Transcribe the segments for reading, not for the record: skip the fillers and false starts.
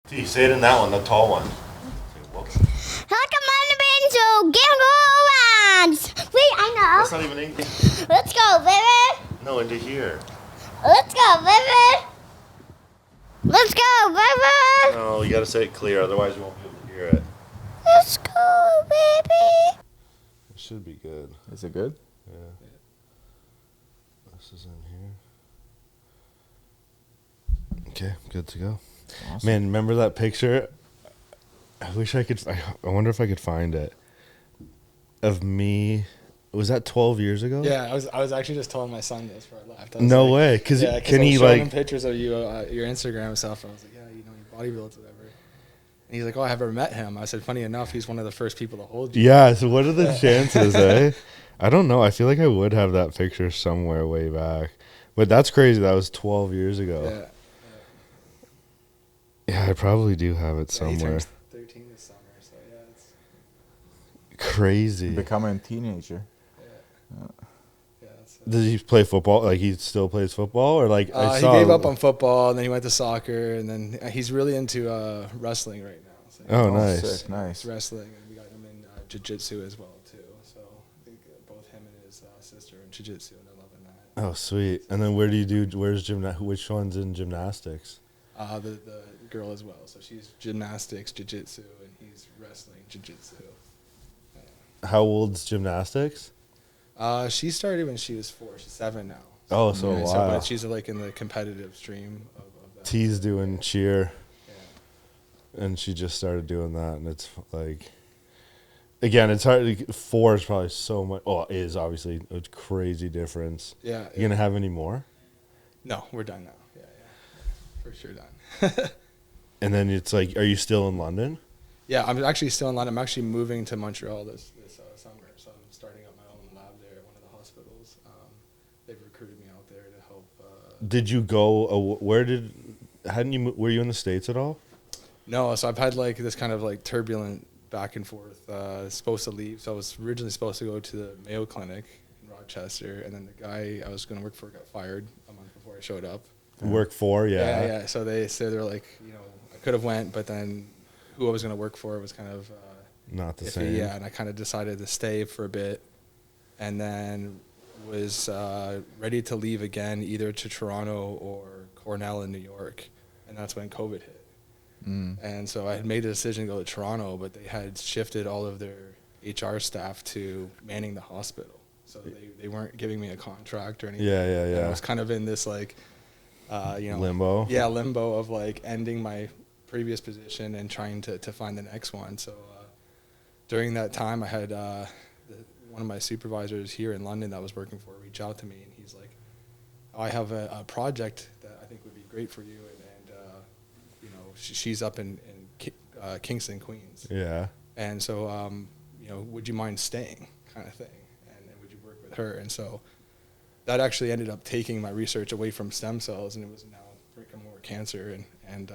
See, say it in that one, the tall one. Wait, I know. That's not even English. Let's go, baby. No, into here. Let's go, baby. Let's go, baby. No, you gotta say it clear, otherwise you won't be able to hear it. Let's go, baby. It should be good. Is it good? Yeah. This is in here. Okay, good to go. Awesome. Man, remember that picture? I wish I could. I wonder if I could find it. Of me. Was that 12 years ago? Yeah, I was actually just telling my son this before I left. I was No like, way. Cause yeah, can I was he showing like? him pictures of you, your Instagram stuff. And I was like, yeah, you bodybuilds, whatever. And he's like, oh, I have never met him. I said, funny enough, he's one of the first people to hold you. Yeah. So what are the chances, eh? I don't know. I feel like I would have that picture somewhere way back, but that's crazy. That was 12 years ago. Yeah, I probably do have it He somewhere. turns 13 this summer, so yeah, it's Crazy. Becoming a teenager. Does he play football? Like he still plays football, or like he gave up on football, and then he went to soccer, and then he's really into wrestling right now. So Oh, nice. Sick, nice. he's wrestling, and we got him in jiu-jitsu as well too. So I think both him and his sister in jiu-jitsu, and they're loving that. Oh, sweet. And then where's which one's in gymnastics? The girl as well. So she's gymnastics, jiu-jitsu, and he's wrestling, jiu-jitsu. How old's gymnastics? She started when she was 4. She's 7 now. Oh, so Yeah, wow. but she's like in the competitive stream of that. T's doing cheer, Yeah. and she just started doing that, and it's like, again, it's hard. 4 is probably so much. Oh, it is obviously a crazy difference. Yeah. You gonna have any more? No, we're done now. Yeah. For sure done. And then it's like, are you still in London? Yeah, I'm actually still in London. I'm actually moving to Montreal this summer, so I'm starting up my own lab there at one of the hospitals. They've recruited me out there to help. Did you go? Were you in the States at all? No, so I've had like this kind of like turbulent back and forth. Supposed to leave, so I was originally supposed to go to the Mayo Clinic in Rochester, and then the guy I was going to work for got fired a month before I showed up. Work for, yeah. Yeah. So they're like, I could have went, but then who I was going to work for was kind of Not the iffy, same. yeah, and I kind of decided to stay for a bit, and then was ready to leave again, either to Toronto or Cornell in New York, and that's when COVID hit. And so I had made the decision to go to Toronto, but they had shifted all of their HR staff to manning the hospital, so they weren't giving me a contract or anything. Yeah. And I was kind of in this like, limbo. Yeah, limbo of like ending my previous position and trying to find the next one. So during that time, I had one of my supervisors here in London that I was working for reach out to me, and he's like, I have a project that I think would be great for you, and she's up in Kingston, Queens. Yeah. And so, would you mind staying, kind of thing, and would you work with her? And so that actually ended up taking my research away from stem cells, and it was now freaking more cancer, and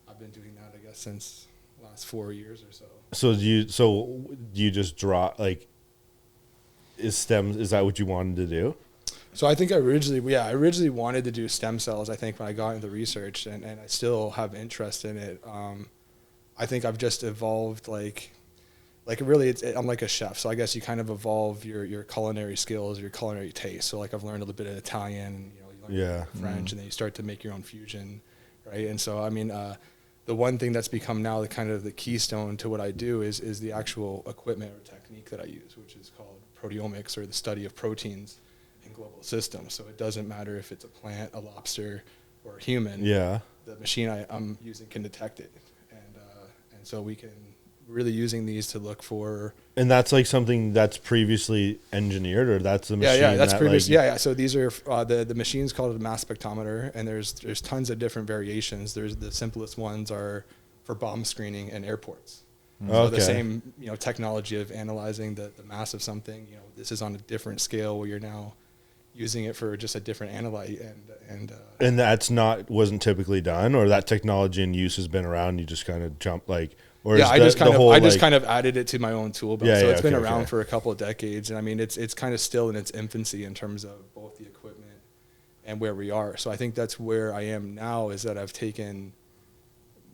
I've been doing that, I guess, since the last 4 years or so. So do you just draw, like, is that what you wanted to do? So I think I originally wanted to do stem cells, I think, when I got into research, and I still have interest in it. I think I've just evolved, like really, I'm like a chef, so I guess you kind of evolve your culinary skills, your culinary taste. So like I've learned a little bit of Italian, you learn French, and then you start to make your own fusion, right? And so, I mean, the one thing that's become now the kind of the keystone to what I do is the actual equipment or technique that I use, which is called proteomics, or the study of proteins in global systems. So it doesn't matter if it's a plant, a lobster, or a human. Yeah. The machine I'm using can detect it, and so we can really using these to look for. And that's like something that's previously engineered, or that's the machine. Yeah, that's previous. Like, yeah. So these are the machine's called a mass spectrometer, and there's tons of different variations. There's the simplest ones are for bomb screening in airports. So the same technology of analyzing the mass of something. This is on a different scale where you're now using it for just a different analyte, and that's wasn't typically done, or that technology and use has been around. You just kind of jump like. Or yeah, I just kind of added it to my own tool belt. So it's been around for a couple of decades, and I mean it's kind of still in its infancy in terms of both the equipment and where we are. So I think that's where I am now, is that I've taken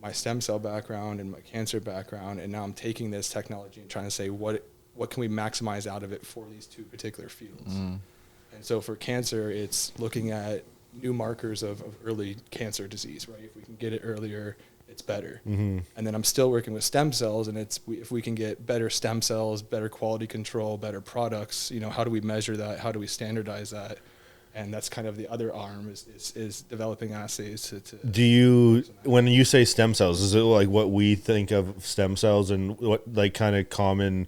my stem cell background and my cancer background, and now I'm taking this technology and trying to say what can we maximize out of it for these two particular fields. And so for cancer, it's looking at new markers of early cancer disease, right? If we can get it earlier, it's better. And then I'm still working with stem cells, and if we can get better stem cells, better quality control, better products, how do we measure that? How do we standardize that? And that's kind of the other arm is developing assays to Do you, when you say stem cells, is it like what we think of stem cells and what like kind of common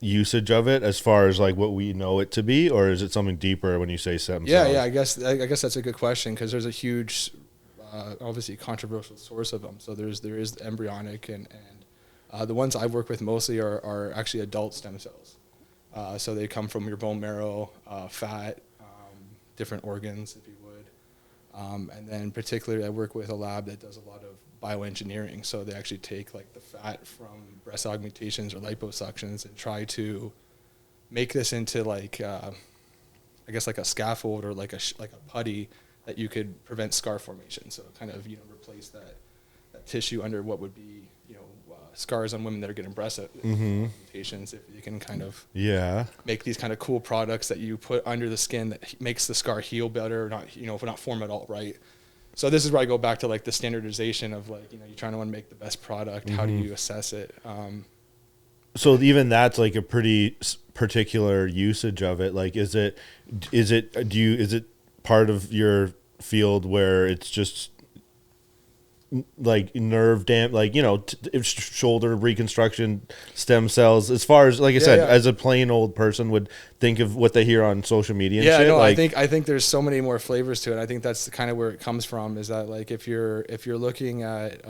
usage of it as far as like what we know it to be, or is it something deeper when you say stem cells? Yeah, I guess that's a good question, because there's a huge, obviously controversial source of them. So there is embryonic and the ones I work with mostly are actually adult stem cells. So they come from your bone marrow, fat, different organs, if you would. And then particularly I work with a lab that does a lot of bioengineering. So they actually take like the fat from breast augmentations or liposuctions and try to make this into like, I guess like a scaffold or like a putty that you could prevent scar formation. So kind of, replace that tissue under what would be, scars on women that are getting breast augmentations. If you can kind of make these kind of cool products that you put under the skin that makes the scar heal better, or not, if not form at all, right? So this is where I go back to like the standardization of like, you're trying to want to make the best product. How do you assess it? So even that's like a pretty particular usage of it. Like, is it part of your field where it's just like nerve shoulder reconstruction, stem cells, as far as, like I said, as a plain old person would think of what they hear on social media and shit. No, like, I think there's so many more flavors to it. I think that's kind of where it comes from, is that like if you're looking at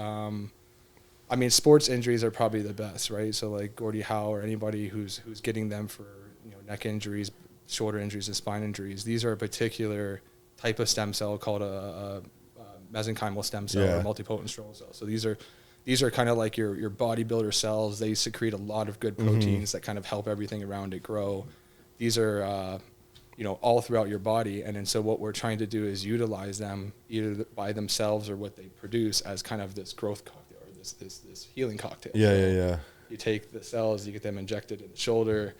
sports injuries are probably the best, right? So like Gordie Howe or anybody who's getting them for neck injuries, shoulder injuries, and spine injuries, these are a particular type of stem cell called a mesenchymal stem cell or multipotent stromal cell. So these are kind of like your bodybuilder cells. They secrete a lot of good proteins that kind of help everything around it grow. These are all throughout your body, and so what we're trying to do is utilize them either by themselves or what they produce as kind of this growth cocktail or this healing cocktail. You take the cells, you get them injected in the shoulder,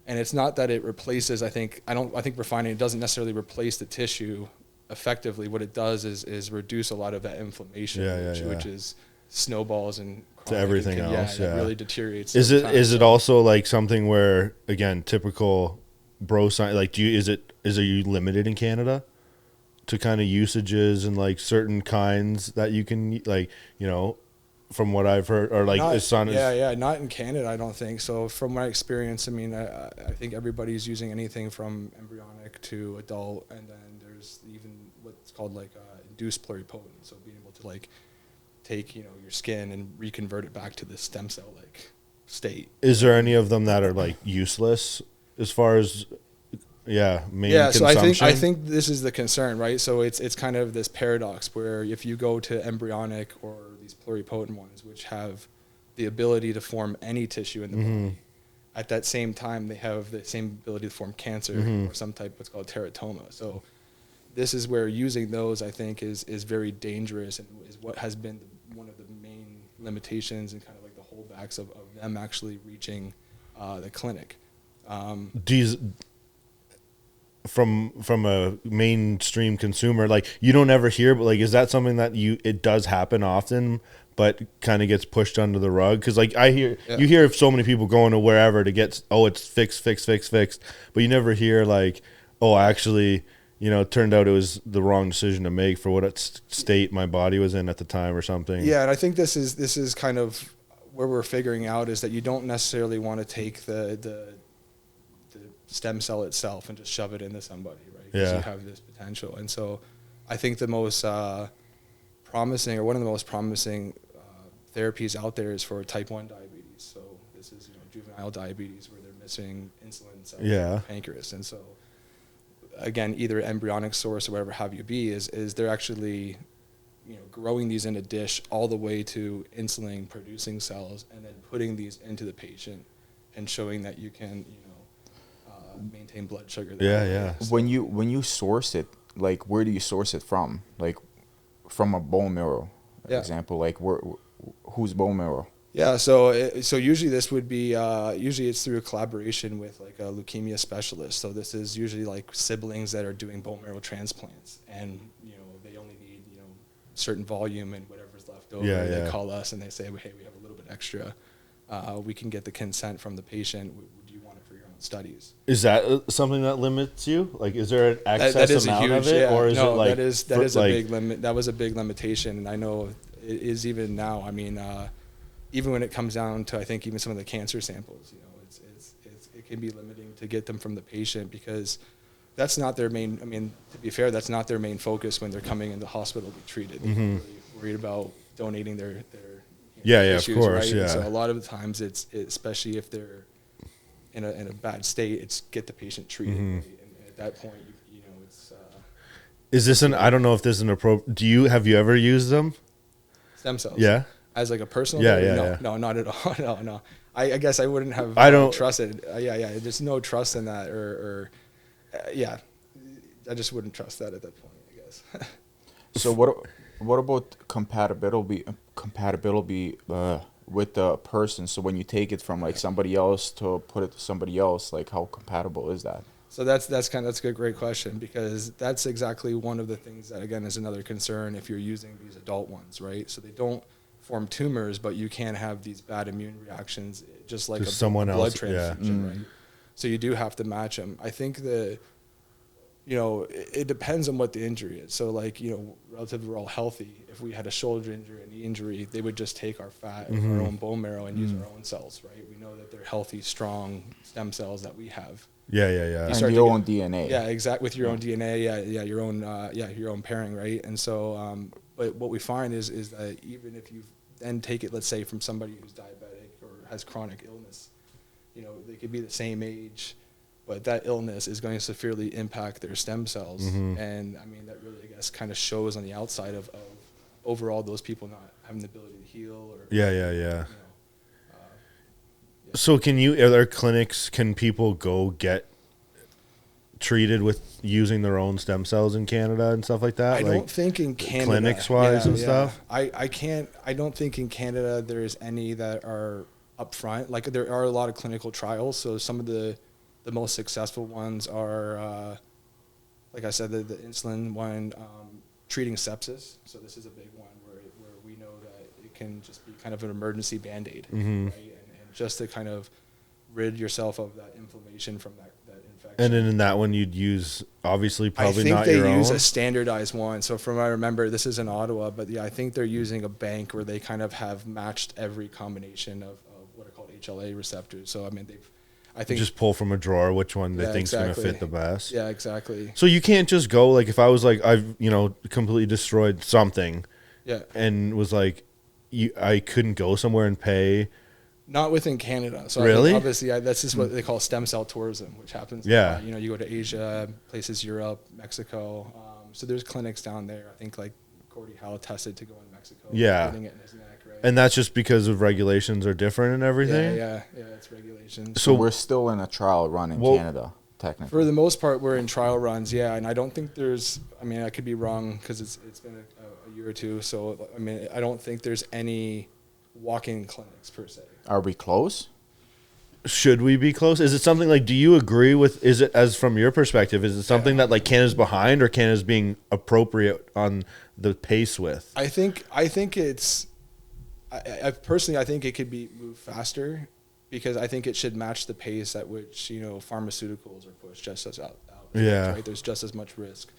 and it's not that it replaces. I think we're finding it doesn't necessarily replace the tissue effectively. What it does is reduce a lot of that inflammation, which is snowballs and to everything else. It really deteriorates. Is it also like something where, again, typical bro science, like are you limited in Canada to kind of usages and like certain kinds that you can, like, from what I've heard, or like not in Canada, I don't think so. From my experience, I think everybody's using anything from embryonic to adult, and then there's even what's called like induced pluripotent, so being able to like take your skin and reconvert it back to the stem cell like state. Is there any of them that are like useless as far as main so consumption? I think this is the concern, right? So it's kind of this paradox where if you go to embryonic or these pluripotent ones, which have the ability to form any tissue in the body, at that same time they have the same ability to form cancer or some type what's called teratoma. So this is where using those, I think, is very dangerous, and is what has been one of the main limitations and kind of like the holdbacks of them actually reaching the clinic. From a mainstream consumer, like, you don't ever hear, but like, is that something that it does happen often, but kind of gets pushed under the rug? Because like you hear of so many people going to wherever to get, it's fixed, but you never hear like, actually, it turned out it was the wrong decision to make for what state my body was in at the time or something. Yeah, and I think this is kind of where we're figuring out, is that you don't necessarily want to take the stem cell itself and just shove it into somebody, right? Because you have this potential. And so I think the most promising, or one of the most promising therapies out there is for type 1 diabetes. So this is juvenile diabetes, where they're missing insulin cells in the pancreas. And so again, either embryonic source or whatever have you be, is they're actually growing these in a dish all the way to insulin producing cells, and then putting these into the patient and showing that you can maintain blood sugar there. So when you source it, like, where do you source it from? Like, from a bone marrow Yeah. example, like whose bone marrow? Yeah, so usually this would be usually it's through a collaboration with like a leukemia specialist. So this is usually like siblings that are doing bone marrow transplants, and they only need certain volume and whatever's left over. Yeah, They yeah. call us and they say, hey, we have a little bit extra. We can get the consent from the patient. Do you want it for your own studies? Is that something that limits you? Like, is there an excess That is amount a huge, of it, yeah. or is No, it like that is a like, big limit. That was a big limitation, and I know it is even now. I mean, even when it comes down to, I think even some of the cancer samples, it can be limiting to get them from the patient, because that's not their main. I mean, to be fair, that's not their main focus when they're coming into the hospital to be treated. They're really worried about donating their of course, right? yeah. So a lot of the times especially if they're in a bad state, it's get the patient treated. Mm-hmm. Right? And at that point, it's Is this I don't know if this is an appropriate. Have you ever used them? stem cells. Yeah. As like a personal. Yeah, no, yeah, yeah. no, not at all. No. I guess I wouldn't have. I don't trusted. Yeah. There's no trust in that, or yeah. I just wouldn't trust that at that point, I guess. So what about compatibility with the person? So when you take it from like somebody else to put it to somebody else, like how compatible is that? So that's a great question, because that's exactly one of the things that, again, is another concern if you're using these adult ones, right? So they don't form tumors, but you can have these bad immune reactions, just like someone blood else, transfusion, yeah. right? So you do have to match them. I think it depends on what the injury is. So like, relatively we're all healthy. If we had a shoulder injury, a knee injury, they would just take our fat, our own bone marrow, and use our own cells, right? We know that they're healthy, strong stem cells that we have. Yeah. And your own DNA. Yeah, exactly. With your own DNA, your own pairing, right? And so, but what we find is that even if you then take it, let's say, from somebody who's diabetic or has chronic illness, they could be the same age, but that illness is going to severely impact their stem cells. And I mean, that really, I guess, kind of shows on the outside of overall those people not having the ability to heal. Or Yeah. So are there clinics, can people go get treated with using their own stem cells in Canada and stuff like that? I like, don't think in Canada, clinics wise and stuff. I don't think in Canada there's any that are upfront. Like, there are a lot of clinical trials. So some of the most successful ones are, like I said, the insulin one, treating sepsis. So this is a big one where we know that it can just be kind of an emergency Band-Aid, right? And just to kind of rid yourself of that inflammation from that infection. And then in that one, you'd use, obviously, probably not your own. I your think they use own. a standardized one. So from what I remember, this is in Ottawa, but yeah, I think they're using a bank where they kind of have matched every combination of what are called HLA receptors. So I mean, I think just pull from a drawer which one they think's going to fit the best. Yeah, exactly. So you can't just go, like, if I was like, I've completely destroyed something, and was like, I couldn't go somewhere and pay. Not within Canada. So really? I think obviously, that's just what they call stem cell tourism, which happens. Yeah. You go to Asia, places Europe, Mexico. So there's clinics down there. I think like Gordie Howe tested to go in Mexico. Yeah. Getting it in his neck, right? And that's just because of regulations are different and everything? Yeah, it's regulations. So we're still in a trial run in Canada, technically. For the most part, we're in trial runs, yeah. And I don't think there's, I mean, I could be wrong because it's been a year or two. So, I mean, I don't think there's any walk-in clinics per se. Are we close? Should we be close? Is it something like, do you agree with, is it, as from your perspective, is it something that like Canada's behind, or Canada's being appropriate on the pace with? I think it's, I personally, I think it could be moved faster, because I think it should match the pace at which, pharmaceuticals are pushed just as out. Yeah. Right? There's just as much risk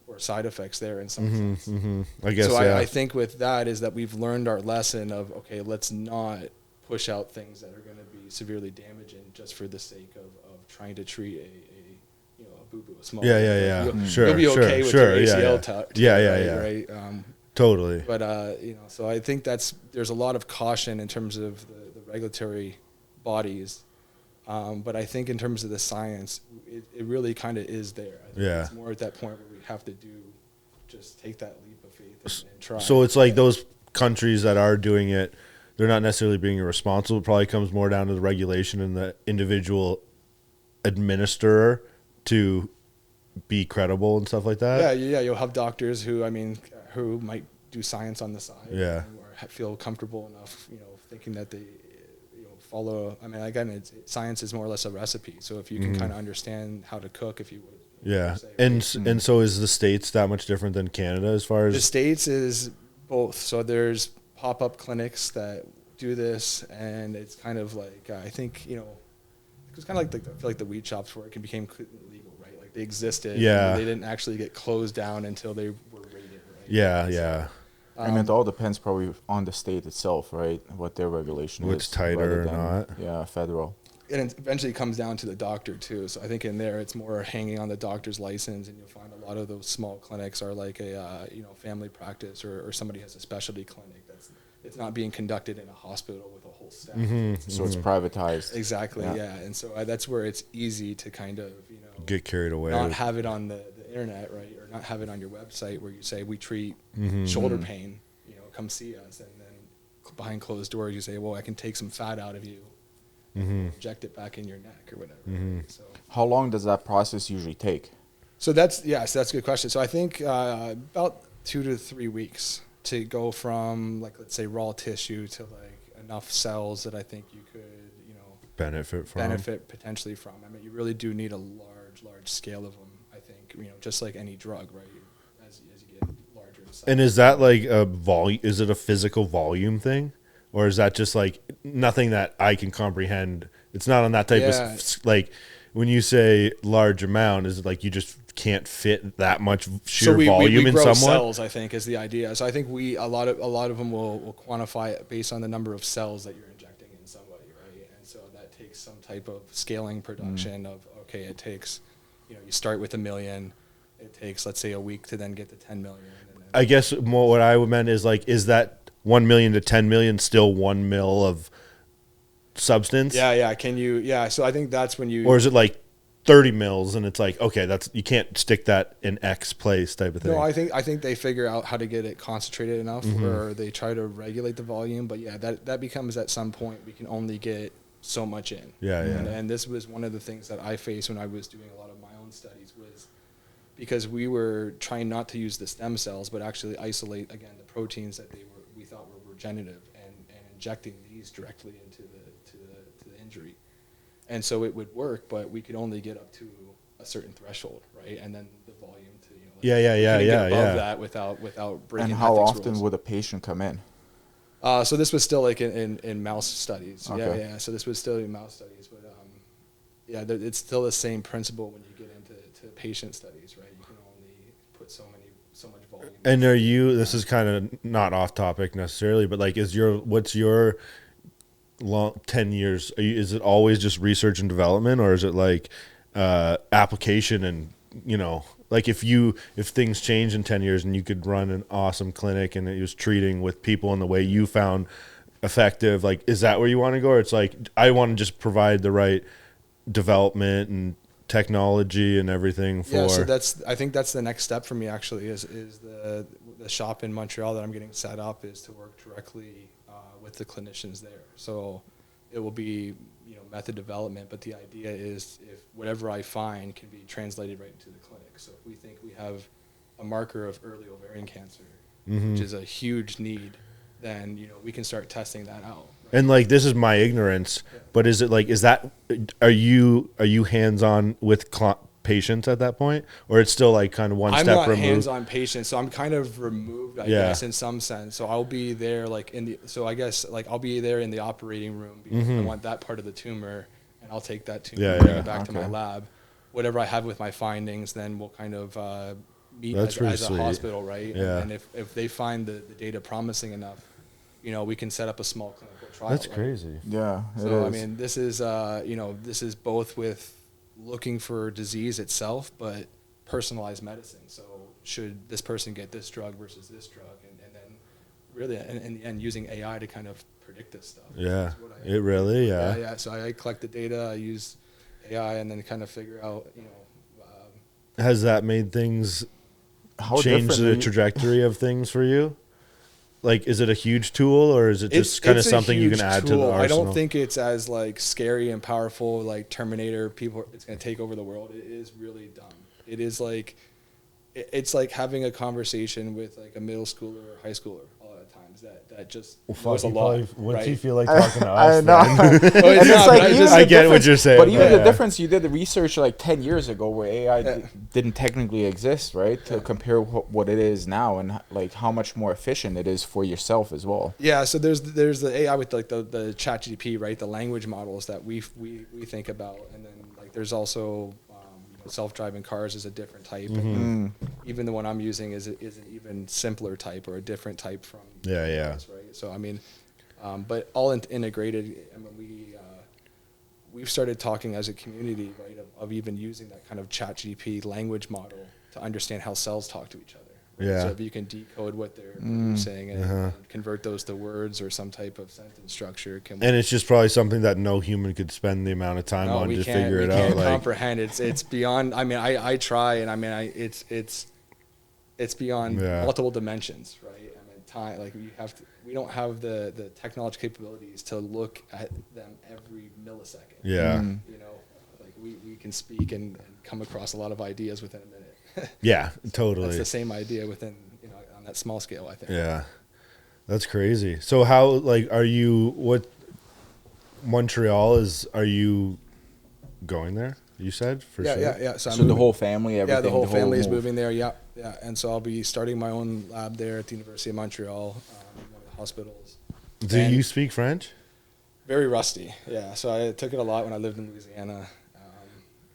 or side effects there in some sense. I guess, so yeah. I think with that is that we've learned our lesson of, okay, let's not push out things that are going to be severely damaging just for the sake of trying to treat a boo-boo, a small. Yeah. Sure. You'll be okay with your ACL Yeah. Right. Totally. But so I think there's a lot of caution in terms of the regulatory bodies. But I think in terms of the science, it really kind of is there. I think it's more at that point where we have to just take that leap of faith and try. So it's like those countries that are doing it, they're not necessarily being irresponsible. It probably comes more down to the regulation and the individual administrator to be credible and stuff like that. Yeah. You'll have doctors who might do science on the side. Yeah. Or feel comfortable enough, thinking that they, follow. I mean, again, science is more or less a recipe. So if you can kind of understand how to cook, if you would. Yeah. Say, And so is the States that much different than Canada as far as the States is both. So there's pop-up clinics that do this, and it's kind of like I think it's kind of like I feel like the weed shops where it became legal, right? Like they existed. Yeah. They didn't actually get closed down until they were raided, right? Yeah, yeah. I mean, it all depends probably on the state itself, right? What their regulation What's is. tighter rather or than, not. Yeah, federal. And it eventually comes down to the doctor too. So I think in there it's more hanging on the doctor's license, and you'll find a lot of those small clinics are like a family practice or somebody has a specialty clinic it's not being conducted in a hospital with a whole staff. So it's privatized. Exactly, yeah. And so that's where it's easy to kind of Get carried away. not have it on the internet, right, or not have it on your website where you say we treat shoulder pain. Come see us, and then behind closed doors you say, well, I can take some fat out of you. Inject it back in your neck or whatever. Right? So How long does that process usually take? so that's a good question. So I think about 2 to 3 weeks to go from like let's say raw tissue to like enough cells that I think you could benefit potentially from. I mean, you really do need a large scale of them. I think just like any drug, right? As you get larger in size. And is that like a volume? Is it a physical volume thing, or is that just like nothing that I can comprehend? It's not on that type of like when you say large amount. Is it like you just can't fit that much sheer volume in grow someone? Cells, I think, is the idea. So I think a lot of them will quantify it based on the number of cells that you're injecting in somebody, right? And so that takes some type of scaling production of okay, it takes you start with 1 million. It takes, let's say, a week to then get to 10 million. And then I guess more what I meant is like, is that 1 million to 10 million still 1 mil of substance? Yeah. Can you? Yeah. So I think that's when you. Or is it like 30 mils and it's like, okay, you can't stick that in X place type of thing? No, I think they figure out how to get it concentrated enough, or they try to regulate the volume. But yeah, that becomes at some point we can only get so much in. Yeah. And this was one of the things that I faced when I was doing a lot of my own studies was because we were trying not to use the stem cells, but actually isolate again the proteins that we thought were regenerative, and injecting these directly into the injury. And so it would work, but we could only get up to a certain threshold, right? And then the volume to get above that without breaking. And how ethics often rules. would a patient come in? So this was still like in mouse studies. Okay. Yeah. So this was still in mouse studies, but it's still the same principle when you get into patient studies, right? You can only put so much volume. And are you? This is kind of not off topic necessarily, but like, what's your long 10 years? Is it always just research and development, or is it like application and like if things change in 10 years and you could run an awesome clinic and it was treating with people in the way you found effective, like is that where you want to go? Or it's like I want to just provide the right development and technology and everything for. Yeah, so I think that's the next step for me actually is the shop in Montreal that I'm getting set up is to work directly with the clinicians there. So it will be method development, but the idea is if whatever I find can be translated right into the clinic. So if we think we have a marker of early ovarian cancer, which is a huge need, then we can start testing that out. Right? And like this is my ignorance, but is it like are you hands on with patients at that point, or it's still like kind of one I'm step not removed? hands-on patient, so I'm kind of removed, I guess, in some sense. So I'll be there like I'll be there in the operating room because I want that part of the tumor, and I'll take that tumor and bring it back to my lab. Whatever I have with my findings, then we'll kind of meet as a hospital, right? Yeah. And if they find the data promising enough, we can set up a small clinical trial. That's right? crazy. Yeah, it So is. I mean, this is both with looking for disease itself, but personalized medicine. So should this person get this drug versus this drug, and then really in the end using AI to kind of predict this stuff. Yeah, Yeah. So I collect the data, I use AI, and then kind of figure out Has that made things How change different the are you- trajectory of things for you? Like, is it a huge tool, or is it just kind of it's a something you can huge add to the tool. arsenal? I don't think it's as like scary and powerful like Terminator. People, it's going to take over the world. It is really dumb. It is like it's like having a conversation with like a middle schooler or high schooler a lot of times that just knows a lot. What's right? he feel like talking to I us? know. Then? it's And it's not, like but I even just- the I get what difference- you're saying, But even but- the difference, you did the research like 10 years ago where AI Yeah. didn't technically exist, right? To compare what it is now and like how much more efficient it is for yourself as well. Yeah, so there's the AI with like the ChatGPT, right? The language models that we think about, and then like there's also self-driving cars is a different type, and even the one I'm using is an even simpler type or a different type from Yeah. those, right? So I mean, but all integrated. I mean, we've started talking as a community, right, of even using that kind of ChatGPT language model to understand how cells talk to each other. Yeah. So if you can decode what they're saying and convert those to words or some type of sentence structure, And it's just probably something that no human could spend the amount of time on to figure it out. Can't Like, comprehend. It's beyond. I mean, I try, and I mean, it's beyond multiple dimensions, right? I mean, time. Like we don't have the technological capabilities to look at them every millisecond. yeah. You know, like we can speak and come across a lot of ideas within a minute. Yeah, totally. That's the same idea within, on that small scale, I think. Yeah. That's crazy. So how, like, are you going there? You said for sure. Yeah. So, So the whole family, everything. the whole family is move. moving there. Yeah. And so I'll be starting my own lab there at the University of Montreal, one of the hospitals. Do And you speak French? Very rusty. Yeah. So I took it a lot when I lived in Louisiana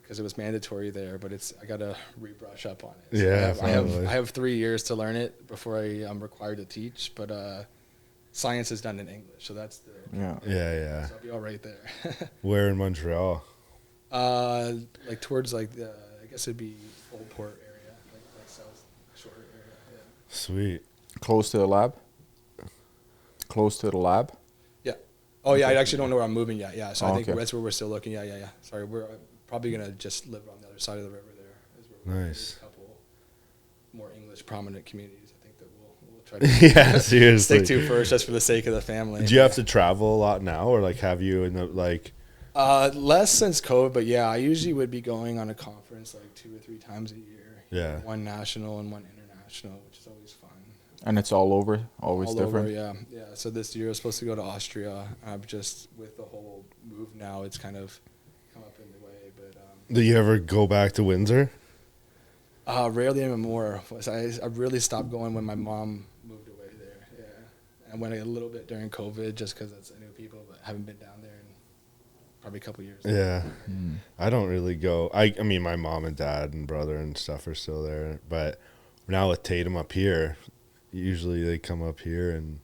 because it was mandatory there, but I got to rebrush up on it. So Yeah, I have 3 years to learn it before I'm required to teach, but science is done in English, so that's the Yeah. So I'll be all right there. Where in Montreal? Like towards like the, I guess it'd be Old Port area, like South Shore area. Yeah. Sweet. Close to the lab. Close to the lab. Yeah. Oh yeah, I actually don't know where I'm moving yet. Yeah, so I think okay. that's where we're still looking. Yeah. Sorry, we're probably gonna just live on the other side of the river there. Is where we're Nice. There's a couple more English prominent communities. I think that we'll try to Yeah, seriously. stick to first, just for the sake of the family. Do you have to travel a lot now, or like have you in the like? Less since COVID, but yeah, I usually would be going on a conference like 2 or 3 times a year. Yeah. One national and one international, which is always fun. And it's all over, always All different. over, yeah. So this year I was supposed to go to Austria. I've just, with the whole move now, it's kind of come up in the way. But Do you ever go back to Windsor? rarely anymore. I really stopped going when my mom moved away there. Yeah, I went a little bit during COVID just because I knew people, but haven't been down there in probably a couple years. Yeah. I don't really go. I mean, my mom and dad and brother and stuff are still there, but now with Tatum up here, usually they come up here and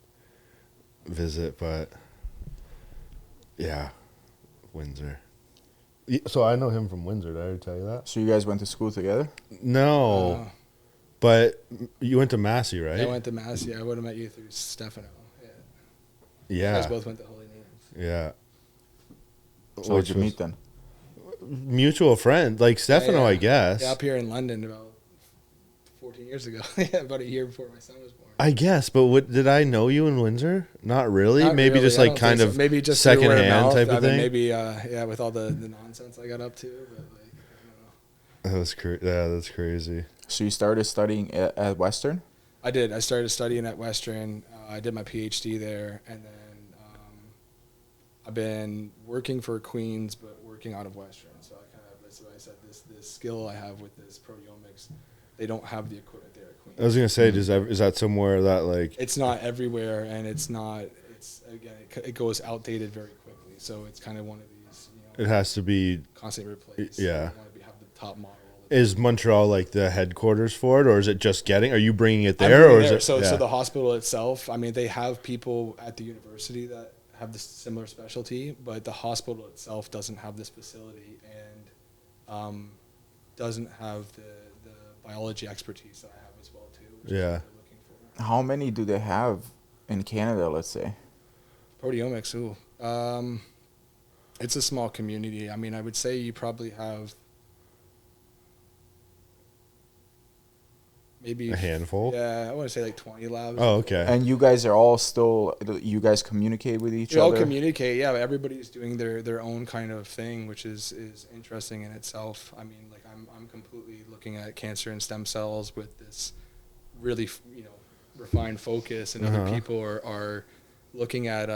visit, but yeah, Windsor. So I know him from Windsor. Did I ever tell you that? So you guys went to school together? No, but you went to Massey, right? I went to Massey. I would have met you through Stefano. Yeah. You Yeah, guys both went to Holy Names. yeah. So where'd you meet then? Mutual friend, like Stefano, Yeah. I guess. Yeah, up here in London about 14 years ago. Yeah, about a year before my son was born. I guess, but did I know you in Windsor? Not really. Not maybe really, just I like don't kind think of so. Maybe just through word of secondhand mouth. type I of mean, thing. maybe yeah, with all the nonsense I got up to. But like, I don't know. That's crazy. So you started studying at Western? I did. I started studying at Western. I did my Ph.D. there, and then I've been working for Queens, but working out of Western. So I kind of, that's what I said. This skill I have with this proteomics, they don't have the equipment there at Queens. I was gonna say, is that somewhere that like? It's not everywhere, and it's not. It's again, it goes outdated very quickly. So it's kind of one of these. It has to be. Constantly replaced. Yeah. You want to have the top model. Is Montreal like the headquarters for it, or is it just getting? Are you bringing it I'm there, or bringing is there. it? So yeah. the hospital itself, I mean, they have people at the university that have this similar specialty, but the hospital itself doesn't have this facility and doesn't have the biology expertise that I have as well too. Which is Yeah. what they're looking for. How many do they have in Canada, let's say? Proteomics, it's a small community. I mean, I would say you probably have maybe A handful? Yeah, I want to say like 20 labs. Oh, okay. And you guys are all still, you guys communicate with each We all other? communicate, yeah. But everybody's doing their own kind of thing, which is interesting in itself. I mean, like I'm completely looking looking at cancer and stem cells with this really, refined focus, and other people are looking at,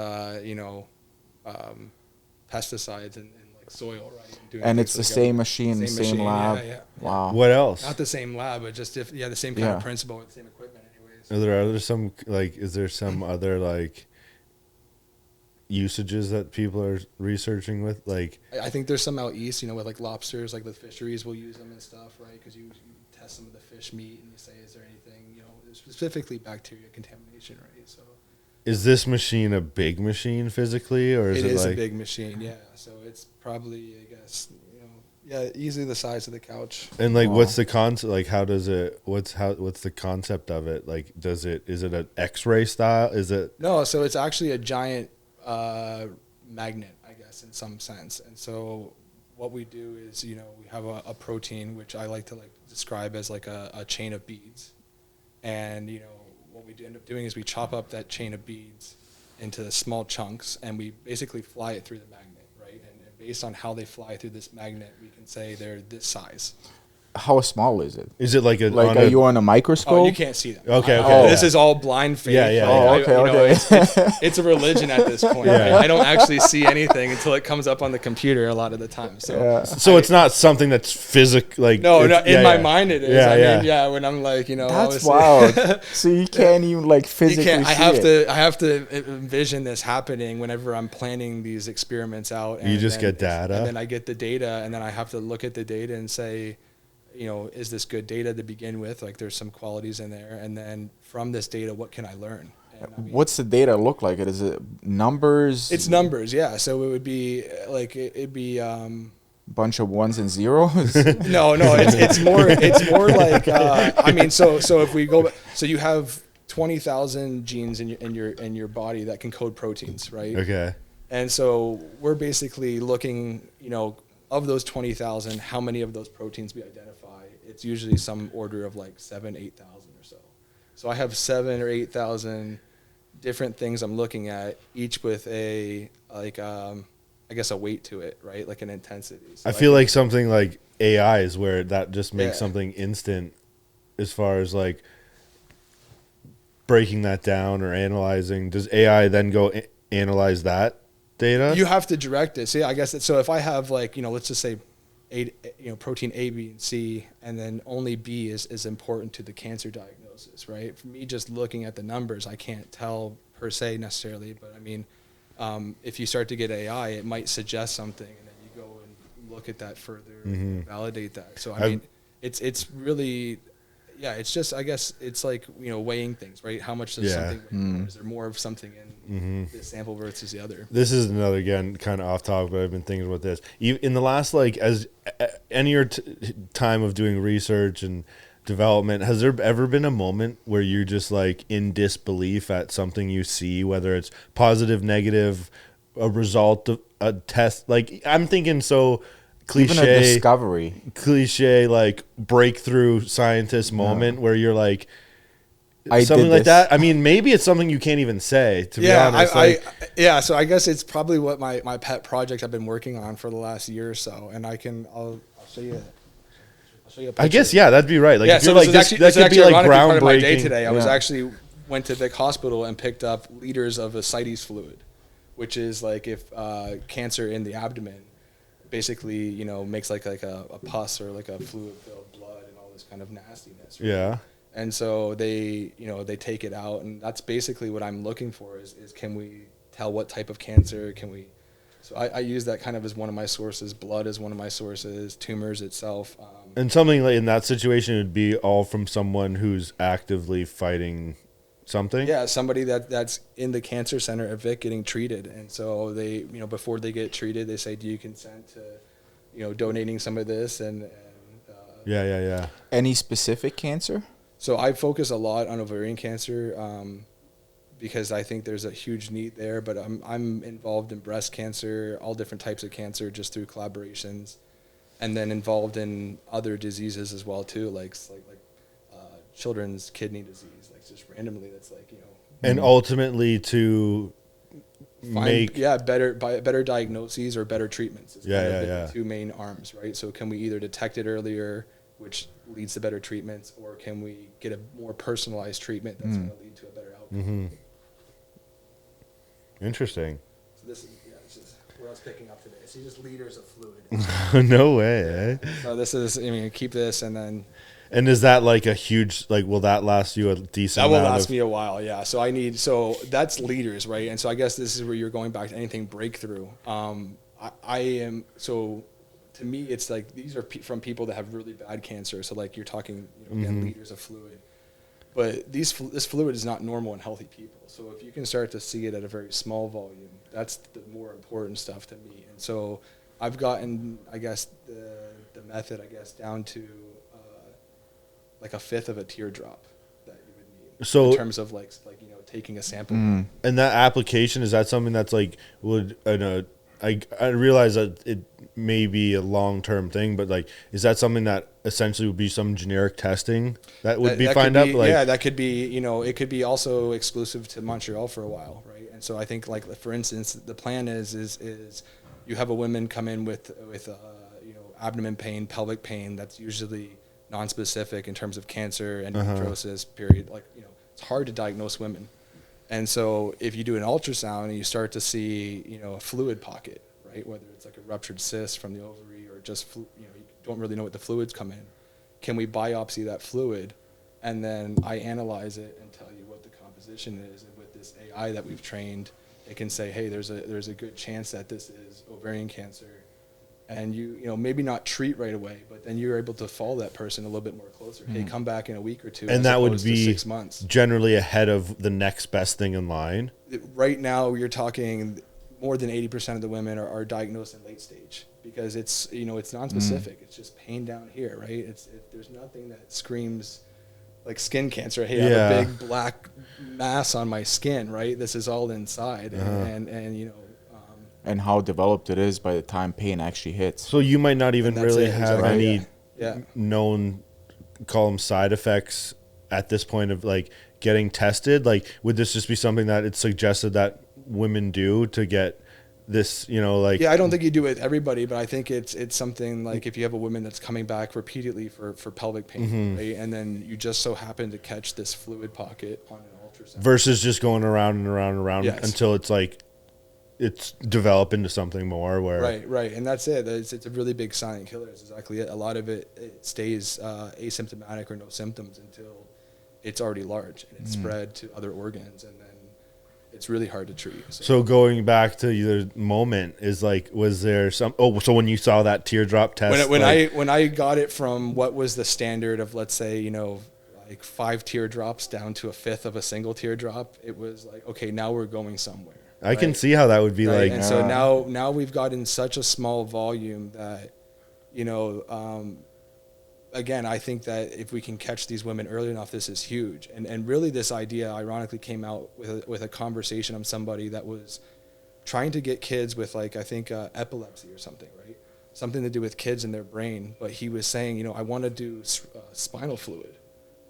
pesticides and like soil, right? And it's the same machine, same lab. Yeah. Wow. What else? Not the same lab, but just the same kind of principle with the same equipment, anyways. Are there other some like? Is there some other like usages that people are researching with? Like, I think there's some out east, with like lobsters, like the fisheries will use them and stuff, right? Because you test some of the fish meat and you say, is there anything, specifically bacteria contamination, right? So. is this machine a big machine physically, or is it is like a big machine? Yeah. So it's probably, I guess, easily the size of the couch. And like, what's the concept? Like, how does it? What's the concept of it? Like, is it an X-ray style? Is it? No. So it's actually a giant magnet, I guess, in some sense. And so what we do is, we have a protein, which I like to describe as like a chain of beads. And, what we end up doing is we chop up that chain of beads into small chunks, and we basically fly it through the magnet, right? And based on how they fly through this magnet, we can say they're this size. How small is it? Is it like a? Like, are you on a microscope? Oh, you can't see them. Okay. This is all blind faith. Yeah. Oh, okay. It's a religion at this point. Yeah. Right? I don't actually see anything until it comes up on the computer a lot of the time. So, So it's not something that's physical. Like, no, in my mind it is. Yeah. When I'm like, that's wild. So you can't even like physically. You can't. See I have to envision this happening whenever I'm planning these experiments out. You just get data, and then I get the data, and then I have to look at the data and say, is this good data to begin with? Like, there's some qualities in there, and then from this data, what can I learn? And, what's the data look like? Is it numbers? It's numbers, yeah. So it would be like it'd be bunch of ones and zeros. no, it's more like so if we go, so you have 20,000 genes in your body that can code proteins, right? Okay. And so we're basically looking, of those 20,000, how many of those proteins we identify. It's usually some order of like 7,000, 8,000 or so. So I have 7,000 or 8,000 different things I'm looking at, each with a I guess a weight to it, right? Like an intensity. So I feel like something like AI is where that just makes something instant, as far as like breaking that down or analyzing. Does AI then go analyze that data? You have to direct it. See, I guess so. If I have like, let's just say protein A, B, and C, and then only B is important to the cancer diagnosis, right? For me, just looking at the numbers, I can't tell per se necessarily, but I mean, if you start to get AI, it might suggest something, and then you go and look at that further, and validate that. So I mean, it's really, it's just, I guess it's like, weighing things, right? How much does something weigh? Is there more of something in this sample versus the other? This is another, again, kind of off topic, but I've been thinking about this. In the last, like, as any your time of doing research and development, has there ever been a moment where you're just like in disbelief at something you see, whether it's positive, negative, a result of a test? Like, I'm thinking so cliche, even a discovery, like breakthrough scientist moment where you're like, I something did like this. that. I mean, maybe it's something you can't even say, to be honest. So I guess it's probably what my pet project I've been working on for the last year or so, and I'll show you. I'll show you a picture. I guess, that'd be right. Like, Yeah, so like this that could be like ironically part of my day groundbreaking. today. I was actually went to Vic Hospital and picked up liters of ascites fluid, which is like if cancer in the abdomen basically, makes like a pus or like a fluid-filled blood and all this kind of nastiness. Right? Yeah. And so they take it out, and that's basically what I'm looking for is can we tell what type of cancer can we. So I use that kind of as one of my sources. Blood is one of my sources. Tumors itself. And something like in that situation would be all from someone who's actively fighting something. Yeah, somebody that's in the cancer center at Vic getting treated, and so they, before they get treated, they say, "Do you consent to, donating some of this?" And Yeah. Any specific cancer? So I focus a lot on ovarian cancer. Because I think there's a huge need there, but I'm involved in breast cancer, all different types of cancer, just through collaborations, and then involved in other diseases as well too, like children's kidney disease, like just randomly. That's like And ultimately to make better diagnoses or better treatments. It's kind of the two main arms, right? So can we either detect it earlier, which leads to better treatments, or can we get a more personalized treatment that's going to lead to a better outcome? Interesting. So this is where I was picking up today. So just liters of fluid. No way, eh? So this is, I mean, keep this, and then And is that like a huge, like, will that last you a decent that will amount last of... me a while, yeah. So that's liters, right? And so I guess this is where you're going back to anything breakthrough. I am, so to me, it's like these are from people that have really bad cancer. So like you're talking, again, liters of fluid. But this fluid is not normal in healthy people. So if you can start to see it at a very small volume, that's the more important stuff to me. And so I've gotten, I guess, the method, I guess, down to like a fifth of a teardrop that you would need. So in terms of like taking a sample. And that application, is that something that's like, I realize that it may be a long-term thing, but like, is that something that essentially would be some generic testing that would be find out? Like, yeah, that could be, it could be also exclusive to Montreal for a while, right? And so I think, like, for instance, the plan is you have a woman come in with abdomen pain, pelvic pain that's usually non-specific in terms of cancer, endometriosis, period. Like, it's hard to diagnose women. And so if you do an ultrasound and you start to see, a fluid pocket, right, whether it's like a ruptured cyst from the ovary or just, you don't really know what the fluids come in, can we biopsy that fluid? And then I analyze it and tell you what the composition is. And with this AI that we've trained, it can say, hey, there's a good chance that this is ovarian cancer. And you maybe not treat right away, but then you're able to follow that person a little bit more closer. Hey, come back in a week or two. and that would be 6 months. Generally ahead of the next best thing in line. Right now, you're talking more than 80% of the women are diagnosed in late stage because it's it's non-specific. It's just pain down here, right? There's nothing that screams like skin cancer. Hey, I have a big black mass on my skin, right? This is all inside, and and how developed it is by the time pain actually hits. So you might not even really have any known, call them side effects at this point of like getting tested. Like, would this just be something that it's suggested that women do to get this, like... Yeah, I don't think you do it with everybody, but I think it's something like if you have a woman that's coming back repeatedly for pelvic pain, right? And then you just so happen to catch this fluid pocket on an ultrasound. Versus just going around and around and around until it's like, it's develop into something more where... Right. And that's it. It's a really big silent killer. It's exactly it. A lot of it stays asymptomatic or no symptoms until it's already large and it's spread to other organs, and then it's really hard to treat. So going back to the moment is like, was there some... Oh, so when you saw that teardrop test... When I got it from what was the standard of, let's say, like 5 teardrops down to a fifth of a single teardrop, it was like, okay, now we're going somewhere. I can see how that would be like. And so now we've gotten such a small volume that, again, I think that if we can catch these women early enough, this is huge. And really this idea ironically came out with a conversation of somebody that was trying to get kids with, like, I think epilepsy or something, right? Something to do with kids and their brain. But he was saying, I want to do spinal fluid.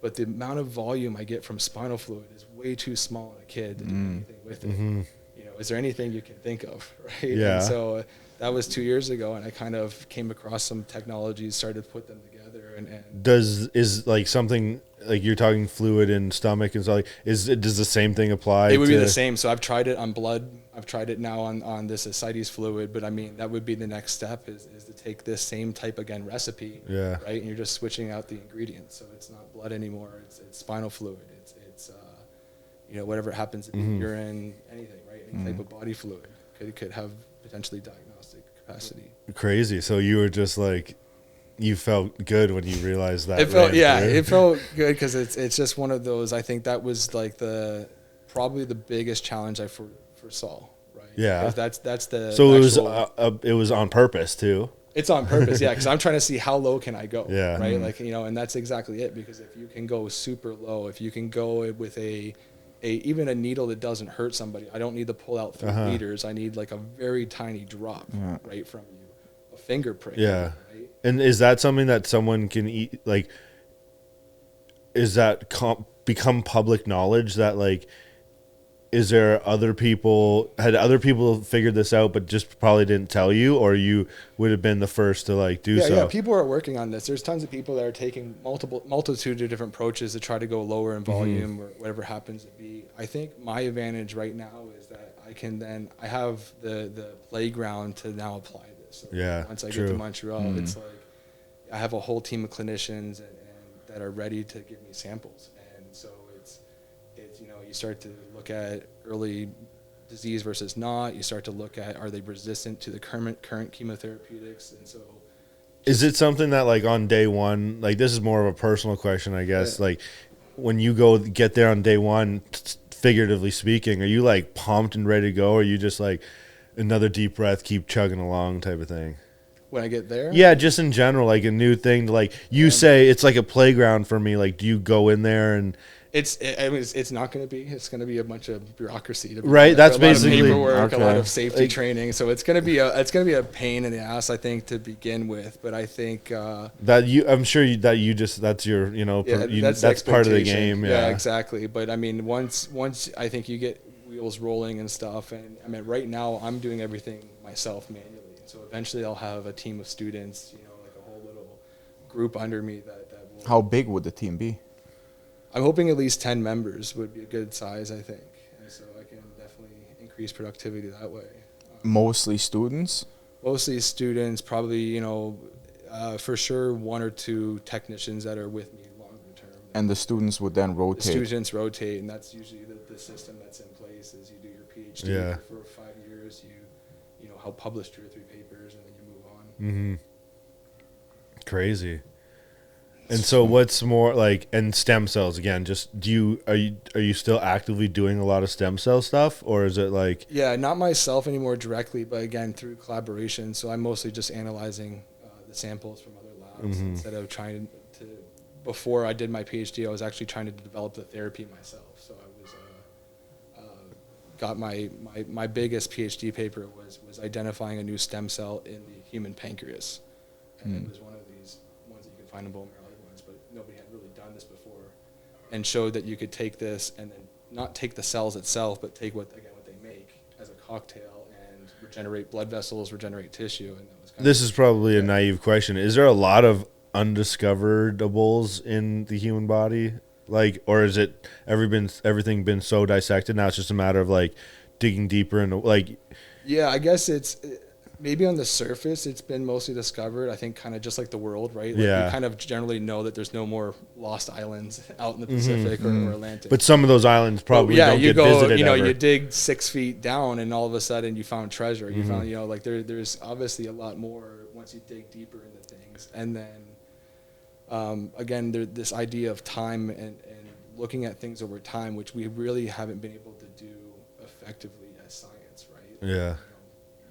But the amount of volume I get from spinal fluid is way too small in a kid to do anything with it. Is there anything you can think of, right? Yeah. And so that was 2 years ago, and I kind of came across some technologies, started to put them together, and is like something like you're talking fluid in stomach and stuff, like, does the same thing apply? It would be the same. So I've tried it on blood. I've tried it now on this ascites fluid, but I mean that would be the next step is to take this same type again recipe, right? And you're just switching out the ingredients, so it's not blood anymore. It's spinal fluid. It's whatever happens in urine, anything, right? Any type of body fluid could have potentially diagnostic capacity. Crazy. So you were just like, you felt good when you realized that. It felt good because it's just one of those. I think that was like probably the biggest challenge I foresaw, right? Yeah. Because that's the. So it was on purpose too. It's on purpose, yeah, because I'm trying to see how low can I go, right? Like, and that's exactly it, because if you can go super low, if you can go with even a needle that doesn't hurt somebody, I don't need to pull out 3 liters. I need like a very tiny drop right from you, a finger prick. Yeah. Right? And is that something that someone can eat? Like, is that become public knowledge that like is there had other people figured this out but just probably didn't tell you, or you would have been the first to like do so? Yeah, people are working on this. There's tons of people that are taking multitude of different approaches to try to go lower in volume or whatever happens to be. I think my advantage right now is that I have the playground to now apply this. So once I get to Montreal, it's like I have a whole team of clinicians and that are ready to give me samples. And so it's you start to look at early disease versus not. You start to look at, are they resistant to the current chemotherapeutics? And so is it something that like on day one, like this is more of a personal question, I guess, like when you get there on day one, figuratively speaking, are you like pumped and ready to go, or are you just like another deep breath, keep chugging along type of thing? When I get there? Yeah, just in general, like a new thing to like, you say it's like a playground for me. Like, do you go in there and it's not going to be. It's going to be a bunch of bureaucry. Right. That's basically paperwork, a lot of safety training. So it's going to be a pain in the ass, I think, to begin with. But I think I'm sure that's your that's part of the game. Yeah, exactly. But I mean, once I think you get wheels rolling and stuff, and I mean, right now I'm doing everything myself manually. So eventually I'll have a team of students, like a whole little group under me that will. How big would the team be? I'm hoping at least 10 members would be a good size, I think. And so I can definitely increase productivity that way. Mostly students? Mostly students, probably, for sure 1 or 2 technicians that are with me longer term. And the students would then rotate? The students rotate, and that's usually the system that's in place is you do your Ph.D. for 5 years, you help publish 2 or 3 papers, and then you move on. Mm-hmm. Crazy. And so what's more like, and stem cells again, just are you still actively doing a lot of stem cell stuff, or is it like? Yeah, not myself anymore directly, but again, through collaboration. So I'm mostly just analyzing the samples from other labs instead of trying to, before I did my PhD, I was actually trying to develop the therapy myself. So I was, got my biggest PhD paper was identifying a new stem cell in the human pancreas. And it was one of these ones that you can find in bone marrow. Nobody had really done this before, and showed that you could take this and then not take the cells itself, but take what they make as a cocktail and regenerate blood vessels, regenerate tissue. And that was this is probably a naive question. Is there a lot of undiscoveradables in the human body, like, or is it everything been so dissected now? It's just a matter of like digging deeper into like. Yeah, I guess it's. Maybe on the surface, it's been mostly discovered. I think kind of just like the world, right? Like we kind of generally know that there's no more lost islands out in the Pacific or Atlantic. But some of those islands probably don't get visited ever. You dig 6 feet down, and all of a sudden you found treasure. You found, like there's obviously a lot more once you dig deeper into things. And then, again, this idea of time and looking at things over time, which we really haven't been able to do effectively as science, right? Yeah.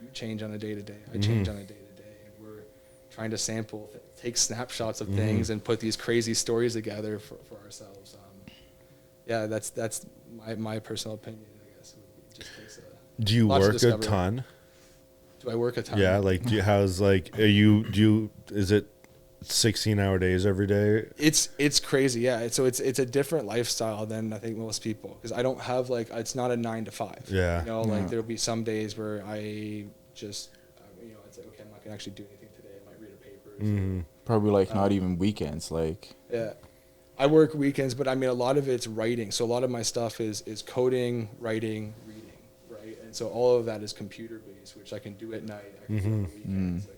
You change on a day-to-day. I change on a day-to-day. And we're trying to sample, take snapshots of things and put these crazy stories together for ourselves. Yeah, that's my personal opinion, I guess. It just takes do you work a ton? Do I work a ton? Yeah, like is it 16-hour days every day? It's crazy, yeah. So it's a different lifestyle than I think most people, because I don't have it's not a 9 to 5. Yeah. There'll be some days where I just I'd say, okay, I'm not gonna actually do anything today. I might read a paper. Probably not even weekends, like. Yeah, I work weekends, but I mean a lot of it's writing. So a lot of my stuff is coding, writing, reading, right? And so all of that is computer based, which I can do at night. I can do on weekends.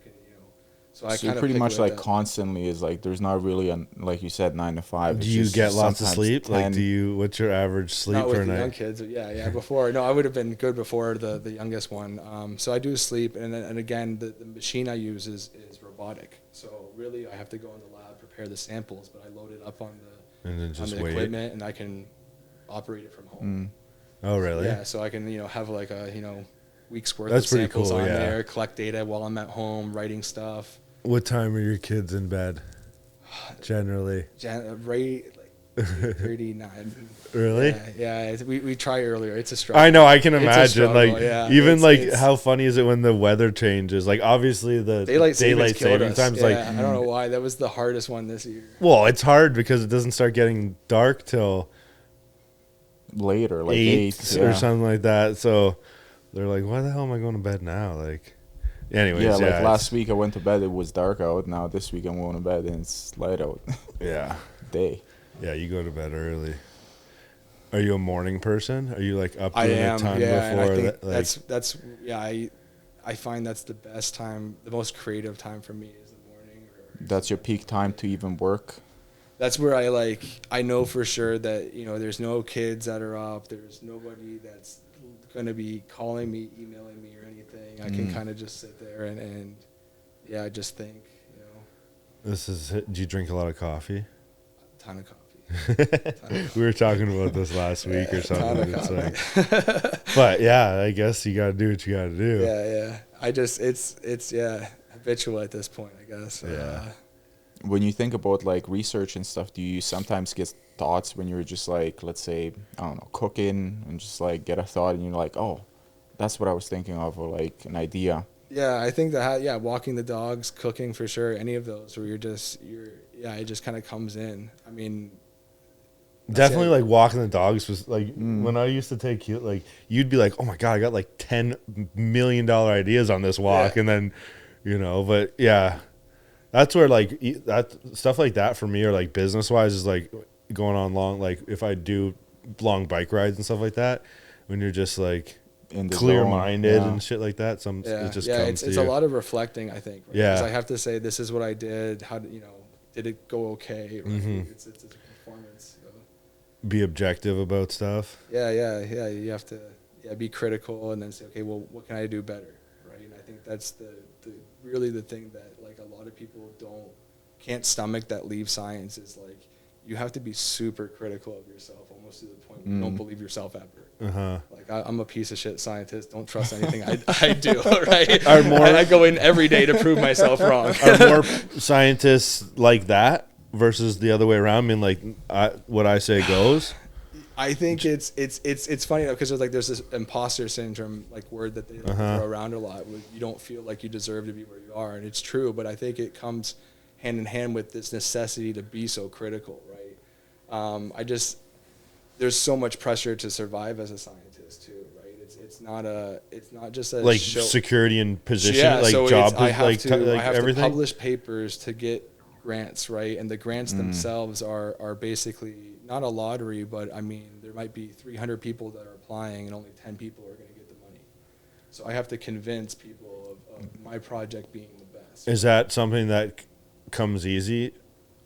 So I kind of pretty much like constantly is like there's not really like you said 9 to 5. Do you get lots of sleep? 10. Like what's your average sleep not per with night? The young kids, yeah. Before I would have been good before the youngest one. So I do sleep, and again the machine I use is robotic. So really I have to go in the lab, prepare the samples, but I load it up on the equipment, and I can operate it from home. Oh really? Yeah. So I can have like a week's worth of samples on there, collect data while I'm at home writing stuff. What time are your kids in bed? Generally. Right, like 39. Really? Yeah. We try earlier. It's a struggle. I know. I can imagine. Struggle, like even like how funny is it when the weather changes? Like obviously the daylight saving times. Like I don't know why that was the hardest one this year. Well, it's hard because it doesn't start getting dark till later, like 8 8 or something like that. So they're like, why the hell am I going to bed now? Like, anyways, Yeah, like it's- last week I went to bed, it was dark out. Now this week I'm going to bed and it's light out. Yeah. Day. Yeah, you go to bed early. Are you a morning person? Are you like up I doing am, a ton yeah, and I before think that? Like, that's yeah. I find that's the best time, the most creative time for me is the morning. That's your peak time to even work. That's where I know for sure that, you know, there's no kids that are up. There's nobody that's going to be calling me, emailing me or anything. I can kind of just sit there and yeah, I just think, you know. do you drink a lot of coffee? Ton of coffee. We were talking about this last week or something. Ton of It's like, but yeah, I guess you got to do what you got to do. Yeah. It's habitual at this point, I guess. Yeah. When you think about like research and stuff, do you sometimes get thoughts when you're just like, let's say, I don't know, cooking and just like get a thought and you're like, oh, that's what I was thinking of, or like an idea? Yeah, I think that walking the dogs, cooking for sure, any of those where it just kind of comes in. I mean, Definitely like walking the dogs was like when I used to take you, like you'd be like, oh my God, I got like $10 million ideas on this walk. Yeah. And then, you know, but yeah, that's where like that stuff like that for me, or like business wise, is like going on long, like if I do long bike rides and stuff like that, when you're just like In the clear zone, minded yeah. and shit like that. It just comes it's to a you. lot of reflecting, I think. Right? Yeah. 'Cause I have to say, this is what I did. How did, you know, did it go okay? Right? It's a performance. So. Be objective about stuff. Yeah. You have to be critical and then say, okay, well, what can I do better, right? And I think that's really the thing that like a lot of people can't stomach that leave science is like you have to be super critical of yourself, almost to the point where you don't believe yourself ever. Like I'm a piece of shit scientist. Don't trust anything I do. Right? I go in every day to prove myself wrong. Are more scientists like that versus the other way around? I mean, like what I say goes. I think it's funny though, because there's this imposter syndrome like word that they throw around a lot. Where you don't feel like you deserve to be where you are, and it's true. But I think it comes hand in hand with this necessity to be so critical, right? There's so much pressure to survive as a scientist too, right? It's not just a Like show. security and position, Yeah, like so job, I have to everything. publish papers to get grants, right? And the grants themselves are basically not a lottery, but I mean, there might be 300 people that are applying and only 10 people are going to get the money. So I have to convince people of my project being the best. Is that something that comes easy,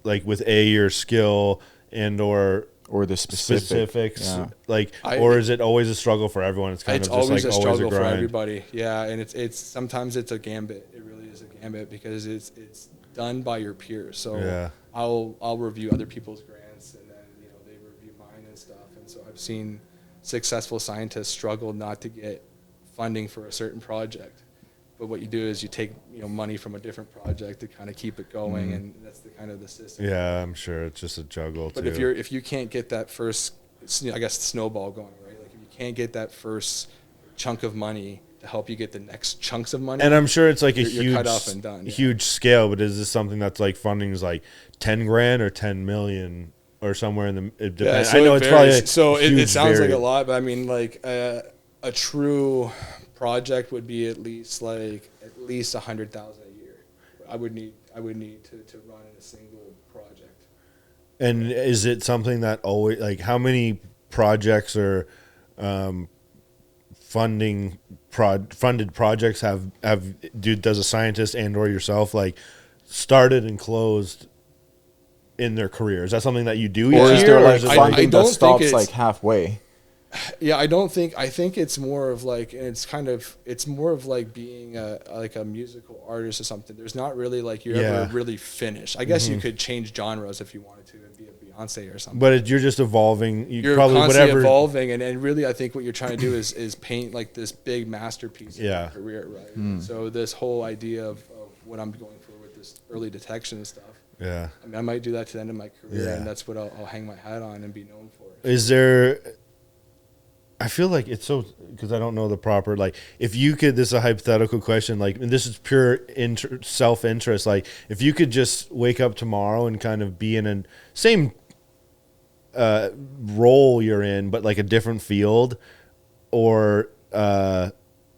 like with your skill and or the specifics, yeah. like, or is it always a struggle for everyone? It's kind of just always like a struggle always a for grind. everybody. Yeah, and it's sometimes it's a gambit. It really is a gambit because it's done by your peers. So Yeah. I'll review other people's grants and then they review mine and stuff. And so I've seen successful scientists struggle not to get funding for a certain project. But what you do is you take money from a different project to kind of keep it going, and that's the kind of the system. Yeah, I'm sure it's just a juggle. But too. if you can't get that first, I guess, snowball going, right? Like if you can't get that first chunk of money to help you get the next chunks of money, and I'm sure it's like you're cut off and done. Huge scale. But is this something that's like funding is like 10 grand or 10 million or somewhere in the? It depends. So I know it it's varies. probably it sounds like a lot, but I mean, like a true project would be at least $100,000 a year. I would need to run in a single project. And is it something that always, like, how many projects or funded projects does a scientist and or yourself like started and closed in their career? Is that something that you do each Or is year, there or like is it funding that don't think stops it's- like halfway? Yeah, I think it's more of like, and it's more of like being a musical artist or something. There's not really like you're ever really finished. I guess you could change genres if you wanted to and be a Beyonce or something. But you're just evolving. You're probably constantly whatever. evolving, and really, I think what you're trying to do is paint like this big masterpiece of Yeah. your career, right? So this whole idea of what I'm going for with this early detection and stuff. Yeah. I mean, I might do that to the end of my career, Yeah. and that's what I'll hang my hat on and be known for. Is there? I feel like it's so, because I don't know the proper, like, if you could, this is a hypothetical question, like, and this is pure self-interest, like, if you could just wake up tomorrow and kind of be in a same role you're in, but like a different field, or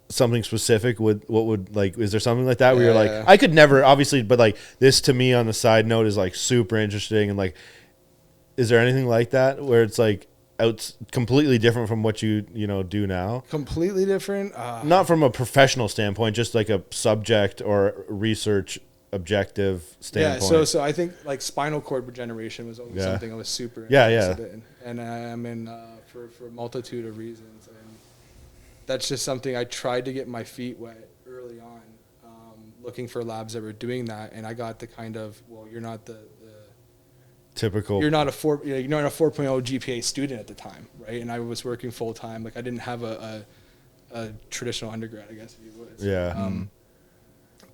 something specific, what would, like, is there something like that where you're like, I could never, obviously, but like this to me on the side note is like super interesting, and like, is there anything like that where it's like completely different from what you do now? Completely different? Not from a professional standpoint, just like a subject or research objective standpoint. Yeah, so I think like spinal cord regeneration was always something I was super interested in. And I'm in for a multitude of reasons. And that's just something I tried to get my feet wet early on, looking for labs that were doing that. And I got the kind of, well, you're not the typical. You're not a 4.0 GPA student at the time, right? And I was working full time. Like I didn't have a traditional undergrad, I guess if you would.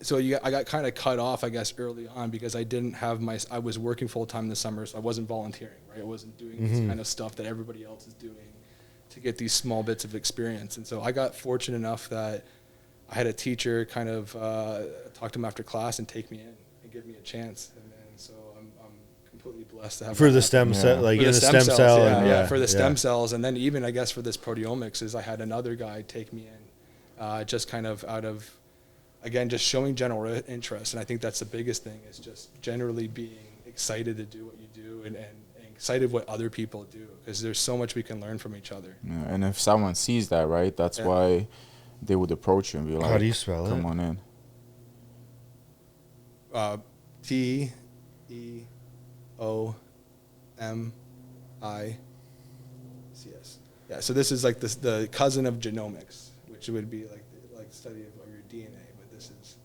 So I got kind of cut off, I guess, early on because I didn't have I was working full time this summer, so I wasn't volunteering, right? I wasn't doing this kind of stuff that everybody else is doing to get these small bits of experience. And so I got fortunate enough that I had a teacher kind of talk to him after class and take me in and give me a chance. And so I'm completely blessed to have for the stem cell, like in the stem cell, for the stem cells, and then even I guess for this proteomics is I had another guy take me in, just kind of out of, again, just showing general interest. And I think that's the biggest thing is just generally being excited to do what you do and excited what other people do, because there's so much we can learn from each other. Yeah, and if someone sees that, right, that's why they would approach you and be like, how do you spell come on in? TEOMICS. Yeah, so this is like the cousin of genomics, which would be like the study of your DNA, but this is.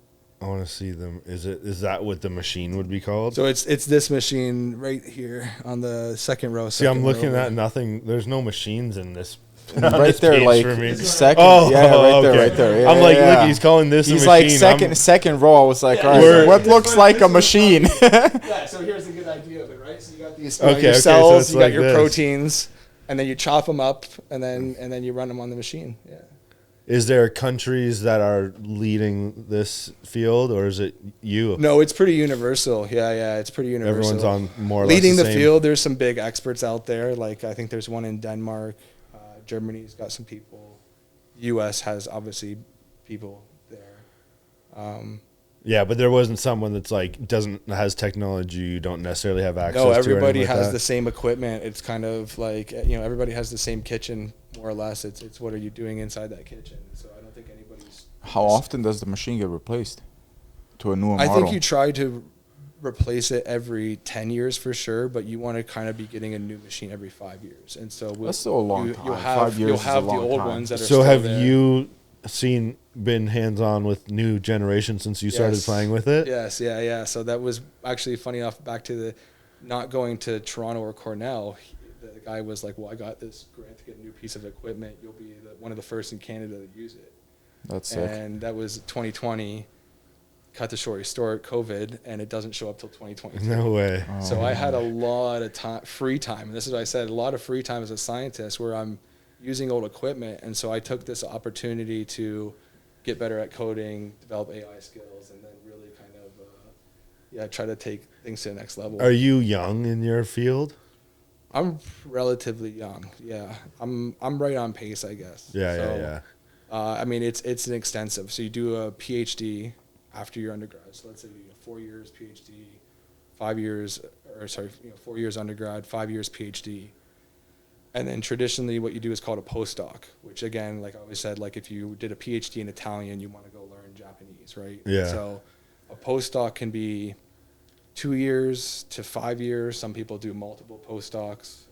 I want to see them. Is that what the machine would be called? So it's this machine right here on the second row. See, I'm looking at nothing. There's no machines in this. Right there, like second. Right there. Yeah, I'm like, look, he's calling this. He's a machine. like second row. I was like, all right, what looks like a machine? Yeah. So here's a good idea of it, right? So you got these your cells, so you got your proteins, and then you chop them up, and then you run them on the machine. Yeah. Is there countries that are leading this field, or is it you? No, it's pretty universal. Yeah, it's pretty universal. Everyone's on more or less leading the same field. There's some big experts out there. Like I think there's one in Denmark. Germany's got some people. U.S. has obviously people there. Yeah, but there wasn't someone that's like has technology you don't necessarily have access to. No, everybody has the same equipment. It's kind of like everybody has the same kitchen more or less. It's what are you doing inside that kitchen? So I don't think anybody's. How often does the machine get replaced to a newer model? I think you try to replace it every 10 years for sure, but you want to kind of be getting a new machine every 5 years. And so that's still a long time. You'll have the old ones that are so still have there. You been hands-on with new generation since you started playing with it? Yes, yeah. So that was actually funny enough, back to the not going to Toronto or Cornell. The guy was like, well, I got this grant to get a new piece of equipment. You'll be one of the first in Canada to use it. That's sick. And that was 2020. Cut the story short, COVID, and it doesn't show up till 2022. No way. Oh. So I had a lot of free time, and this is what I said, a lot of free time as a scientist where I'm using old equipment, and so I took this opportunity to get better at coding, develop AI skills, and then really kind of, try to take things to the next level. Are you young in your field? I'm relatively young, yeah. I'm right on pace, I guess. Yeah. I mean, it's an extensive. So you do a Ph.D. after your undergrad. So let's say 4 years PhD, 4 years undergrad, 5 years PhD. And then traditionally what you do is called a postdoc, which again, like I always said, like if you did a PhD in Italian, you want to go learn Japanese, right? Yeah. So a postdoc can be 2 years to 5 years. Some people do multiple postdocs.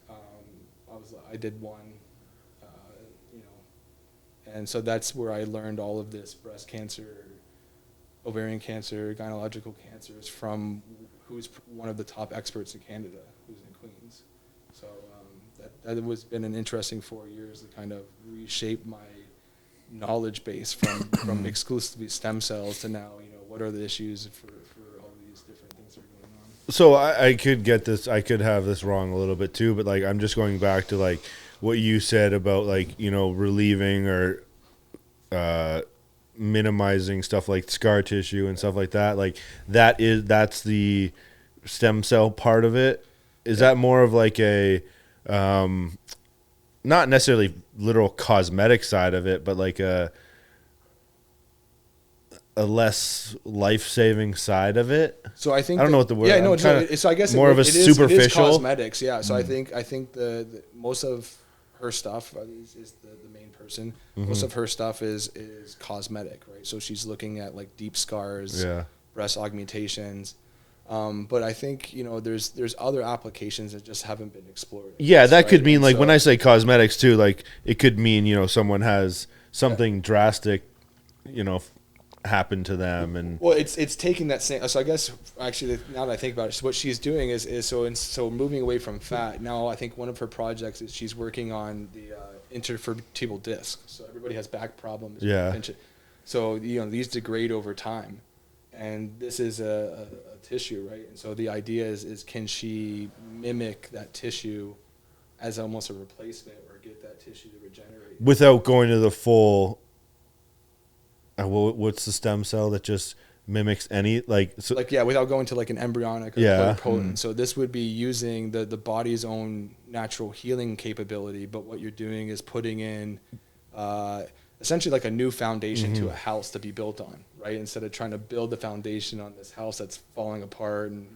I did one, and so that's where I learned all of this breast cancer, ovarian cancer, gynecological cancers from who's one of the top experts in Canada, who's in Queens. So that has been an interesting 4 years to kind of reshape my knowledge base from exclusively stem cells to now, what are the issues for all these different things that are going on. So I could get this, I could have this wrong a little bit too, but like I'm just going back to like what you said about like, relieving or minimizing stuff like scar tissue and stuff like that. Like that's the stem cell part of it. Is that more of like a not necessarily literal cosmetic side of it, but like a less life-saving side of it. So I think I don't know what the word. Yeah, no. Kinda So I guess more of a it is superficial. cosmetics. Yeah. So I think the most of her stuff is the main person. Most of her stuff is cosmetic, right? So she's looking at like deep scars, breast augmentations. But I think there's other applications that just haven't been explored. Yeah, that right? could mean And like so, when I say cosmetics too, like it could mean someone has something drastic, happen to them, and well, it's taking that same. So I guess actually, now that I think about it, what she's doing is so moving away from fat. Now I think one of her projects is she's working on the intervertebral disc. So everybody has back problems. Yeah. So these degrade over time, and this is a tissue, right? And so the idea is can she mimic that tissue as almost a replacement, or get that tissue to regenerate without going to the full. What's the stem cell that just mimics any without going to like an embryonic or pluripotent. So this would be using the body's own natural healing capability, but what you're doing is putting in essentially like a new foundation to a house to be built on, right? Instead of trying to build the foundation on this house that's falling apart and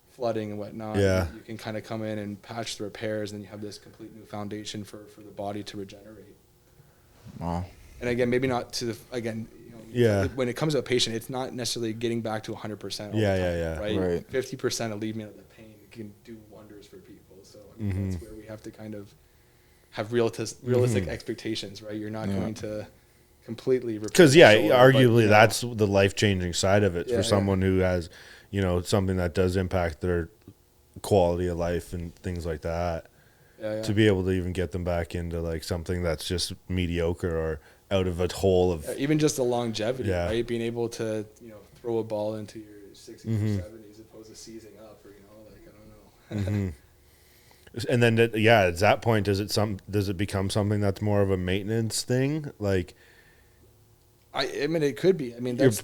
flooding and whatnot, you can kind of come in and patch the repairs, and you have this complete new foundation for the body to regenerate. Wow. And again, maybe not to when it comes to a patient, it's not necessarily getting back to 100% all the time, right? 50% alleviation of the pain can do wonders for people. So that's where we have to kind of have realistic expectations, right? You're not going to completely because arguably that's the life-changing side of it for someone who has something that does impact their quality of life and things like that. To be able to even get them back into like something that's just mediocre or out of a hole of even just the longevity, right? Being able to throw a ball into your 60s or 70s as opposed to seizing up, or I don't know. And then at that point, does it become something that's more of a maintenance thing? Like, I mean, it could be. I mean, that's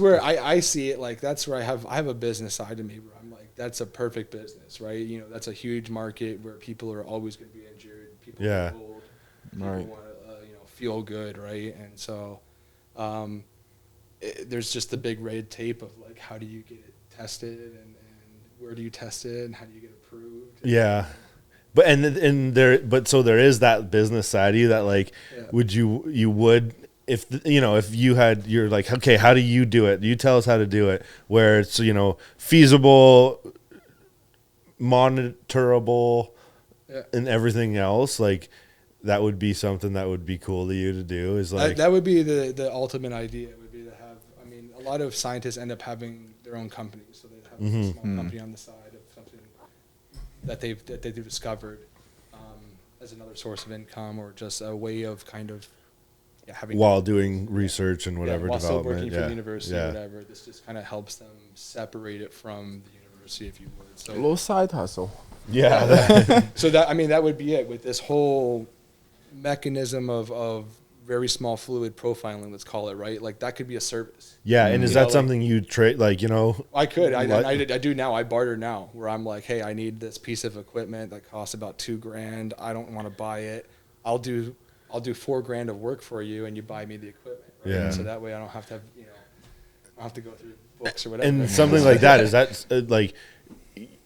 where I see it. Like, that's where I have a business side to me where I'm like, that's a perfect business, right? That's a huge market where people are always going to be injured. People are old. People want to feel good, right? And so there's just the big red tape of like, how do you get it tested, and where do you test it, and how do you get approved? So there is that business side of you that like, would if you're like, okay, how do you do it? You tell us how to do it, where it's feasible, monitorable, and everything else. Like, that would be something that would be cool to you to do. Is like that would be the ultimate idea. Would be to have. I mean, a lot of scientists end up having their own companies, so they have a small company on the side of something that they've discovered as another source of income, or just a way of kind of having while doing research and whatever while development. Still working for the university or whatever. This just kind of helps them separate it from the university, if you would. So a little side hustle. So that would be it with this whole mechanism of very small fluid profiling, let's call it, right? Like, that could be a service. And is that something you trade? Like, I could. I do now. I barter now, where I'm like, hey, I need this piece of equipment that costs about $2,000. I don't want to buy it. I'll do $4,000 of work for you, and you buy me the equipment. Right? And so that way I don't have to have I don't have to go through books or whatever. And something like that, is that like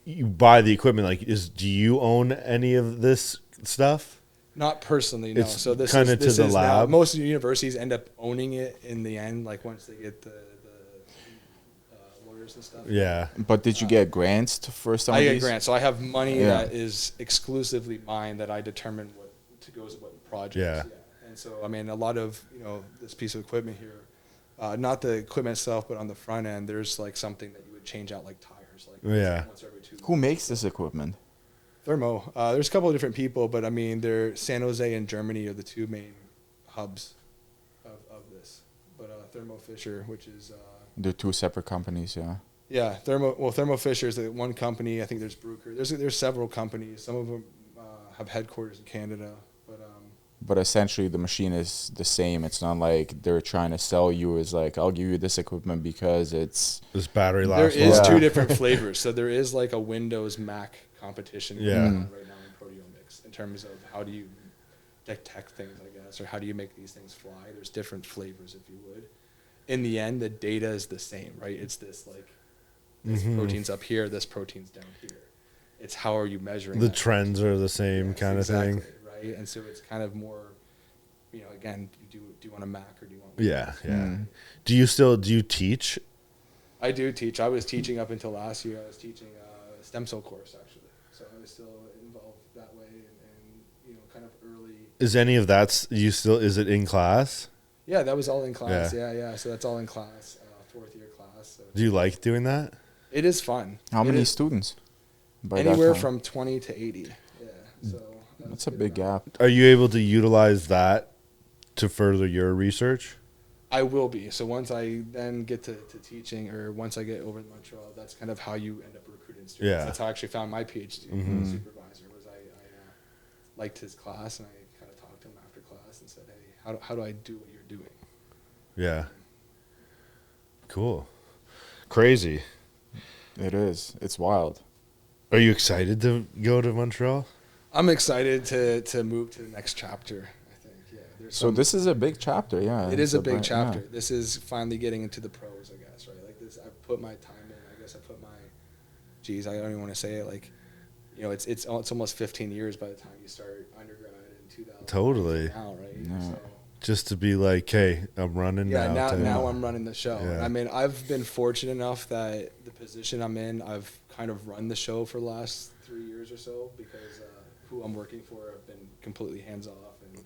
you buy the equipment? Like, do you own any of this stuff? Not personally, no. It's so this kind is of to the lab. Most universities end up owning it in the end, like once they get the lawyers and stuff. Yeah. But did you get grants for some of these? I get grants. So I have money that is exclusively mine that I determine what to go with what projects. Yeah. And so, I mean, a lot of, this piece of equipment here, not the equipment itself, but on the front end, there's like something that you would change out, like tires. Like once every 2 months. Who makes this equipment? Thermo. There's a couple of different people, but I mean, San Jose and Germany are the two main hubs of this. But Thermo Fisher, which is They're two separate companies, yeah. Thermo Fisher is the one company. I think there's Bruker. There's several companies. Some of them have headquarters in Canada, but essentially the machine is the same. It's not like they're trying to sell you as like, I'll give you this equipment because it's this battery lasts. There is two different flavors. So there is like a Windows Mac competition going on right now in terms of how do you detect things, I guess, or how do you make these things fly. There's different flavors, if you would. In the end, the data is the same, right? It's this like this protein's up here, this protein's down here. It's how are you measuring The that trends protein? are the same kind of thing. Right? And so it's kind of more, again, do you want a Mac or do you want? Yeah, yeah. Do you teach? I do teach. I was teaching up until last year. I was teaching a stem cell course actually, so I was still involved that way, and kind of early. Is any of that is it in class? Yeah, that was all in class. Yeah. Yeah. So that's all in class, 4th year class. So Do you like doing that? it is fun. How It many is students? By that anywhere time? from 20 to 80. Yeah. So That's a good big amount. gap. Are you able to utilize that to further your research? I will be. So once I then get to teaching, or once I get over to Montreal, that's kind of how you end up recruiting students. Yeah. That's how I actually found my PhD supervisor. Was I liked his class, and I kind of talked to him after class and said, hey, how do I do what you're doing? Yeah. Cool. Crazy. It is. It's wild. Are you excited to go to Montreal? I'm excited to move to the next chapter. I think. Yeah. So this is a big chapter, yeah. It is a big brand- chapter. yeah. This is finally getting into the pros, I guess, right? Like this, I put my time in. I guess I put my, I don't even want to say it. Like, it's almost 15 years by the time you start undergrad in 2000. Totally. Now, right? Yeah. So, Just to be like, hey, I'm running yeah. now. Now I'm running the show. Yeah. I mean, I've been fortunate enough that the position I'm in, I've kind of run the show for the last 3 years or so, because who I'm working for have been completely hands off and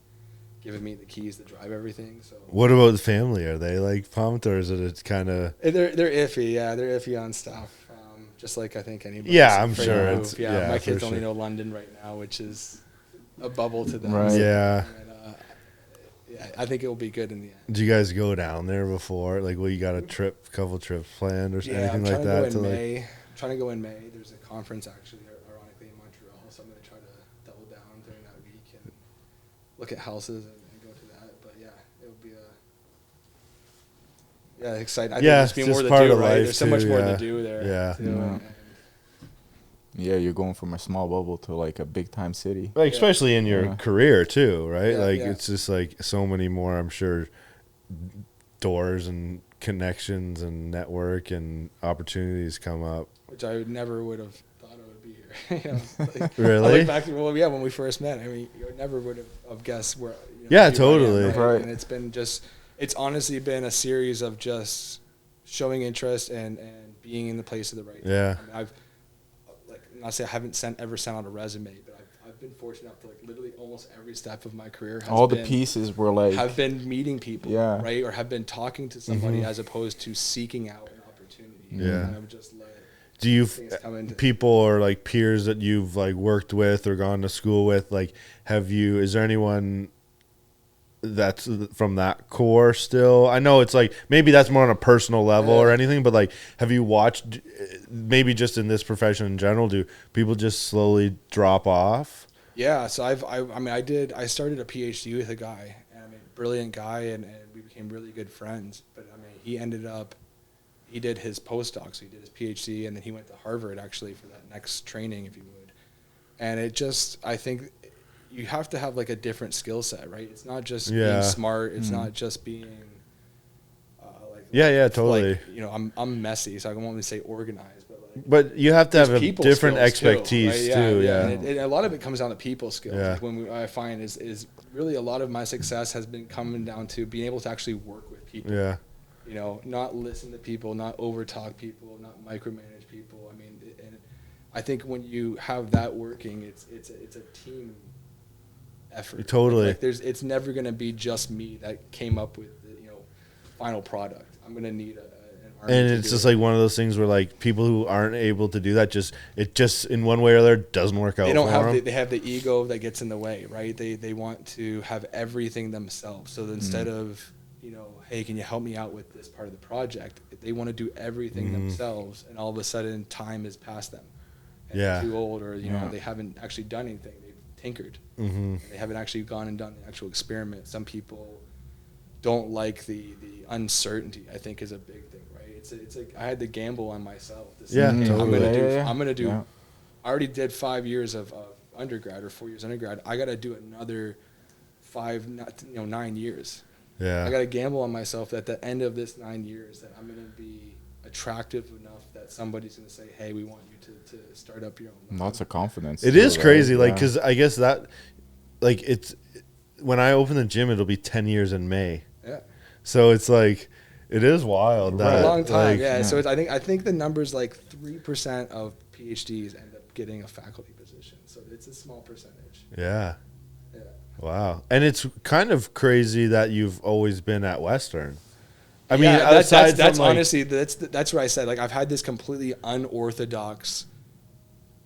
giving me the keys to drive everything. So. What about the family? Are they like pumped, or is it kind of? They're iffy, yeah. They're iffy on stuff, just like I think anybody. Yeah, I'm sure it's yeah, my for kids only sure. know London right now, which is a bubble to them. Right. Yeah. And, yeah, I think it will be good in the end. Did you guys go down there before? Like, you got a couple trips planned, or Yeah, anything I'm like trying that? to go in like, May. I'm trying to go in May. There's a conference actually, ironically, in Montreal, so I'm going to try to double down during that week and look at houses and go to that. But yeah, it'll be exciting. I think Yeah, there's it's more just to part do, of right? life There's so much too, more yeah. to do there. Yeah. too, Yeah. and Yeah, you're going from a small bubble to like a big time city. like especially in your Yeah. career too, right? Yeah, like yeah. it's just like so many more, I'm sure, doors and connections and network and opportunities come up. which I never would have thought I would be here. Like, Really? I look back to, when we first met. I mean, you never would have guessed where. Yeah, who I am, totally. Right. And it's honestly been a series of just showing interest and being in the place of the right time. Yeah. I mean, I've not say I haven't ever sent out a resume, but I've been fortunate enough to literally almost every step of my career has All the been, pieces were like have been meeting people, Yeah. right, or have been talking to somebody as opposed to seeking out an opportunity. Yeah. And I've just let Do you things come into people or like peers that you've like worked with or gone to school with, like is there anyone that's from that core still? I know it's like maybe that's more on a personal level or anything, but like have you watched, maybe just in this profession in general, do people just slowly drop off? Yeah, so I started a PhD with a guy, and I mean, brilliant guy, and we became really good friends. But I mean, he did his postdoc, so he did his PhD, and then he went to Harvard actually for that next training, if you would. And I think you have to have like a different skill set, right? It's not just being smart. It's not just being totally. Like, I'm messy, so I won't really say organized, but But you have to have a people different skills too, expertise right? too. Yeah. And a lot of it comes down to people skills. Yeah. Like I find is really a lot of my success has been coming down to being able to actually work with people. Yeah. Not listen to people, not overtalk people, not micromanage people. I mean, and I think when you have that working, it's a team effort. Totally. Like it's never going to be just me that came up with the final product. I'm going to need an army And to it's do just it. like one of those things where like people who aren't able to do that, it just in one way or other doesn't work out. They don't for have them. they have the ego that gets in the way, right? They want to have everything themselves. So instead of hey, can you help me out with this part of the project? They want to do everything themselves, and all of a sudden time has passed them. And Yeah. they're too old, or they haven't actually done anything. They've tinkered. They haven't actually gone and done the actual experiment. Some people don't like the uncertainty. I think is a big thing, right? It's like I had to gamble on myself. To say, Yeah, hey, totally. I'm gonna do. Yeah. I already did 5 years of undergrad or 4 years undergrad, I got to do another 9 years. Yeah. I got to gamble on myself that at the end of this 9 years that I'm going to be attractive enough that somebody's going to say, hey, we want you to start up your own. Lots of confidence. It too, is right? crazy, like, Yeah. because I guess that, like, it's when I open the gym, it'll be 10 years in May. Yeah. So it's like, it is wild. Right. That, A long time, like, yeah. So I think the number's like 3% of PhDs end up getting a faculty position. So it's a small percentage. Yeah. Yeah. Wow. And it's kind of crazy that you've always been at Western. I mean, Yeah, aside that's from, like, honestly that's what I said. Like I've had this completely unorthodox.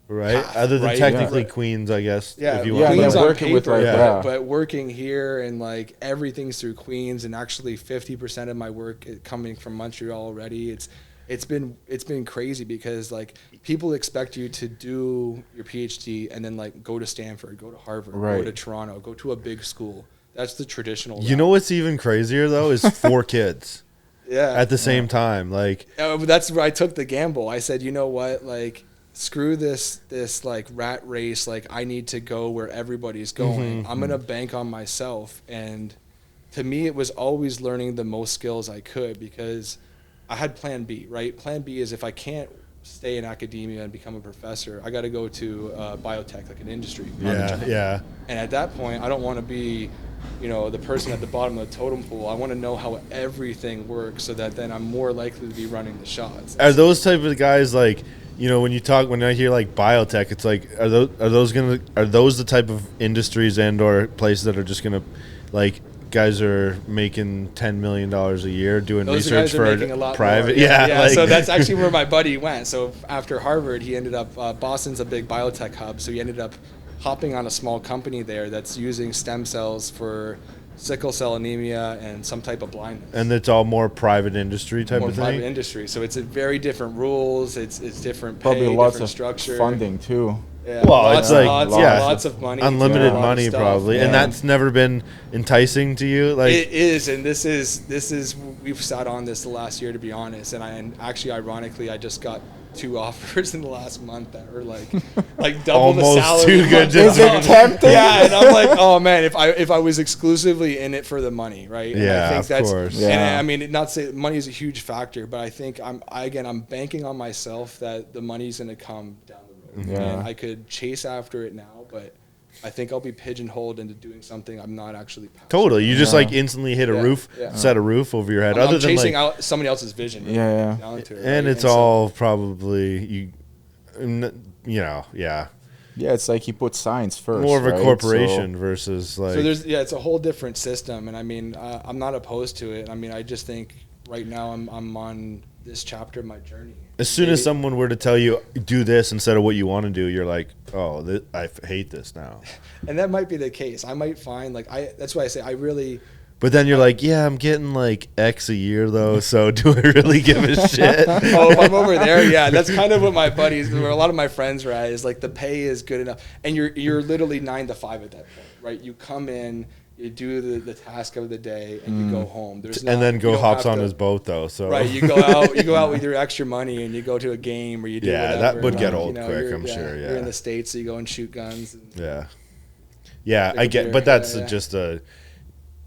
right? path, Other than right? technically Yeah. Queens, I guess. Yeah, if you yeah, want Queens to. they're on working with, paper, like, but, yeah. but working here and like everything's through Queens, and actually 50% of my work is coming from Montreal already. It's been crazy because like people expect you to do your PhD and then like go to Stanford, go to Harvard, go Right. to Toronto, go to a big school. That's the traditional. You route. know what's even crazier, though, is 4 kids Yeah. at the same time. Like, That's where I took the gamble. I said, you know what, like, screw this like rat race. Like, I need to go where everybody's going. I'm gonna bank on myself. And to me, it was always learning the most skills I could because I had Plan B. Right? Plan B is if I can't stay in academia and become a professor, I got to go to biotech, like an industry. yeah. And at that point, I don't want to be, the person at the bottom of the totem pole. I want to know how everything works so that then I'm more likely to be running the shots. Are those type of guys like, when I hear like biotech, it's like, are those the type of industries and or places that are just gonna, like, guys are making $10 million a year doing Those research guys are for making a lot private? more. Yeah. Like, So that's actually where my buddy went. So after Harvard, he ended up, Boston's a big biotech hub. So he ended up hopping on a small company there that's using stem cells for sickle cell anemia and some type of blindness. and it's all more private industry type More of private thing. industry. So it's a very different rules. It's different pay, Probably lots different of structure. funding too. Yeah, Well, lots, it's like, lots of money, unlimited a lot of money stuff. probably, and Yeah. that's never been enticing to you. Like, It is, and this is we've sat on this the last year, to be honest. And actually, ironically, I just got 2 offers in the last month that were like double the Almost salary. too good to Is it tempting? Yeah, and I'm like, oh man, if I was exclusively in it for the money, right? And Yeah, I think of that's, course. And Yeah. I mean, not to say money is a huge factor, but I think I'm banking on myself that the money's going to come down the road. Yeah. And I could chase after it now, but I think I'll be pigeonholed into doing something I'm not actually passionate totally, you just Yeah. like instantly hit a Yeah, roof, yeah. set a roof over your head. about. Other I'm than chasing like, out somebody else's vision. Yeah. down to it, and right? it's so- all probably yeah, Yeah, it's like he put science first. more of a right? corporation versus like. So it's a whole different system, and I mean, I'm not opposed to it. I mean, I just think right now I'm on this chapter of my journey. as soon as Maybe- someone were to tell you do this instead of what you want to do, you're like, oh, I hate this now. And that might be the case. I might find that's why I say I really. But then you're like, yeah, I'm getting like X a year though, so do I really give a shit? Oh, if I'm over there, yeah, that's kind of what my buddies, where a lot of my friends are at, is like the pay is good enough, and you're literally 9 to 5 at that point, right? You come in, you do the task of the day, and you go home. And then you go don't hops have on to- his boat though. So Right, you go out with your extra money, and you go to a game, or you do Yeah, that whatever. would get like, old quick, you're- I'm sure, you're yeah. in the States, so you go and shoot guns. And, yeah, Take I a get, beer, but that's yeah. just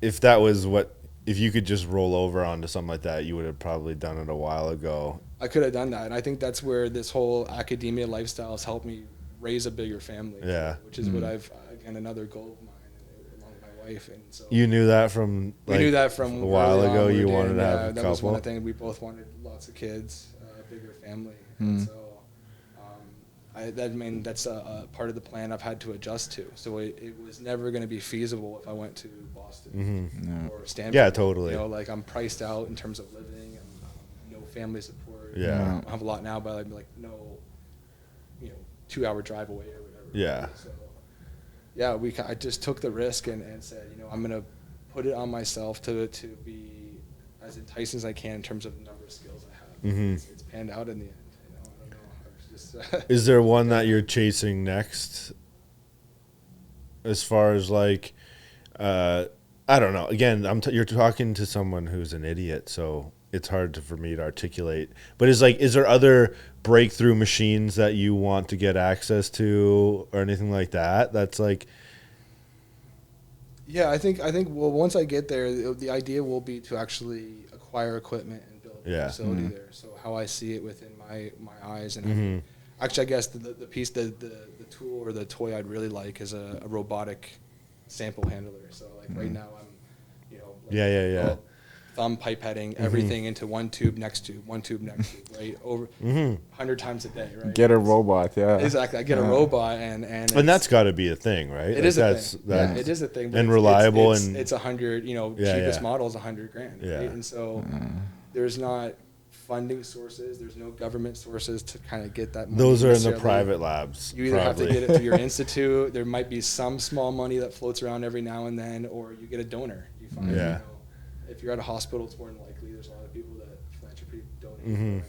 if you could just roll over onto something like that, you would have probably done it a while ago. I could have done that, and I think that's where this whole academia lifestyle has helped me raise a bigger family. Yeah. which is what I've again another goal of mine along with my wife, and so You knew that from we like, knew that from a while early on. ago. We were You wanted dating, to have a that was one couple. of the things we both wanted. Lots of kids, a bigger family, and so that's a part of the plan I've had to adjust to. So it was never going to be feasible if I went to Boston or Stanford. Yeah, totally. Like I'm priced out in terms of living and no family support. Yeah. I have a lot now, but I'm like no, 2-hour drive away or whatever. Yeah. So yeah, I just took the risk and said, I'm going to put it on myself to be as enticing as I can in terms of the number of skills I have. Mhm. It's panned out in the end. I don't know. I was just, Is there one that you're chasing next? As far as like, I don't know. Again, you're talking to someone who's an idiot, so it's hard for me to articulate. But is there other breakthrough machines that you want to get access to or anything like that? That's like, Yeah, I think well, once I get there, the idea will be to actually acquire equipment and build a facility there. So how I see it within my eyes, and actually, I guess the piece, the tool or the toy I'd really like is a robotic sample handler. So like right now, I'm, like, thumb pipetting everything into one tube, next tube, right? Over 100 times a day, right? Get a robot, yeah. Exactly. I get a robot, and that's got to be a thing, right? It is a thing. It is a thing. But And reliable, it's, and it's 100. Cheapest model is $100,000. Yeah. Right? And so there's not funding sources. There's no government sources to kind of get that money. Those are in the necessarily. private labs. You either have to get it through your institute. There might be some small money that floats around every now and then, or you get a donor. You find, if you're at a hospital, it's more than likely there's a lot of people that philanthropy donate. I mean,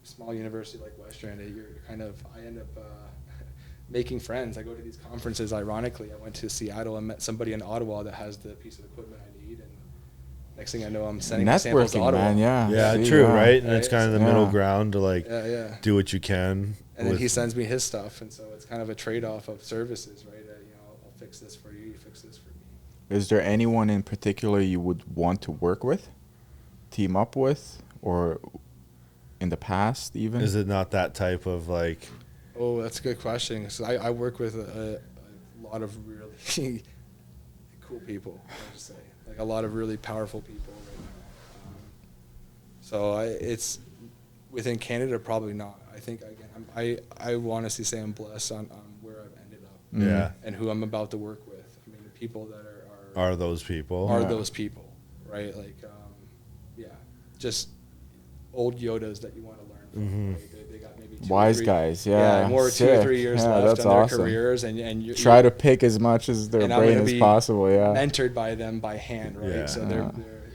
small university like Western, I end up making friends. I go to these conferences. Ironically, I went to Seattle and met somebody in Ottawa that has the piece of equipment I need, and next thing I know, I'm sending samples to Ottawa. Man, yeah, See, true, right? And Right? it's kind of the middle ground to like do what you can. And then he sends me his stuff, and so it's kind of a trade-off of services, right? I'll fix this for you, you fix this for me. Is there anyone in particular you would want to work with, team up with, or in the past even? Is it not that type of like? Oh, that's a good question. So I work with a lot of really cool people, I would say. Like a lot of really powerful people right now. So it's within Canada, probably not. I think, again, I honestly say I'm blessed on where I've ended up. Yeah. And who I'm about to work with. I mean, the people that Are those people? are those people, right? Like, just old Yodas that you want to learn from. Right? They got maybe Wise guys, yeah. more 2 or 3 years left on their careers, and you try to pick as much as their brain as possible. Yeah, mentored by them by hand, right? Yeah. So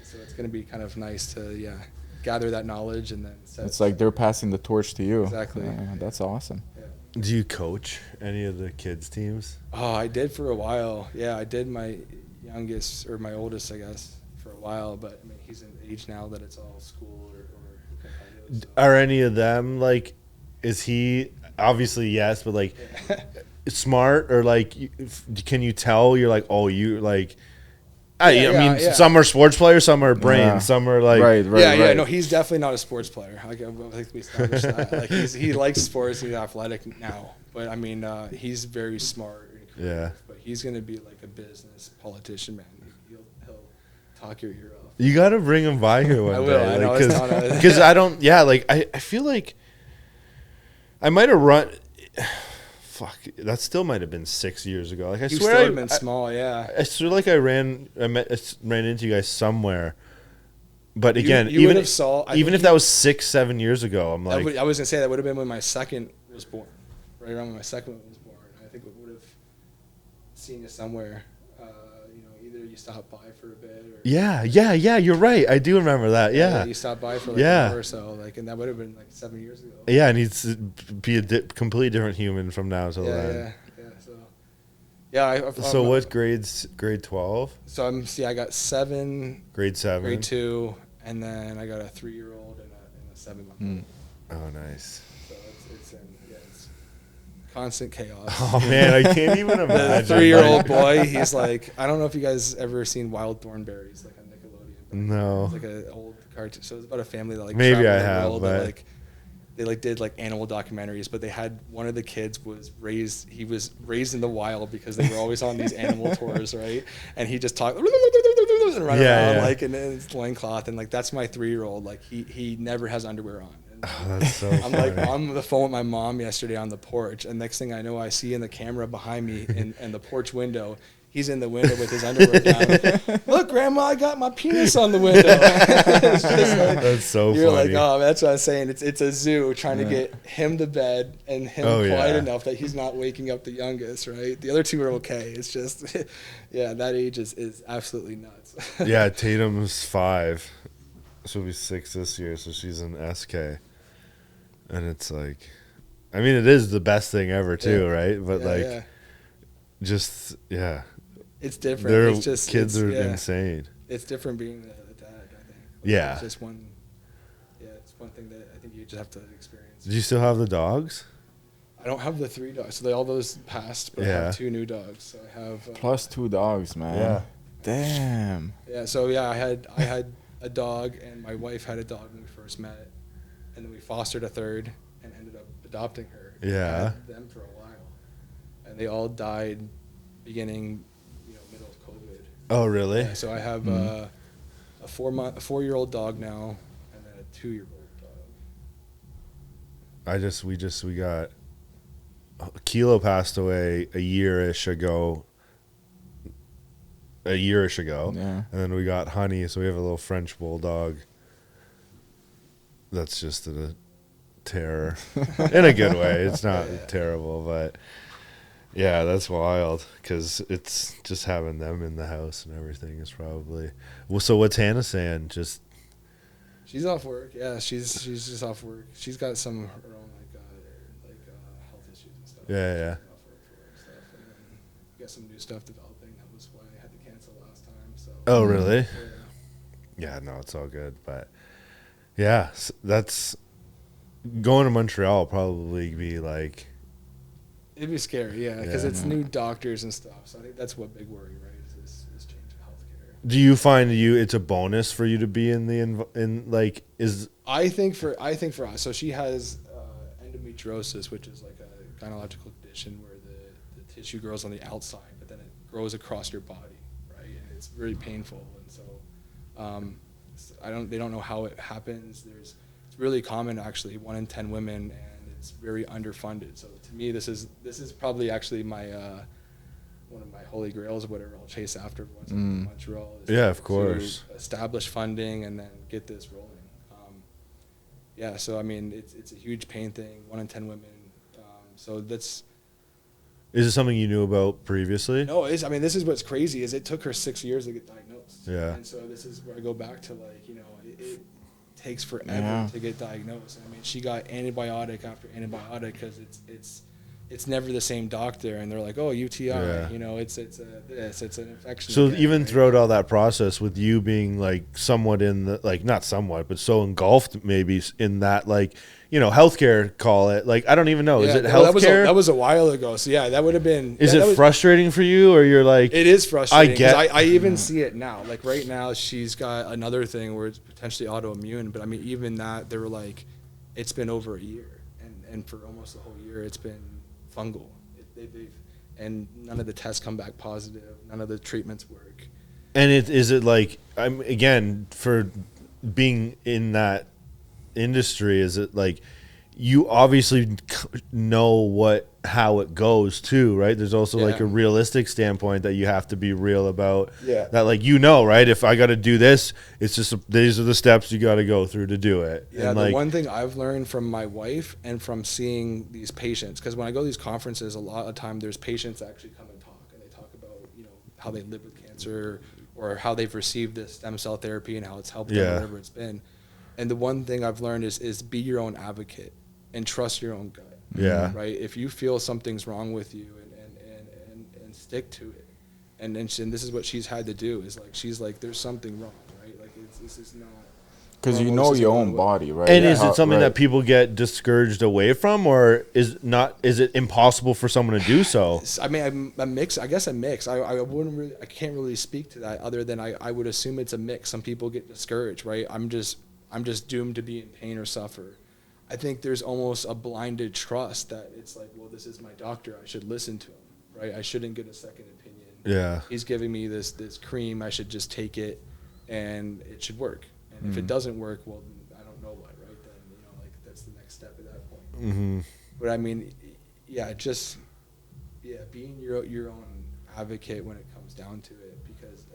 so it's going to be kind of nice to gather that knowledge and then. It's like they're passing the torch to you. Exactly. Yeah, that's awesome. Yeah. Do you coach any of the kids' teams? Oh, I did for a while. Yeah, I did my youngest or my oldest, I guess, for a while. But I mean, he's in age now that it's all school or competitive. So. Are any of them like? Is he obviously yes, but like smart or like? Can you tell? You're like, oh, you like. Some are sports players, some are brains, some are like right. No, he's definitely not a sports player. Like I think we established that. Like he likes sports, he's athletic now, but I mean he's very smart and creative, but he's gonna be like a business politician, man. He'll talk your ear off. You got to bring him by here one I will. day, I know because I don't. Yeah, like I feel like I might have run. Fuck, that still might have been 6 years ago. Like I you swear, still have been small, yeah. I swear, like I ran into you guys somewhere. But again, you even if that was 6-7 years ago, I'm like, I was gonna say that would have been when my second was born, right around when my second one was born. I think we would have seen you somewhere. Either you stopped by for a bit, or yeah. You're right. I do remember that. Yeah, you stopped by for like an hour or so, like, and that would have been like 7 years ago. Yeah, and he's be a completely different human from now till then. So what grades? Grade 12. So I got 7. Grade 7. Grade 2, and then I got a 3-year-old and a 7-month-old. Oh, nice. So it's constant chaos. Oh man, I can't even imagine. The 3-year-old boy, he's like, I don't know if you guys ever seen Wild Thornberrys, like on Nickelodeon. No. It's like an old cartoon. So it's about a family that like maybe I traveled the have, world but and, like they did like animal documentaries, but they had one of the kids was raised in the wild because they were always on these animal tours, right? And he just talked and run around like in his loincloth, and like that's my 3-year-old. Like he never has underwear on. That's so I'm like on the phone with my mom yesterday on the porch, and next thing I know, I see in the camera behind me in the porch window, he's in the window with his underwear down. Look, Grandma, I got my penis on the window. It's just like, that's so you're funny. like, oh, that's what I'm saying. It's a zoo trying to get him to bed and him quiet enough that he's not waking up the youngest, right? The other two are okay. It's just, that age is absolutely nuts. Yeah, Tatum's 5. She'll be 6 this year, so she's in SK. And it's like, I mean, it is the best thing ever too, right? But it's different. Their it's just kids are insane. It's different being a dad, I think. Yeah. It's just one. Yeah, it's one thing that I think you just have to experience. Do you still have the dogs? I don't have the 3 dogs, so all those passed, but I Yeah. have 2 new dogs. So I have Plus 2 dogs, man. Yeah. Damn. yeah. So yeah, I had a dog, and my wife had a dog when we first met, and then we fostered a third and ended up adopting her. Yeah. I had them for a while, and they all died beginning, middle of COVID. Oh, really? Yeah, so I have a 4-year-old dog now, and then a 2-year-old dog. We got Kilo passed away a year-ish ago. Yeah. And then we got Honey, so we have a little French bulldog. That's just a terror in a good way. It's not terrible, but yeah, that's wild because it's just having them in the house and everything is probably. Well, so what's Hannah saying? Just She's off work. Yeah, she's just off work. She's got some of her own health issues and stuff. Yeah, She's yeah. off work for stuff, and then we got some new stuff developing. That was why I had to cancel last time. So. oh, really? Yeah. Yeah, no, it's all good, but yeah, that's going to Montreal will probably be like. It'd be scary, yeah, because Yeah. it's new doctors and stuff. So I think that's what big worry, right? Is change of healthcare. Do you find it's a bonus for you to be in is I think for us, so she has endometriosis, which is like a gynecological condition where the tissue grows on the outside, but then it grows across your body, right? And it's very painful, and so they don't know how it happens. It's really common actually, 1 in 10 women, and it's very underfunded. So to me, this is probably actually my one of my holy grails or whatever I'll chase after once I'm in Montreal. Is Yeah, of to course. establish funding and then get this rolling. Yeah, so I mean, it's a huge pain thing. 1 in 10 women. So that's. it something you knew about previously? No, this is what's crazy is it took her 6 years to get diagnosed. Yeah. And so this is where I go back to it takes forever to get diagnosed. I mean, she got antibiotic after antibiotic because it's never the same doctor, and they're like, oh, UTI, Yeah. it's an infection. So again, even right? throughout all that process, with you being like somewhat in the not somewhat, but so engulfed maybe in that healthcare, call it I don't even know. Is it healthcare? That was a while ago. So yeah, that would have been. Is it frustrating for you, or you're like? It is frustrating. I even Mm. see it now. Like right now, she's got another thing where it's potentially autoimmune. But I mean, even that, they were like, it's been over a year, and for almost the whole year, it's been fungal. And none of the tests come back positive. None of the treatments work. And is it like I'm again for being in that industry? Is it like you obviously know how it goes too, right? There's also like a realistic standpoint that you have to be real about. Yeah. That right? If I got to do this, it's just these are the steps you got to go through to do it. Yeah, and the one thing I've learned from my wife and from seeing these patients, because when I go to these conferences, a lot of time there's patients that actually come and talk, and they talk about how they live with cancer or how they've received this stem cell therapy and how it's helped them, whatever it's been. And the one thing I've learned is be your own advocate and trust your own gut. Yeah. Right. If you feel something's wrong with you, and stick to it, and this is what she's had to do is she's like there's something wrong, right? This is not. Because you know your own body, right? And is it something that people get discouraged away from, or is it impossible for someone to do so? I mean, a mix. I guess a mix. I wouldn't really. I can't really speak to that other than I would assume it's a mix. Some people get discouraged, right? I'm just doomed to be in pain or suffer. I think there's almost a blinded trust that it's like, well, this is my doctor. I should listen to him, right? I shouldn't get a second opinion. Yeah. He's giving me this cream. I should just take it, and it should work. And if it doesn't work, well, I don't know what, right? Then that's the next step at that point. Mm-hmm. But I mean, being your own advocate when it comes down to it, because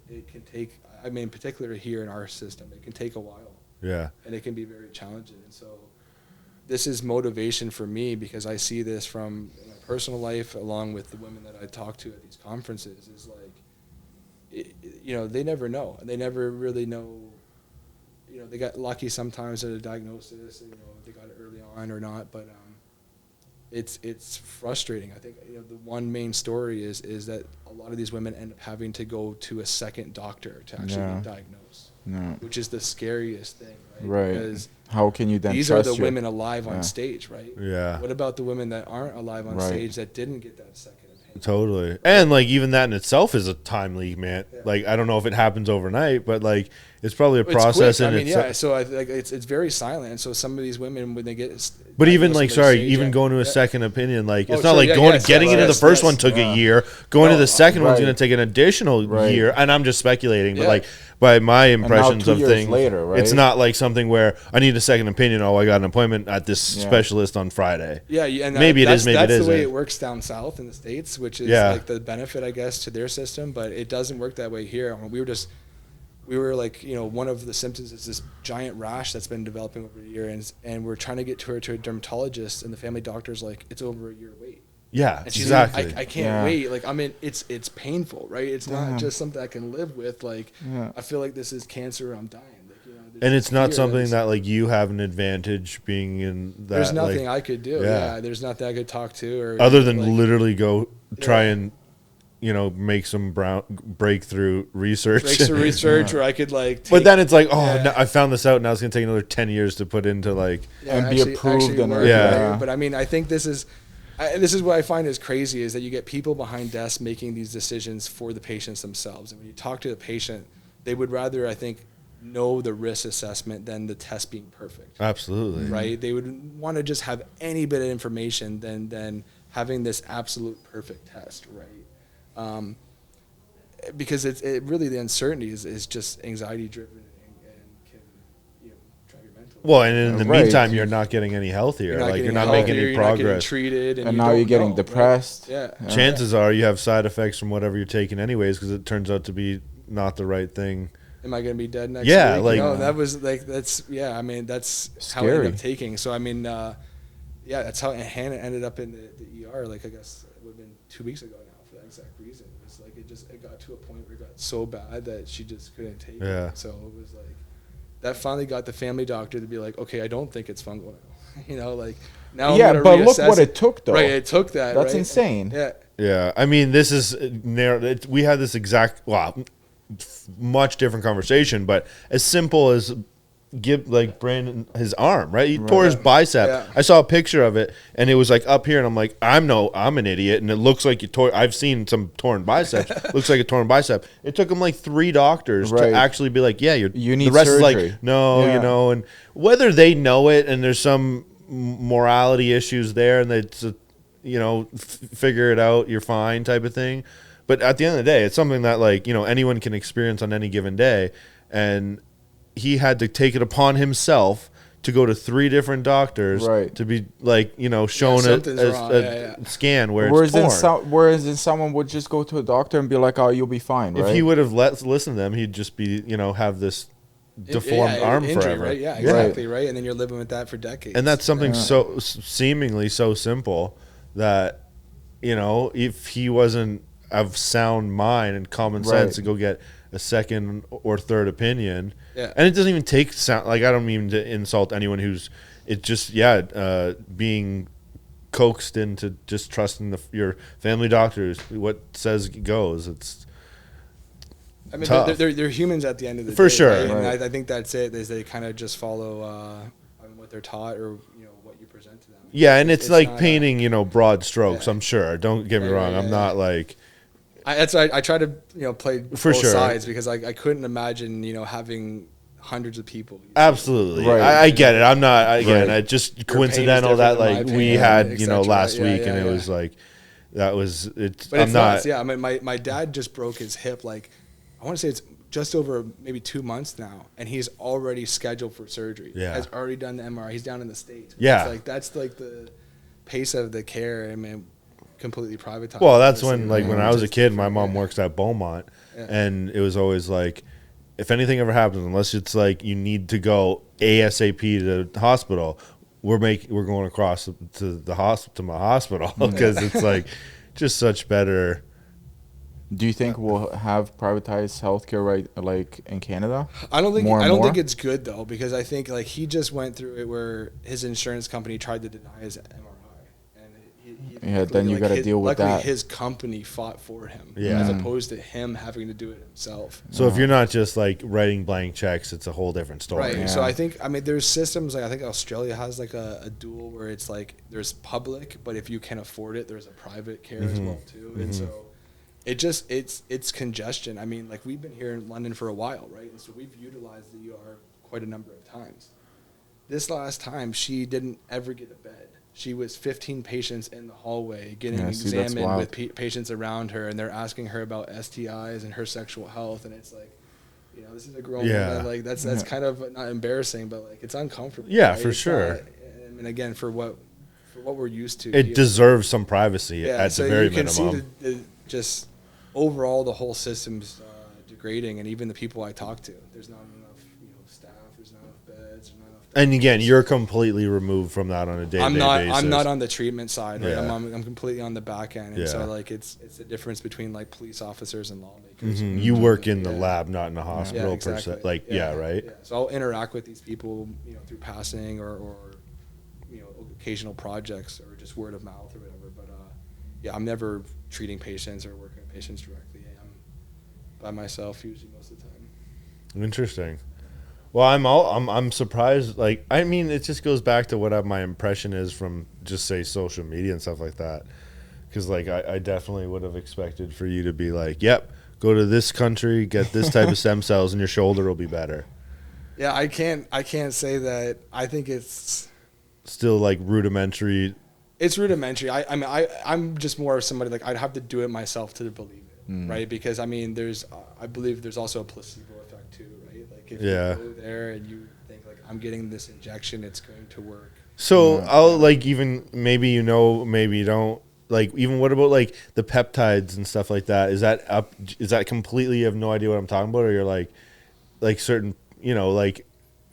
it can take. I mean, particularly here in our system, it can take a while. Yeah. And it can be very challenging. And so this is motivation for me because I see this from my personal life along with the women that I talk to at these conferences is they never know. They never really know, they got lucky sometimes at a diagnosis, they got it early on or not. But it's frustrating. I think the one main story is that a lot of these women end up having to go to a second doctor to actually get diagnosed, which is the scariest thing, right? Because how can you then these trust are the women alive on stage, right? Yeah. What about the women that aren't alive on stage that didn't get that second opinion? Totally. And like even that in itself is a timely, man. Yeah. Like I don't know if it happens overnight, but like it's probably a process. I mean, so it's very silent. And so some of these women when they get, but even like going to a second opinion, like it's not like getting into the first one took a year. Going to the second one's going to take an additional year. And I'm just speculating, but like by my impressions of things, later, right? It's not like something where I need a second opinion. Oh, I got an appointment at this specialist on Friday. Yeah, and maybe it is, maybe it isn't. That's the way it works down south in the States, which is like the benefit, I guess, to their system. But it doesn't work that way here. We were like, one of the symptoms is this giant rash that's been developing over the year, and we're trying to get to a dermatologist, and the family doctor's like, it's over a year wait. Yeah, and she's exactly. Like, I can't wait. Like, I mean, it's painful, right? It's not just something I can live with. Like, I feel like this is cancer. I'm dying. Like, and it's not something that like you have an advantage being in that. There's nothing I could do. Yeah, there's nothing I could talk to or other than literally go try and make some breakthrough research. Or I could like. But then it's like, no, I found this out. Now it's gonna take another 10 years to put into like and be approved. But I mean, I think this is what I find is crazy is that you get people behind desks making these decisions for the patients themselves. And when you talk to the patient, they would rather, I think, know the risk assessment than the test being perfect. Absolutely. Right? They would want to just have any bit of information than having this absolute perfect test, right? Because it really the uncertainty is just anxiety driven and can drive your mental. Well, and in the meantime, you're not getting any healthier. You're not making any progress. You're not getting treated, and now you're getting depressed. Right? Yeah. Chances are you have side effects from whatever you're taking, anyways, because it turns out to be not the right thing. Am I going to be dead next week? Like no, that was like that's I mean that's scary. How I ended up taking. So I mean, that's how Hannah ended up in the ER. Like I guess it would have been 2 weeks ago now for that exact reason. It was like it got to a point where it got so bad that she just couldn't take it. So it was like that finally got the family doctor to be like, okay, I don't think it's fungal now. Like now. Yeah, but look what it took though. Right, it took that. That's right? insane. Yeah. Yeah, I mean, this is we had this exact much different conversation, but as simple as give like Brandon his arm, right? He tore his bicep. Yeah. I saw a picture of it, and it was like up here, and I'm like, I'm an idiot, and it looks like you tore. I've seen some torn biceps. Looks like a torn bicep. It took him like 3 doctors to actually be like, yeah, you need the rest surgery. Is like, no, and whether they know it, and there's some morality issues there, and they figure it out, you're fine type of thing. But at the end of the day, it's something that like anyone can experience on any given day, and he had to take it upon himself to go to 3 different doctors to be like shown a scan where it's torn. Whereas someone would just go to a doctor and be like, oh, you'll be fine. If he would have listened to them, he'd just be have this deformed arm injury, forever. Right? Yeah, exactly. Right, and then you're living with that for decades. And that's something so seemingly so simple that if he wasn't of sound mind and common sense to go get a second or third opinion, and it doesn't even take sound. Like I don't mean to insult anyone who's being coaxed into just trusting your family doctors. What says goes. It's I mean, they're humans at the end of the day. For sure. Right? And I think that's it. Is they kind of just follow on what they're taught or what you present to them. Yeah, and it's like painting broad strokes. I'm sure. Don't get me wrong. I'm not like. I try to play both sides because I couldn't imagine having hundreds of people. Absolutely, I get it. I'm not again. It just coincidental that like we had last week and it was like that was it. But it's not. Yeah, I mean my dad just broke his hip. Like I want to say it's just over maybe 2 months now, and he's already scheduled for surgery. Yeah, has already done the MRI. He's down in the States. Yeah, that's like the pace of the care. I mean. Completely privatized. Well, that's when when I was a kid, my mom works at Beaumont, and it was always like, if anything ever happens, unless it's like you need to go ASAP to the hospital, we're going across to my hospital because it's like just such better. Do you think we'll have privatized healthcare like in Canada? I don't think it's good though, because I think like he just went through it where his insurance company tried to deny his MRI. Yeah, then you got to deal with luckily that. his company fought for him, Yeah. as opposed to him having to do it himself. So if you're not just like writing blank checks, it's a whole different story. Right. Yeah. So I think, I mean, there's systems like I think Australia has like a dual where it's like there's public, but if you can afford it, there's a private care as well too. And so it just it's congestion. I mean, like we've been here in London for a while, right? And so we've utilized the ER quite a number of times. This last time, she didn't ever get a bed. She was 15 patients in the hallway getting examined with patients around her, and they're asking her about STIs and her sexual health, and it's like, you know, this is a grown woman. Like that's kind of not embarrassing, but like it's uncomfortable. Yeah, right? for It's sure. not, I mean, again, for what we're used to, It here. deserves some privacy Yeah, at so the very you can minimum. see the just overall the whole system's degrading, and even the people I talk to, there's not enough, you know, staff, there's not enough beds, there's not enough. And again, you're completely removed from that on a day-to-day basis. I'm not on the treatment side. Right? Yeah. I'm completely on the back end, and so Yeah. like it's the difference between like police officers and lawmakers. You work in the lab, not in a hospital per exactly. se. Like, yeah, right? Yeah. So I'll interact with these people, you know, through passing or you know, occasional projects or just word of mouth or whatever. But yeah, I'm never treating patients or working with patients directly. I'm by myself usually most of the time. Interesting. Well, I'm surprised. Like, I mean, it just goes back to what my impression is from just say social media and stuff like that. Because like I definitely would have expected for you to be like, yep, go to this country, get this type of stem cells, and your shoulder will be better. Yeah, I can't say that. I think it's Still like rudimentary. It's rudimentary. I'm just more of somebody like I'd have to do it myself to believe it, right? Because I mean, I believe there's also a placebo effect too, right? Like if you go there and you think like I'm getting this injection, it's going to work. So I'll like even maybe you know, maybe you don't. Like even what about like the peptides and stuff like that? Is that up? Is that completely? You have no idea what I'm talking about, or you're like certain, you know, like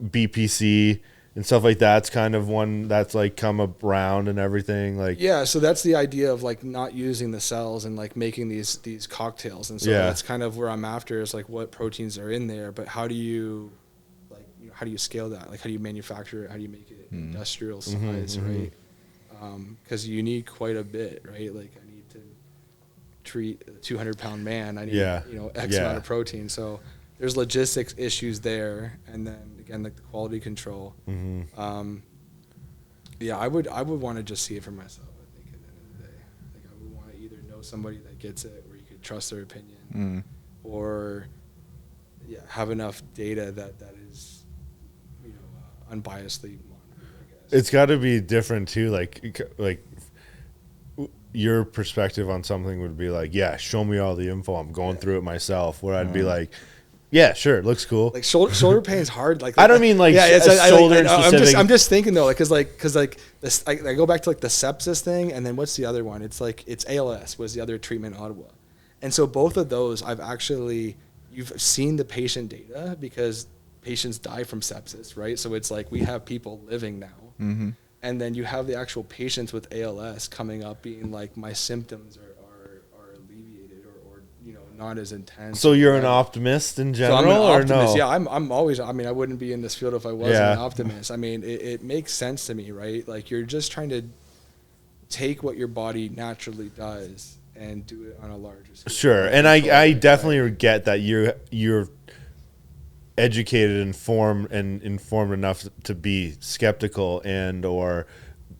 BPC and stuff like that's kind of one that's like come around and everything. Like Yeah, so that's the idea of like not using the cells and like making these cocktails, and so that's kind of where I'm after is like what proteins are in there, but how do you like how do you scale that? Like how do you manufacture it? How do you make it industrial size, right? Because you need quite a bit, right? Like I need to treat a 200-pound man. I need you know X amount of protein. So there's logistics issues there, and then again like the quality control. Yeah, I would want to just see it for myself. I think at the end of the day, like I would want to either know somebody that gets it, where you could trust their opinion, or have enough data that is you know unbiasedly. it's got to be different too. Like your perspective on something would be like, yeah, show me all the info. I'm going through it myself. Where I'd be like, yeah, sure, looks cool. Like shoulder pain is hard. Like I don't mean like shoulder specific. I'm just thinking though, like because this, I go back to like the sepsis thing, and then what's the other one? It's like it's ALS was the other treatment in Ottawa, and so both of those you've seen the patient data because patients die from sepsis, right? So it's like we have people living now, and then you have the actual patients with ALS coming up being like my symptoms are alleviated or you know not as intense. So you're an optimist in general, so I'm an or optimist. no? Yeah, I'm always. I mean, I wouldn't be in this field if I wasn't an optimist. I mean, it makes sense to me, right? Like you're just trying to take what your body naturally does and do it on a larger scale. Sure, and I definitely get that you're educated, informed enough to be skeptical and or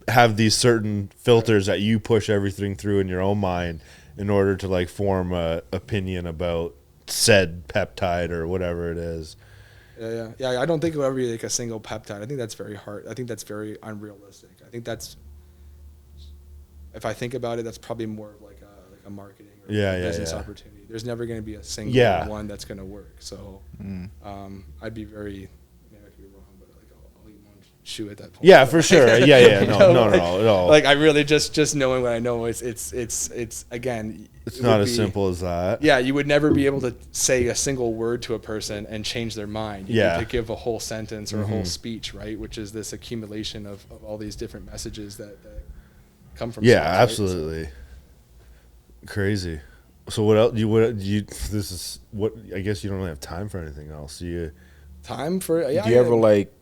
have these certain filters that you push everything through in your own mind in order to like form a opinion about said peptide or whatever it is. Yeah. I don't think it will ever be like a single peptide. I think that's very hard. I think that's very unrealistic. I think that's, if I think about it, that's probably more of like a marketing or business opportunity. There's never going to be a single one that's going to work. So I'd be very, maybe I could be wrong, but like I'll eat one shoe at that point. Yeah, for sure. Yeah. No, like, at all. Like I really just knowing what I know, it's again. It's not as simple as that. Yeah, you would never be able to say a single word to a person and change their mind. You need to give a whole sentence or a whole speech, right? Which is this accumulation of all these different messages that come from. Yeah, absolutely. Right? Crazy. So what else? This is what I guess you don't really have time for anything else. Do you ever like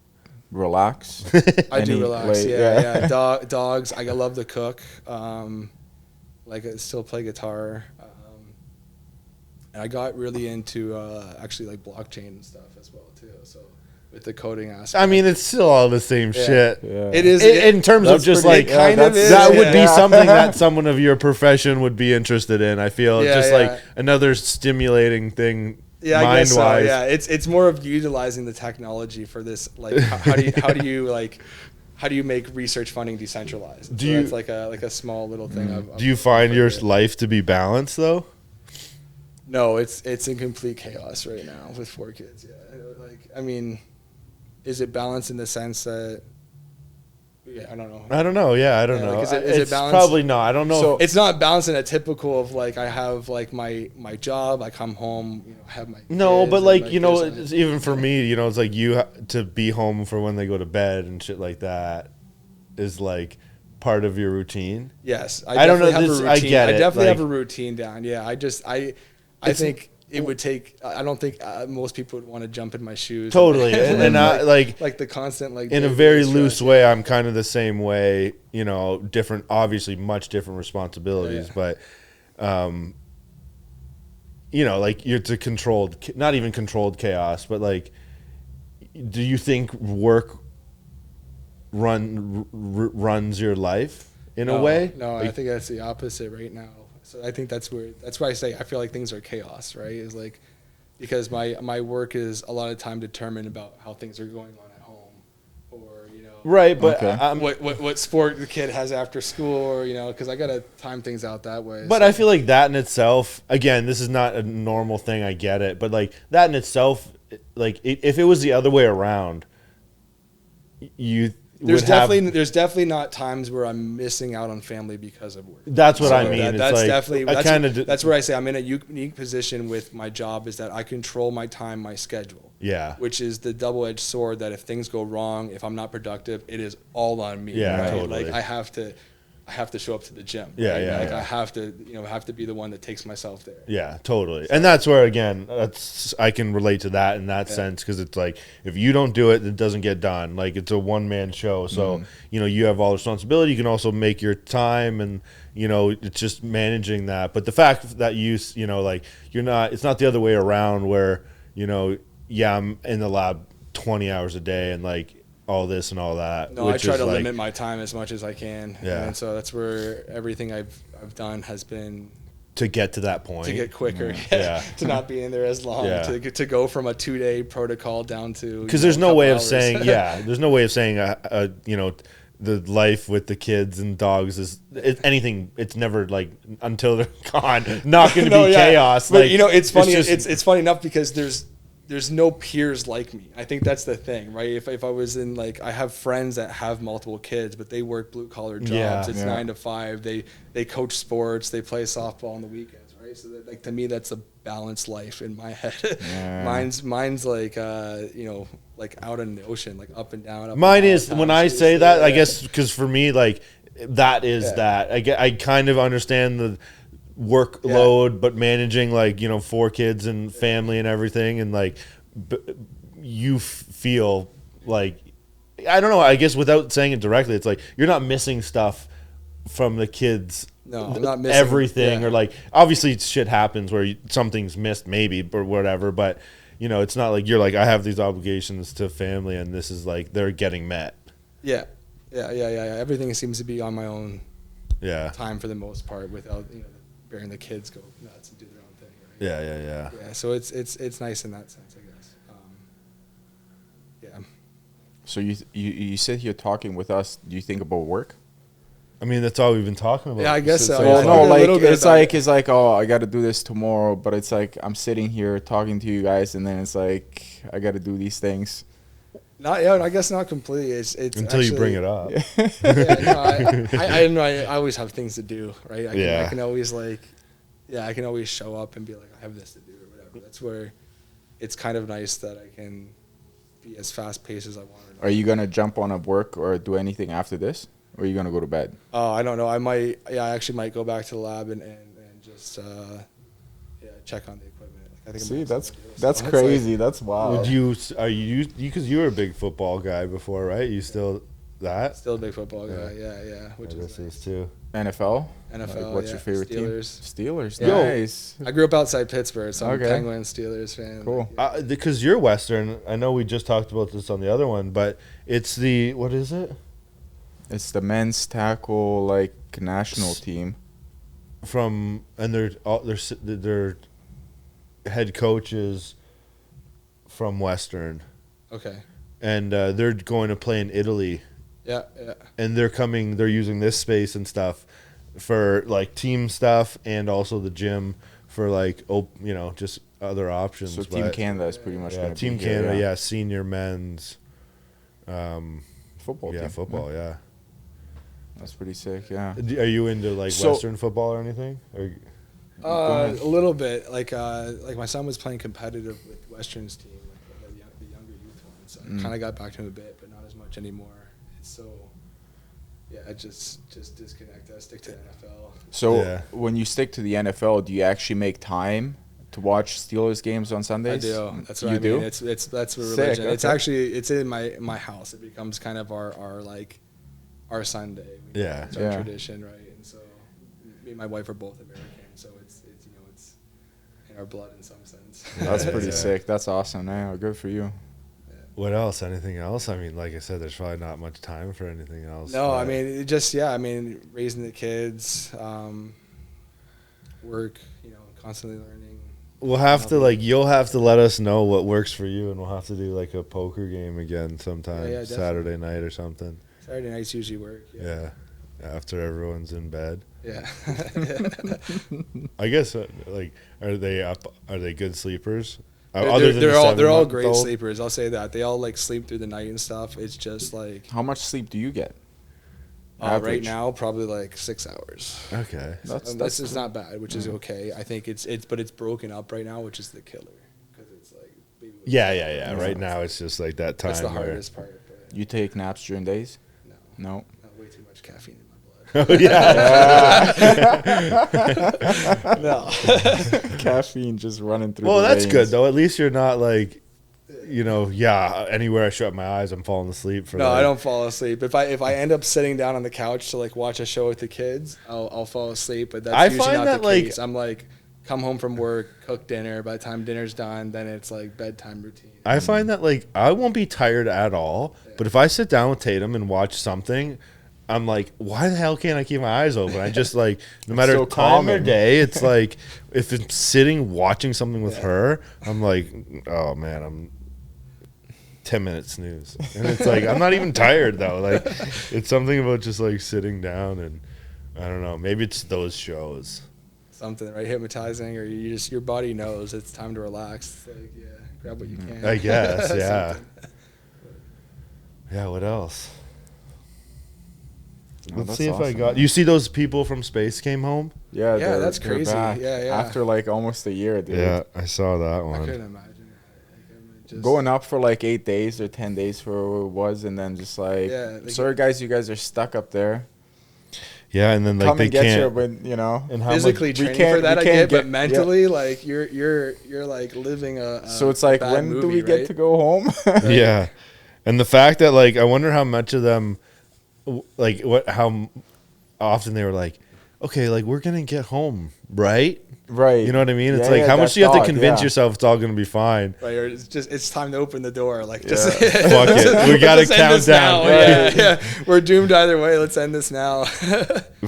relax? I do Any, relax. like, Yeah. Dogs. I love to cook. Like I still play guitar. And I got really into actually like blockchain and stuff as well too. So with the coding aspect. I mean, it's still all the same shit. Yeah. It is In terms of That's just pretty- like yeah, kind of that's- is, that would be yeah. something that someone of your profession would be interested in. I feel it's Yeah, just yeah. like another stimulating thing. Yeah, I guess so. mind-wise. Yeah, it's more of utilizing the technology for this. Like, how do you make research funding decentralized? Do you- That's like a small little thing. Do you find your life to be balanced though? No, it's in complete chaos right now with 4 kids. Yeah, like I mean, is it balanced in the sense that? Yeah, I don't know. I don't know. Yeah, I don't Yeah, know. like, is it It's balanced? probably not. I don't know. So- It's not balanced in a typical of like I have like my job. I come home, have my no, kids, but and, like there's it's even for me, it's like to be home for when they go to bed and shit like that is like part of your routine. Yes, I don't know, definitely have a I routine. get it, I definitely like- have a routine down. Yeah, I think it would take. I don't think most people would want to jump in my shoes. Totally, and I, like like the constant like in a day-to-day very stress. loose way, I'm kind of the same way. Different, obviously, much different responsibilities, Yeah. but like it's a controlled, not even controlled chaos, but like, do you think work runs your life in a way? No, Like, I think that's the opposite right now. So I think that's why I say I feel like things are chaos, right? Is like because my work is a lot of time determined about how things are going on at home, or right, but Okay. what sport the kid has after school, or because I gotta time things out that way. But so. I feel like that in itself, again, this is not a normal thing. I get it, but like that in itself, like if it was the other way around, there's would have. definitely not times where I'm missing out on family because of work. That's what I mean. That's it's like, definitely I kinda that's where I say I'm in a unique position with my job is that I control my time, my schedule. Yeah. Which is the double-edged sword that if things go wrong, if I'm not productive, it is all on me. Yeah, right? totally. Like I have to show up to the gym. Yeah, right? yeah, Like yeah. I have to be the one that takes myself there. Yeah, totally. And that's where, again, I can relate to that in that sense because it's like if you don't do it, it doesn't get done. Like it's a one-man show. So, you have all the responsibility. You can also make your time and, it's just managing that. But the fact that like it's not the other way around where, I'm in the lab 20 hours a day and like all this and all that. No, I try to like, limit my time as much as I can. Yeah. And so that's where everything I've done has been to get to that point. to get quicker, Yeah. to not be in there as long, Yeah. to go from a 2-day protocol down to Because there's no couple way of hours. saying, there's no way of saying, the life with the kids and dogs is anything. It's never like until they're gone, not going to No, be yeah. chaos. But Like it's funny. just- It's funny enough because there's no peers like me. I think that's the thing, right? If I was in like I have friends that have multiple kids, but they work blue collar jobs. Yeah. It's 9 to 5. They coach sports. They play softball on the weekends, right? So that, like to me, that's a balanced life in my head. Yeah. Mine's like like out in the ocean, like up and down. Up Mine and down, is when I times. say that, I Yeah. guess because for me, like that is Yeah. that. I kind of understand the workload, but managing like 4 kids and family and everything, and like you feel like I don't know. I guess without saying it directly, it's like you're not missing stuff from the kids. No, I'm not missing everything, yeah. or like obviously shit happens where something's missed, maybe or whatever, but. It's not like you're like I have these obligations to family, and this is like they're getting met. Yeah. Everything seems to be on my own Yeah. time for the most part, without bearing the kids go nuts and do their own thing. Right? Yeah. Yeah. So it's nice in that sense, I guess. Yeah. So you sit here talking with us. Do you think about work? I mean, that's all we've been talking about. Yeah, I guess so. Well, Yeah. no, A like little bit it's about like oh, I got to do this tomorrow, but it's like I'm sitting here talking to you guys, and then it's like I got to do these things. I guess not completely. It's until you bring it up. I know. I always have things to do, right? I can always I can always show up and be like, I have this to do or whatever. That's where it's kind of nice that I can be as fast paced as I want. Are you gonna jump on a work or do anything after this, or are you gonna go to bed? Oh, I don't know. I might. Yeah, I actually might go back to the lab and just check on the equipment. Like I think See, I'm that's so it's like- crazy. That's wild. Would you are you because you were a big football guy before, right? You still that? still a big football guy. Yeah. Yeah. Which This is nice. is too. NFL? NFL. Like, what's your favorite Steelers. team? Steelers. Yeah. Nice. I grew up outside Pittsburgh, so I'm Okay. a Penguins Steelers fan. Cool. Yeah. Because you're Western. I know we just talked about this on the other one, but it's the what is it It's the men's tackle like national team. from? And their head coaches from Western, Okay. and they're going to play in Italy. Yeah. And they're using this space and stuff for like team stuff and also the gym for like just other options. So Team But, Canada is pretty much yeah, gonna Team be here, Canada, yeah, senior men's, football yeah, team. football, yeah. That's pretty sick. Yeah. Are you into like So- Western football or anything? Or, ahead. A little bit. Like my son was playing competitive with Western's team, like the younger youth one. So I kind of got back to him a bit, but not as much anymore. It's so. Yeah, I just disconnect. I stick to the NFL. So Yeah. when you stick to the NFL, do you actually make time to watch Steelers games on I Sundays? do. That's what You I mean. do? It's that's what Sick, religion. It's okay. actually in my house. It becomes kind of our Sunday. Yeah. It's our Yeah. tradition, right? And so me and my wife are both American, so it's in our blood in some sense. That's Yeah, pretty yeah. sick. That's awesome. Man. Good for you. what else? Anything else? I mean, like I said, there's probably not much time for anything else. No, I but- mean raising the kids, work, constantly learning. We'll have to you'll have to let us know what works for you, and we'll have to do like a poker game again sometime, Yeah, definitely. Saturday night or something. Saturday nights usually work. Yeah, after everyone's in bed. Yeah. I guess are they up? Are they good sleepers? They're all 7-month great old? sleepers. I'll say that. They all sleep through the night and stuff. It's just like How much sleep do you get? right Average? now probably 6 hours. Okay. This is not bad, which is okay. I think it's broken up right now, which is the killer because it's like baby wakes Yeah. up. Right now it's just like that time. That's the where- hardest part. But You take naps during days? no, No. way too much caffeine in my blood. Oh yeah. No. Caffeine just running through. Well, the that's veins. good though. At least you're not anywhere I shut my eyes, I'm falling asleep for. No, I don't fall asleep. If I end up sitting down on the couch to watch a show with the kids, I'll fall asleep. But that's I usually find not that, the like- case. I'm come home from work, cook dinner. By the time dinner's done, then it's bedtime routine. I find that I won't be tired at all, but if I sit down with Tatum and watch something, I'm like, why the hell can't I keep my eyes open? I just no matter so time or calming. day, it's if it's sitting watching something with her, I'm like, oh man, I'm 10 minutes snooze, and it's I'm not even tired though. It's something about just sitting down, and I don't know, maybe it's those shows. Something, right? Hypnotizing, or your body knows it's time to relax. It's grab what you can. I guess, yeah. Something. Yeah, what else? Oh, Let's that's see if I awesome, got. man. You see those people from space came home? Yeah, Yeah, that's they're crazy. back Yeah. After almost a year, dude. Yeah, I saw that I one. couldn't imagine. Just, Going up for 8 days or 10 days for what it was, and then just sorry guys, you guys are stuck up there. Yeah, and then Come they and get you, can't. but And how physically much, training can't- for that, we I can't get, but get- mentally, you're living a So it's bad when do movie, we get right? to go home? yeah, and the fact that I wonder how much of them, how often they were okay, we're gonna get home, right? Right. You know what I mean? It's Yeah, how that much do you have to thought, convince yeah. yourself it's all gonna be fine? Right, or it's time to open the door. Fuck it, we gotta let's end count this down. now. Yeah, we're doomed either way. Let's end this now.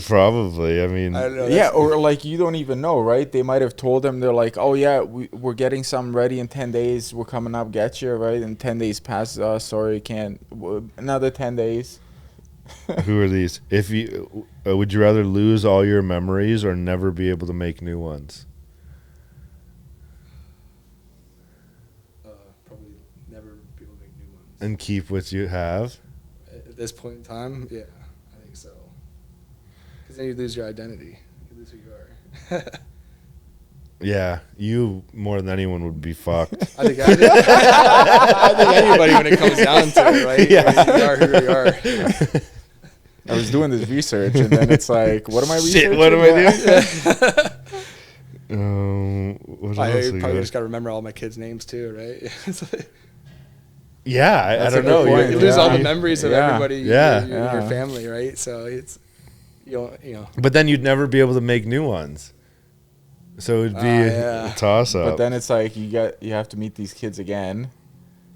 Probably. I mean, I don't know. Yeah, or you don't even know, right? They might have told them, they're oh yeah, we're getting something ready in 10 days. We're coming up, get you, right? And 10 days passes. Sorry, can't. Another 10 days. who are these? If you would you rather lose all your memories or never be able to make new ones? Probably never be able to make new ones. And keep what you have? At this point in time, yeah, I think so. Because then you lose your identity. You lose who you are. Yeah, you more than anyone would be fucked. I think anybody when it comes down to it, right? Yeah. You are who you are. I was doing this research, and then it's what am I researching? Shit, what am I Yeah. doing? What I else we probably got? just got to remember all my kids' names too, right? It's like, Yeah, I That's a don't good know. point. you lose all the Yeah. memories of Yeah. everybody Yeah. in your Yeah. family, right? So it's you know. But then you'd never be able to make new ones. So it'd be Yeah. a toss up. But then it's like you have to meet these kids again.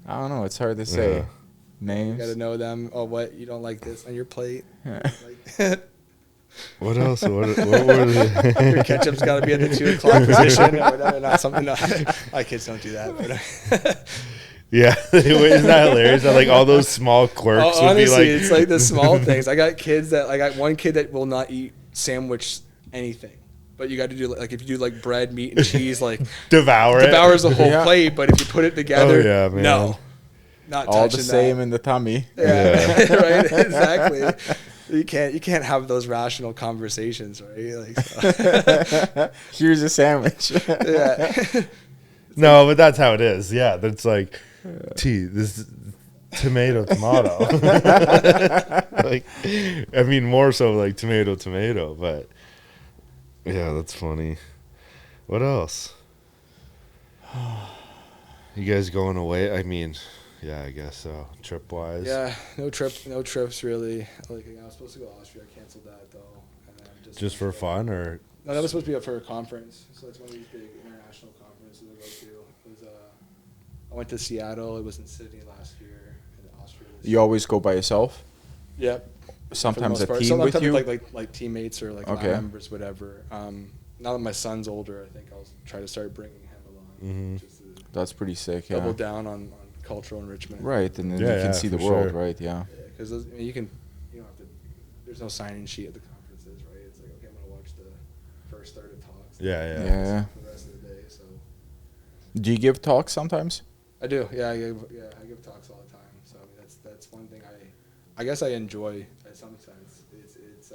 I don't know. It's hard to say. Yeah. You Names. got to know them. Oh, what you don't like this on your plate? Like, What else? What were the your ketchup's got to be at the 2:00 position or whatever. Not something. My kids don't do that. But Yeah, isn't that hilarious? That like all those small quirks would honestly, be like it's like the small things. I got kids that I got one kid that will not eat sandwich anything. But you got to do like if you do like bread, meat, and cheese, like devours the whole Yeah. plate. But if you put it together, Oh, yeah, man. no, not All the touching same that. in the tummy. Yeah, right. Exactly. You can't have those rational conversations, right? Like, so. Here's a sandwich. Yeah. No, but that's how it is. Yeah, that's like this tomato. Like, I mean, more so like tomato. But yeah, that's funny. What else? You guys going away? I mean, yeah, I guess so. Trip wise. Yeah, no trips really. Like I was supposed to go to Austria, I canceled that though. And then Just for fun, or No, that was supposed to be for a conference. So it's one of these big international conferences I go to. It was I went to Seattle. It was in Sydney last year, and Austria. You always go by yourself? Yep. Sometimes For a the most part. team Sometimes with you? like teammates or like Okay. line members, whatever. Now that my son's older, I think I'll try to start bringing him along. Mhm. Just to That's pretty sick, double yeah. down on cultural enrichment. Right, and then Yeah, you can yeah, see the for world, sure. right? Yeah. Because you don't have to. There's no sign-in sheet at the conferences, right? It's like, okay, I'm gonna watch the first start of talks. Yeah. Yeah. For the rest of the day, so Do you give talks sometimes? I do. Yeah, I give talks all the time. So I mean, that's one thing I guess I enjoy in some sense. It's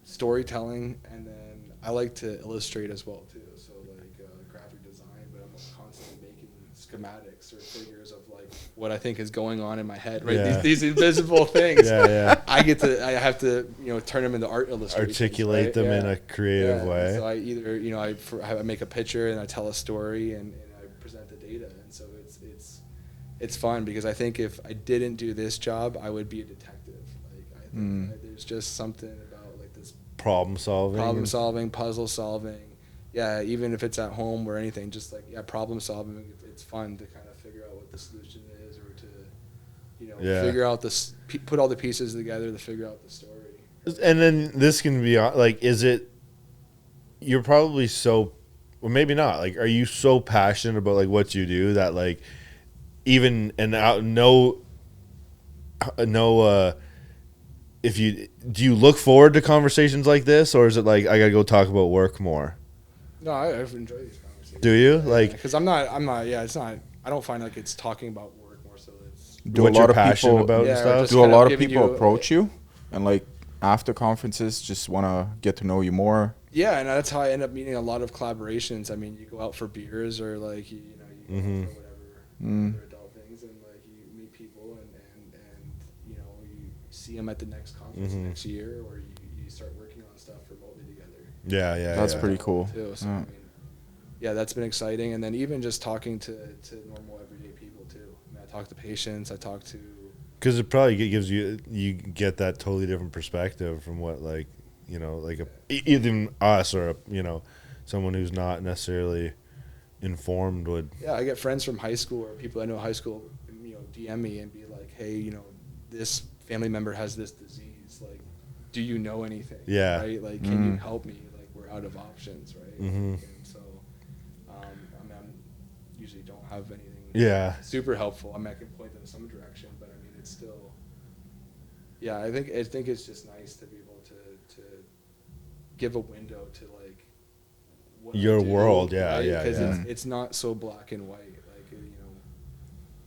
storytelling, and then I like to illustrate as well too. So like graphic design, but I'm constantly making schematics or figures of like what I think is going on in my head. Right, Yeah. these invisible things. Yeah. I have to turn them into art illustrations. Articulate right? them Yeah. in a creative Yeah, way. So I either I make a picture and I tell a story and I present the data, and so it's fun because I think if I didn't do this job, I would be a detective. Like I think there's just something about like this Problem solving. puzzle solving. Yeah, even if it's at home or anything, just like problem solving. It's fun to kind of figure out what the solution is, or to figure out put all the pieces together to figure out the story. And then this can be like, is it? You're probably so, or maybe not. Like, are you so passionate about like what you do that like, even and out no. If do you look forward to conversations like this, or is it like I gotta go talk about work more? No, I've enjoyed these conversations. Do you like? Because I'm not. Yeah, it's not. I don't find like it's talking about work more so. It's Do what a lot you're of passionate people about Yeah, and or stuff? just do a kind of lot of giving people you- approach you and like after conferences just want to get to know you more? Yeah, and that's how I end up meeting a lot of collaborations. I mean, you go out for beers or like you go out for whatever other adult things, and like you meet people and you see them at the next conference next year, or you start working on stuff remotely together. Yeah. That's yeah. pretty cool. Too. So Yeah. I mean, yeah, that's been exciting. And then even just talking to normal everyday people too. I mean, I talk to patients. I talk to Because it probably gives you get that totally different perspective from what like even us or someone who's not necessarily informed would. Yeah, I get friends from high school or people I know in high school, DM me and be like, hey, this family member has this disease. Like, do you know anything? Yeah. Right? Like, can you help me? Like, we're out of options, right? And so, I usually don't have anything Yeah. super helpful. I mean, I can point them in some direction, but I mean, it's still, yeah, I think it's just nice to be able to give a window to like what I Your do, world, yeah. Because it's not so black and white, like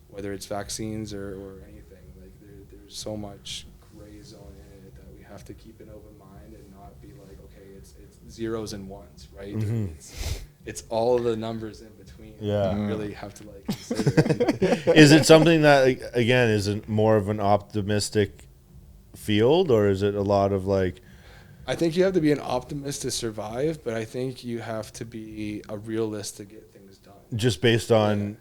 whether it's vaccines or anything. Like there's so much gray zone in it that we have to keep an open mind and not be like, okay, it's zeros and ones, right? It's all of the numbers in between. Yeah. that you really have to like consider. Is it something that like, again is it more of an optimistic field, or is it a lot of like I think you have to be an optimist to survive, but I think you have to be a realist to get things done. Just based on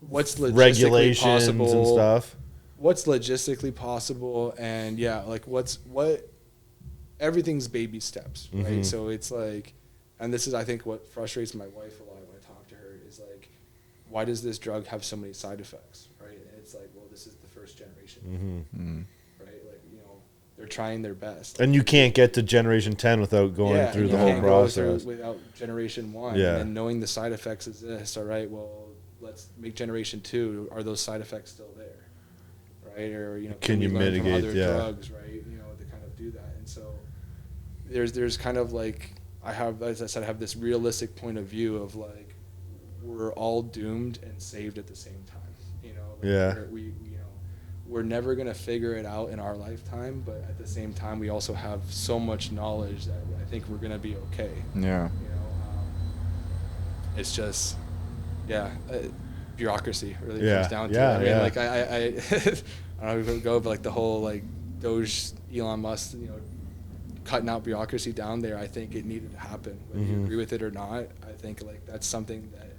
What's logistically regulations possible and stuff. What's logistically possible, and like what everything's baby steps, right? Mm-hmm. So it's like, and this is I think what frustrates my wife a lot when I talk to her is like, why does this drug have so many side effects, right? And it's like, well, this is the first generation, right? Like, they're trying their best, And you can't get to generation 10 without going through the whole process. Without generation 1, Yeah. and knowing the side effects exist. All right, well, let's make generation 2. Are those side effects still there, right? Or Can you we learn from mitigate, other drugs, right? To kind of do that. And so there's kind of like, as I said, I have this realistic point of view of like, we're all doomed and saved at the same time. We're never gonna figure it out in our lifetime, but at the same time, we also have so much knowledge that I think we're gonna be okay. Yeah. It's just, bureaucracy really Yeah. comes down to Yeah, it. I mean, yeah. like I don't know if we go, but like the whole like Doge, Elon Musk, cutting out bureaucracy down there. I think it needed to happen, whether you agree with it or not. I think like that's something that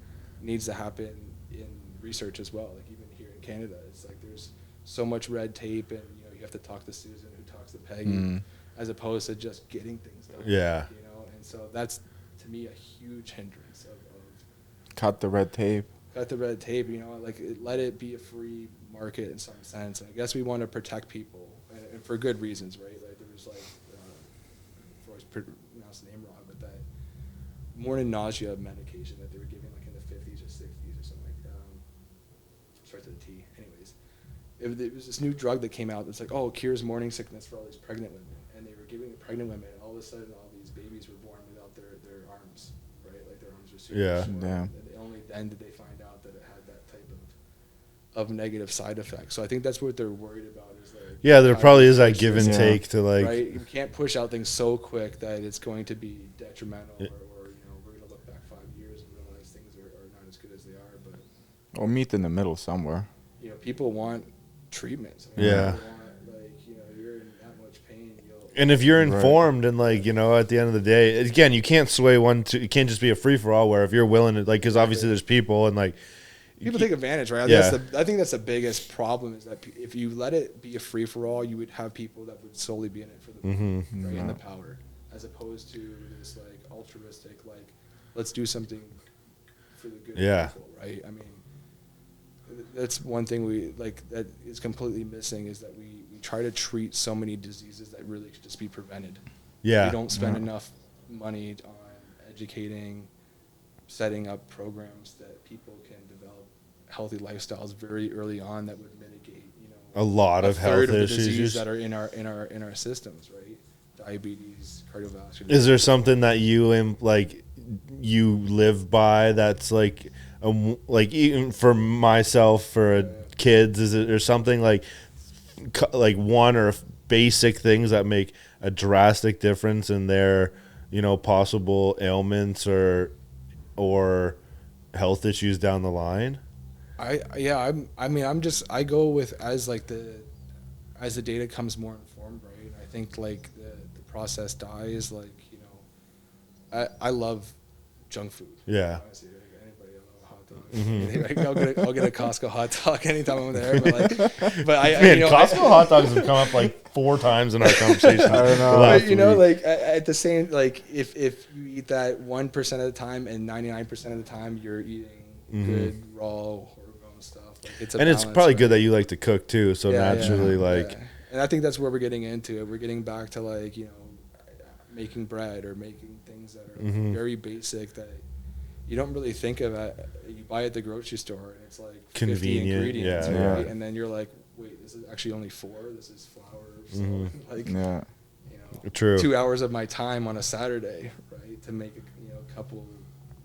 needs to happen in research as well. Like even here in Canada, it's like there's so much red tape, and you have to talk to Susan, who talks to Peggy, as opposed to just getting things done. Yeah. And so that's to me a huge hindrance of Cut the red tape. cut the red tape. Let it be a free market in some sense. And I guess we want to protect people, and for good reasons, right? Like there was before I pronounce the name wrong, but that morning nausea medication that they were giving like in the 50s or 60s or something like that. Starts with a T. Anyways, it was this new drug that came out that's like, oh, it cures morning sickness for all these pregnant women. And they were giving the pregnant women, and all of a sudden all these babies were born without their arms, right? Like their arms were super short. Damn. And only then did they find out that it had that type of negative side effects. So I think that's what they're worried about is like, Yeah, there how probably do you is that push give and this, take to like. right? You can't push out things so quick that it's going to be detrimental, or we're going to look back 5 years and realize things are not as good as they are. But Or meet in the middle somewhere. people want treatments. Yeah. People want, like, you're in that much pain. And if you're informed and like, at the end of the day, again, you can't sway it can't just be a free for all where if you're willing to, like, because obviously there's people and like. People take advantage, right? Yeah. I think that's the biggest problem is that if you let it be a free for all, you would have people that would solely be in it for the money, right, and the power, as opposed to this like altruistic, like, let's do something for the good of people, right? I mean, that's one thing that is completely missing is that we try to treat so many diseases that really could just be prevented. Yeah. We don't spend enough money on educating, setting up programs that people can develop healthy lifestyles very early on that would mitigate, a lot of health the issues disease that are in our systems, right? Diabetes, cardiovascular. Is there something that you live by that's like even for myself, for kids, is it or something like one or basic things that make a drastic difference in their possible ailments or health issues down the line? I go with as the data comes more informed, right? I think like the processed dyes, I love junk food. Yeah. Honestly, like anybody, I love a hot dog. I'll get a Costco hot dog anytime I'm there. Man, Costco hot dogs have come up like 4 times in our conversation. I don't know. But at the same, if you eat that 1% of the time and 99% of the time you're eating good raw hormone stuff, it's probably good that you like to cook too. So naturally, and I think that's where we're getting into it. We're getting back to making bread or making things that are very basic that you don't really think of it. You buy at the grocery store and it's like 50 convenient ingredients, right? And then you're like, wait, this is actually only 4. This is flour, True. 2 hours of my time on a Saturday, right, to make a couple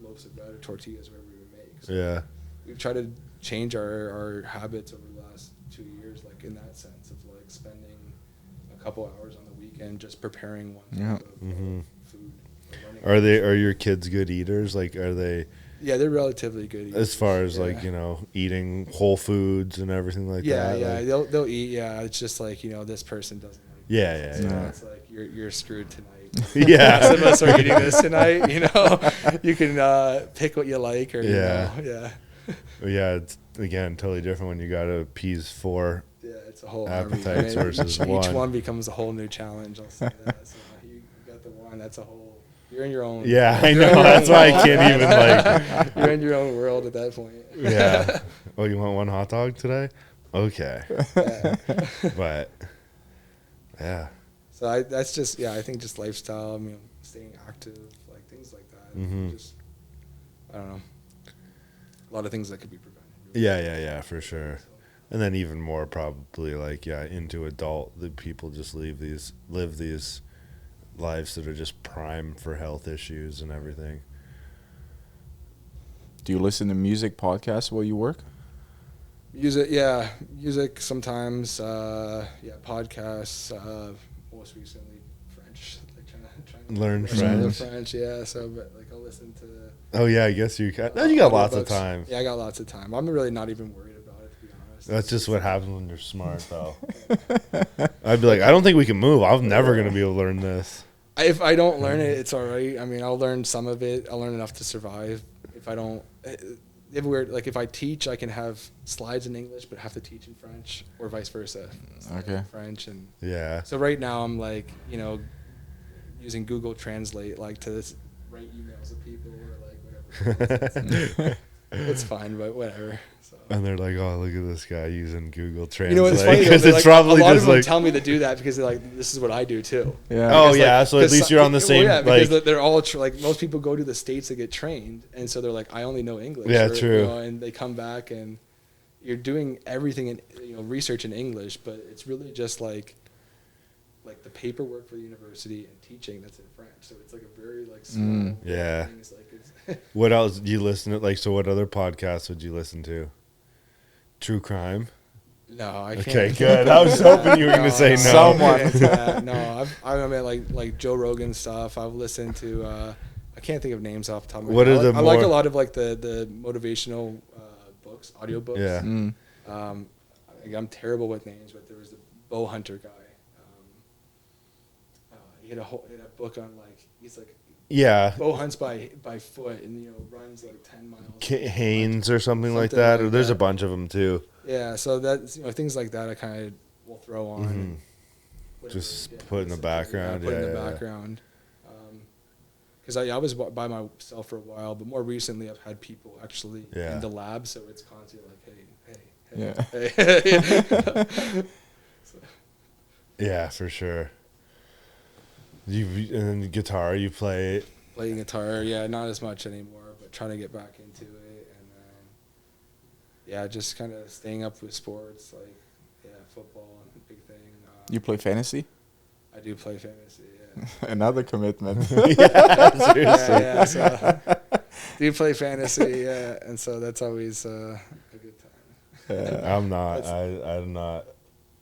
loaves of bread or tortillas, whatever we make. So we've tried to change our habits over the last 2 years, in that sense of spending a couple hours on the weekend just preparing one type of food. Are your kids good eaters? Are they? Yeah, they're relatively good eaters. As far as eating whole foods and everything like that. Yeah, they'll eat. Yeah, it's just this person doesn't like Yeah, So yeah, it's like you're screwed tonight. yeah. Some of us are eating this tonight. You know, you can pick what you like, or Yeah. you know, yeah. Yeah, it's again totally different when you got to appease 4 Yeah, it's a whole appetites army. versus each one. one becomes a whole new challenge. I'll say that. So you got the one. That's a whole. You're in your own. Yeah, I you're in know. your That's own why I world. can't even like. You're in your own world at that point. Yeah. Oh, you want one hot dog today? Okay. Yeah. But yeah. So that's just I think just lifestyle. I mean, staying active, like things like that. Mhm. Just I don't know. A lot of things that could be prevented. Yeah, for sure. And then even more probably like into adult, the people just live these lives that are just prime for health issues and everything. Do you listen to music podcasts while you work? Music sometimes. Podcasts. Most recently, French. Like trying to Learn some French. Yeah. So, but like I'll listen to. Oh yeah, I guess you can. You got lots of audiobooks. time. Yeah, I got lots of time. I'm really not even worried about it, to be honest. That's just what happens when you're smart, though. I'd be like, I don't think we can move. I'm never gonna be able to learn this. If I don't learn it, it's all right. I mean, I'll learn some of it. I'll learn enough to survive. If I don't, if I teach, I can have slides in English, but have to teach in French, or vice versa. Okay. In French and Yeah. so right now I'm like, using Google Translate like to write emails to people or like whatever. It's fine, but whatever. So. And they're like, "Oh, look at this guy using Google Translate." You know, it's funny because though, it's like, probably a lot just of them like, tell me to do that because they're like, this is what I do too. Yeah. oh Because, yeah, so at because least you're on the same. Well, yeah, because like, they're all like most people go to the States to get trained, and so they're like, I only know English. Yeah, true. And they come back and you're doing everything in research in English, but it's really just like the paperwork for the university and teaching that's in French. So it's like a very like small Yeah. things, like it's what else do you listen to? Like, so what other podcasts would you listen to? True crime. No, I can't. Okay, good. I was hoping you were going to say no. Someone. No, I mean like Joe Rogan stuff. I've listened to. I can't think of names off the top of my What head. are the I like a more- lot of like the motivational books, audiobooks. Yeah. Mm. I'm terrible with names, but there was the bow hunter guy. He had a book on like he's like Yeah. bow hunts by foot and runs like 10 miles. Haynes or something like Something that. like Or there's a that. bunch of them too. Yeah, so that's things like that I kind of will throw on. and whatever, Just put in the listen to, background, put in the yeah. background. Because I was by myself for a while, but more recently I've had people actually Yeah. in the lab, so it's constantly like, Yeah. hey. Yeah, for sure. And then guitar, you play. Playing guitar, yeah, not as much anymore, but trying to get back into it, and then just kind of staying up with sports, like football and big thing. You play fantasy? I do play fantasy, yeah. Another commitment. yeah. So do play fantasy, yeah, and so that's always a good time. I'm not. I'm not.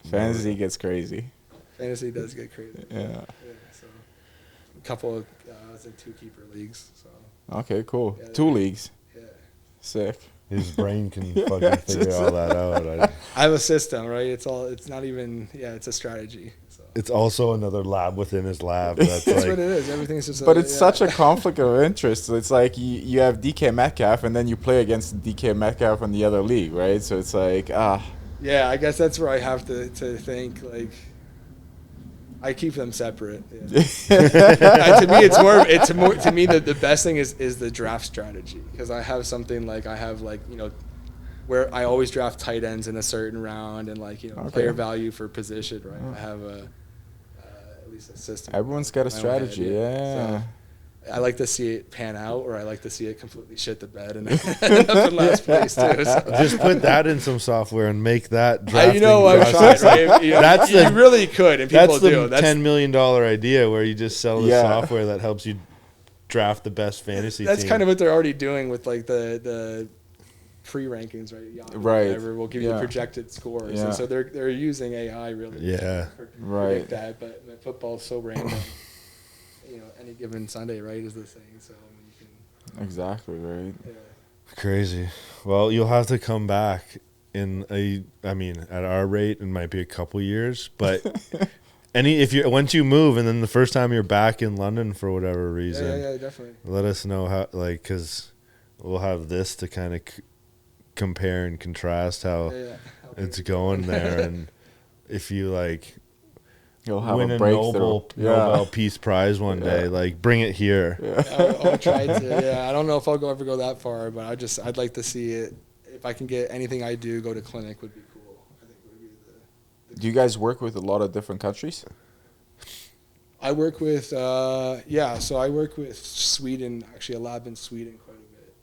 Fantasy gets crazy. Fantasy does get crazy. Yeah. So a couple of I was in 2 keeper leagues, so Okay, cool. Yeah, 2 leagues. yeah. Sick. His brain can fucking figure all that out. I have a system, right? It's not even it's a strategy. So It's also another lab within his lab. That's that's like, what it is. Everything's just. But it's such a conflict of interest. It's like you have DK Metcalf, and then you play against DK Metcalf in the other league, right? So it's like, Yeah, I guess that's where I have to think like. I keep them separate. Yeah. To me, it's more. To me, the best thing is the draft strategy, because I have something like where I always draft tight ends in a certain round, and player value for position. Right, I have at least a system. Everyone's got a in my own head, strategy, yeah. So I like to see it pan out, or I like to see it completely shit the bed and end up in last place too. So. just put that in some software and make that drafting I'm process. trying, right? That's you the- really could, and people That's the do. $10 million idea where you just sell the Yeah. software that helps you draft the best fantasy That's team. kind of what they're already doing with like the pre-rankings, right? Yahoo, Right. Whatever will give you Yeah. projected scores, Yeah. and so they're using AI really. Yeah. To Right. predict that, but football's so random. Any given Sunday, right, is the thing. So you can. exactly, right? Yeah. Crazy. Well, you'll have to come back at our rate, it might be a couple years, but if you once you move and then the first time you're back in London for whatever reason, Yeah, definitely. let us know how, like, because we'll have this to kind of compare and contrast how it's going there, and if you like You'll have win a a breakthrough. Nobel Peace Prize one day, like bring it here. I'll try to. Yeah, I don't know if I'll ever go that far, but I'd like to see it. If I can get anything I do go to clinic would be cool. I think would be the Do you guys work with a lot of different countries? I work with so I work with Sweden, actually a lab in Sweden quite a bit,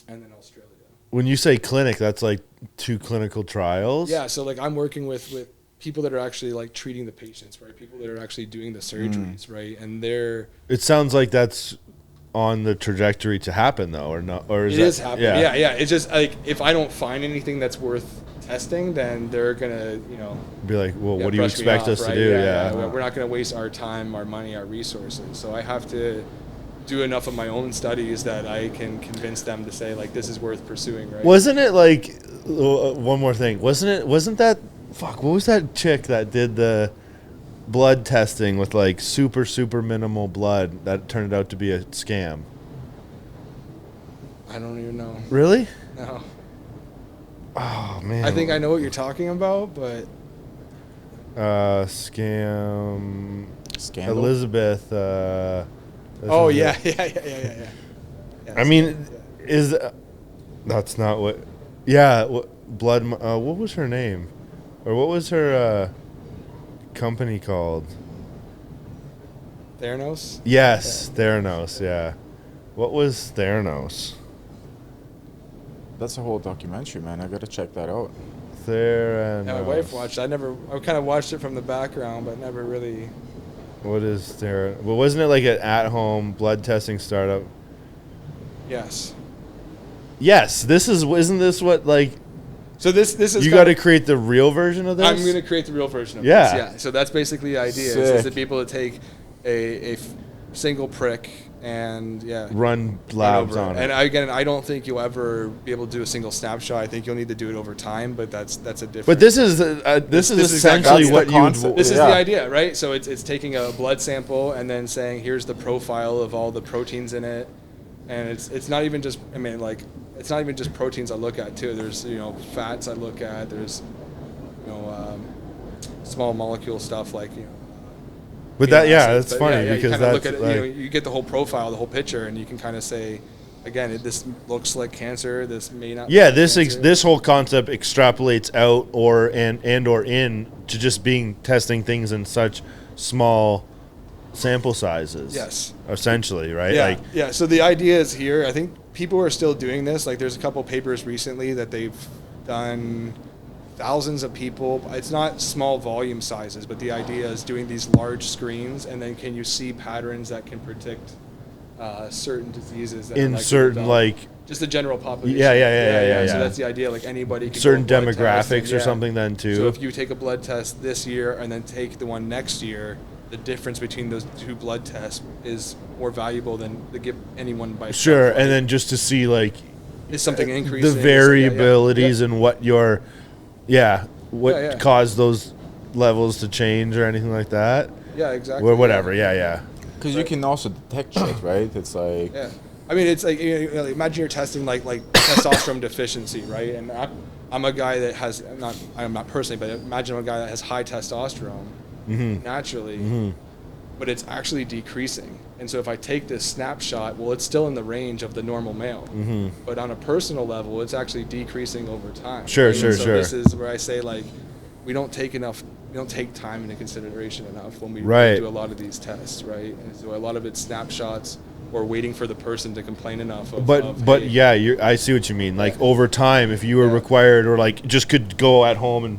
and then Australia. When you say clinic, that's like 2 clinical trials. Yeah, so like I'm working with people that are actually like treating the patients, right? People that are actually doing the surgeries, right? And they're. It sounds like that's on the trajectory to happen, though, or not? Or It is happening. Yeah. It's just like if I don't find anything that's worth testing, then they're gonna, be like, well, yeah, what do you brush me expect off, us right? to do? We're not gonna waste our time, our money, our resources. So I have to do enough of my own studies that I can convince them to say like this is worth pursuing, right? Wasn't it like one more thing? Wasn't that fuck? What was that chick that did the blood testing with like super minimal blood that turned out to be a scam? I don't even know. Really? No. Oh man. I think I know what you're talking about, but scam. Scandal? Elizabeth. oh yeah. Yeah. I mean, that's not what? Yeah, blood. What was her name, or what was her company called? Theranos? Yes, Theranos. Yeah, what was Theranos? That's a whole documentary, man. I gotta check that out. Theranos. Yeah, my wife watched it. I kind of watched it from the background, but never really. What is Theranos? Well, wasn't it like an at-home blood testing startup? Yes. Yes, isn't this what like? So this is You got to create the real version of this. I'm going to create the real version of Yeah. this. Yeah. So that's basically the idea. Sick. Is to be able to take a single prick and run labs over on it. it. And again, I don't think you'll ever be able to do a single snapshot. I think you'll need to do it over time. But that's a different. But this is essentially exactly what the you. concept. This is Yeah. the idea, right? So it's taking a blood sample and then saying here's the profile of all the proteins in it, and it's not even just it's not even just proteins I look at too. There's fats I look at. There's small molecule stuff like But amino that's acids. But funny you because kinda that's look at it, like, you get the whole profile, the whole picture, and you can kind of say, again, this looks like cancer. This may not. yeah, be this cancer. this whole concept extrapolates out or in to just being testing things in such small sample sizes. Yes. Essentially, right? Yeah, Like, yeah. So the idea is here. I think people are still doing this. Like, there's a couple papers recently that they've done thousands of people. It's not small volume sizes, but the idea is doing these large screens, and then can you see patterns that can predict certain diseases that are in likely to certain develop. like Just the general population. Yeah. So that's the idea. Like anybody can certain go blood test demographics and, or something then too. So if you take a blood test this year and then take the one next year, the difference between those two blood tests is more valuable than to give anyone by itself, Sure, right? and then just to see like Is something increasing? the So, yeah, variabilities yeah. and what Yeah. caused those levels to change or anything like that, Yeah, exactly. or whatever. Yeah. Because you can also detect shit, right? It's like Yeah. I mean, it's like, imagine you're testing like testosterone deficiency, right? And I'm a guy that has I'm not personally, but imagine a guy that has high testosterone naturally, but it's actually decreasing. And so if I take this snapshot, well, it's still in the range of the normal male, but on a personal level, it's actually decreasing over time. Sure, right? sure. This is where I say like, we don't take time into consideration enough when we Right. do a lot of these tests, right? And so a lot of it's snapshots or waiting for the person to complain enough of, But hey, yeah, I see what you mean. Like over time, if you were Yeah. required or like just could go at home and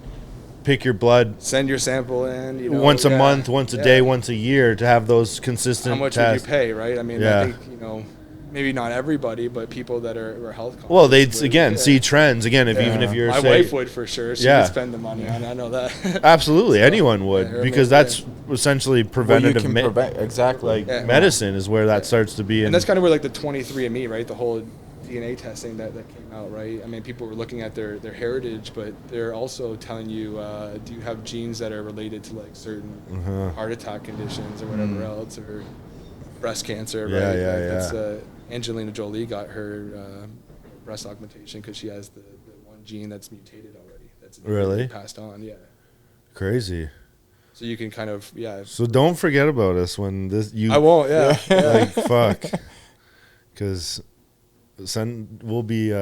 pick your blood send your sample in, once a month, once a day, once a year to have those consistent how much tests. would you pay, right? I mean, Yeah. I think, maybe not everybody, but people that are health conscious. Well, they'd would, again yeah. see trends again even if you're My say, wife would for sure. She Yeah. would spend the money on it. I know that. absolutely So, anyone would yeah, because yeah. that's essentially well, you preventative can prevent exactly. like Yeah. medicine is where that starts to be And that's kind of where like the 23andMe, right? The whole DNA testing that came out, right? I mean, people were looking at their heritage, but they're also telling you, do you have genes that are related to like certain heart attack conditions or whatever else, or breast cancer, Yeah, right? yeah, Like yeah. that's Angelina Jolie got her breast augmentation because she has the one gene that's mutated already. That's Really? passed on, yeah. Crazy. So you can kind of, yeah. So don't forget about us when this you. I won't, yeah. Like fuck, because we'll be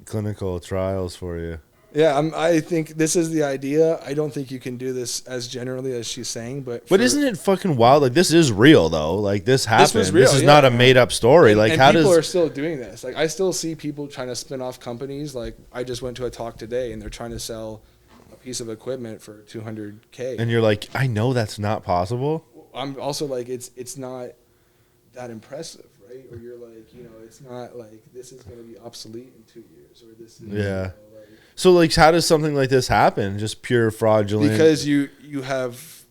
clinical trials for you. Yeah, I think this is the idea. I don't think you can do this as generally as she's saying, but Isn't it fucking wild? Like this is real though. Like this happened. This was real, This is yeah. not a made up story. Like and how people does are still doing this. Like I still see people trying to spin off companies. Like I just went to a talk today, and they're trying to sell a piece of equipment for $200K. and you're like, I know that's not possible. I'm also like, it's not that impressive, right? Or you're like, it's not like this is going to be obsolete in 2 years, or this is, Yeah. So like, how does something like this happen? Just pure fraudulent. because you have.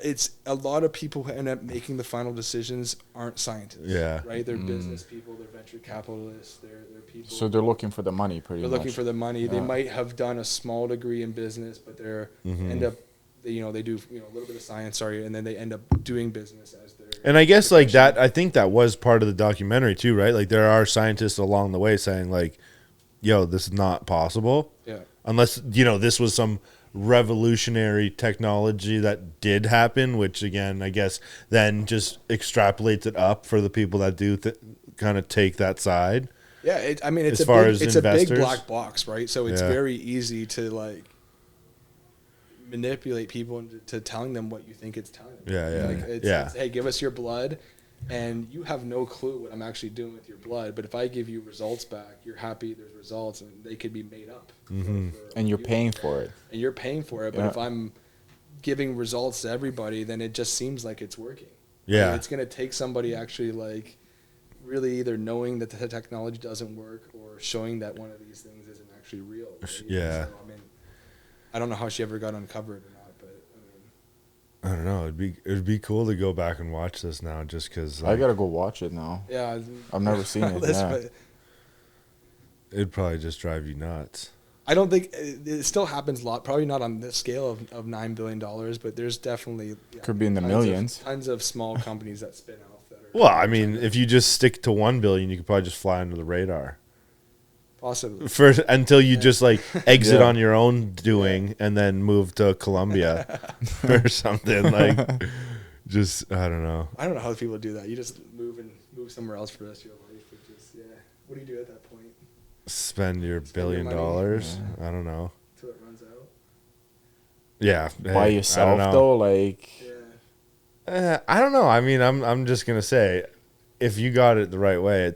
It's a lot of people who end up making the final decisions aren't scientists. Yeah. Right? They're business people. They're venture capitalists. They're people. So they're looking for the money, pretty They're much. looking for the money. They might have done a small degree in business, but they're end up, they do a little bit of science, and then they end up doing business as their. And I guess like that, I think that was part of the documentary too, right? Like there are scientists along the way saying like, yo, this is not possible. Yeah. Unless, this was some revolutionary technology that did happen, which again, I guess then just extrapolates it up for the people that do kind of take that side. Yeah. It's As a far big, as it's a big investors? black box, right? So it's Yeah. very easy to like manipulate people into telling them what you think it's telling them. Yeah, yeah, Like yeah. it's, hey, give us your blood. And you have no clue what I'm actually doing with your blood. But if I give you results back, you're happy there's results, and they could be made up. And you're paying for it. And you're paying for it. But if I'm giving results to everybody, then it just seems like it's working. Yeah. Like, it's going to take somebody actually like really either knowing that the technology doesn't work or showing that one of these things isn't actually real. Right? Yeah. So, I don't know how she ever got uncovered or not, but I don't know. It'd be cool to go back and watch this now, just because I gotta go watch it now. yeah. I've never seen it. This, Yeah. but it'd probably just drive you nuts. I don't think it still happens a lot. Probably not on this scale of $9 billion, but there's definitely Could be in the tons millions. Tons of small companies that spin off that are Well, I mean, if you just stick to 1 billion, you could probably just fly under the radar possibly. until you just like exit Yeah. on your own doing and then move to Colombia or something. Like, just I don't know. I don't know how people do that. You just move somewhere else for the rest of your life. But just what do you do at that point Spend your Spend your $1 money. billion. I don't know. until it runs out? Yeah, By hey, I yourself don't know. though, like Yeah. I don't know. I mean, I'm just gonna say, if you got it the right way,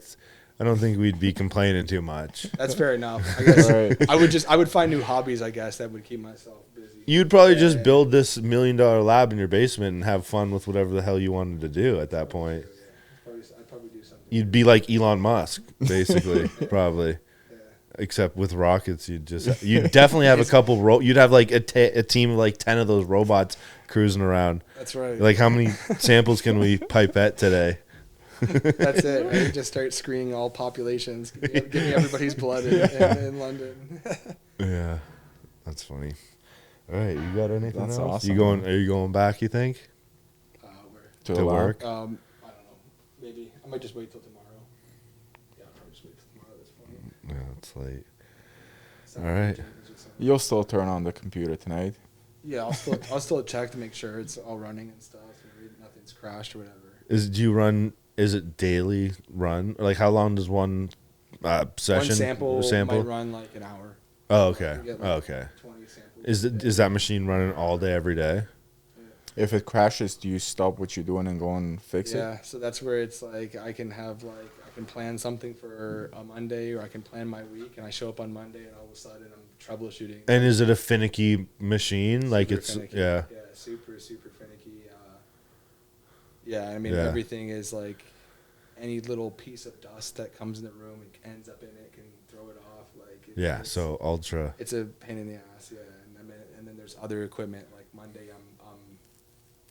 I don't think we'd be complaining too much. That's fair enough. I guess Right. I would find new hobbies, I guess, that would keep myself busy. You'd probably Yeah, just yeah. build this $1 million lab in your basement and have fun with whatever the hell you wanted to do at that point. I'd probably do something. You'd be like Elon Musk, basically, probably. Yeah. Except with rockets, you'd definitely have a couple. You'd have like a team of like 10 of those robots cruising around. That's right. Like, how many samples can we pipette today? That's it. Right? Just start screening all populations. Give me everybody's blood in London. Yeah, that's funny. All right, you got anything That's else? awesome. Are you going back? You think Where? to, to the lab. work? I don't know. Maybe I might just wait till tomorrow. Yeah, I'll probably just wait till tomorrow at this point. Yeah, it's late. Sounds All right. like Jenkins or something. You'll still turn on the computer tonight. Yeah, I'll still check to make sure it's all running and stuff. And nothing's crashed or whatever. Do you run? Is it daily run? Or like, how long does one session One sample might run like an hour. Oh, okay. You get, Oh, like, okay. 20 samples. Is that machine running all day, every day? If it crashes, do you stop what you're doing and go and fix it? Yeah, so that's where it's like I can plan something for a Monday, or I can plan my week, and I show up on Monday, and all of a sudden I'm troubleshooting. And is it a finicky machine? Like Super it's finicky. yeah. Yeah, super finicky. Yeah, I mean Yeah. everything is like any little piece of dust that comes in the room and ends up in it can throw it off. Like Yeah. it's, So ultra. it's a pain in the ass. Yeah, and then there's other equipment. Like Monday, I'm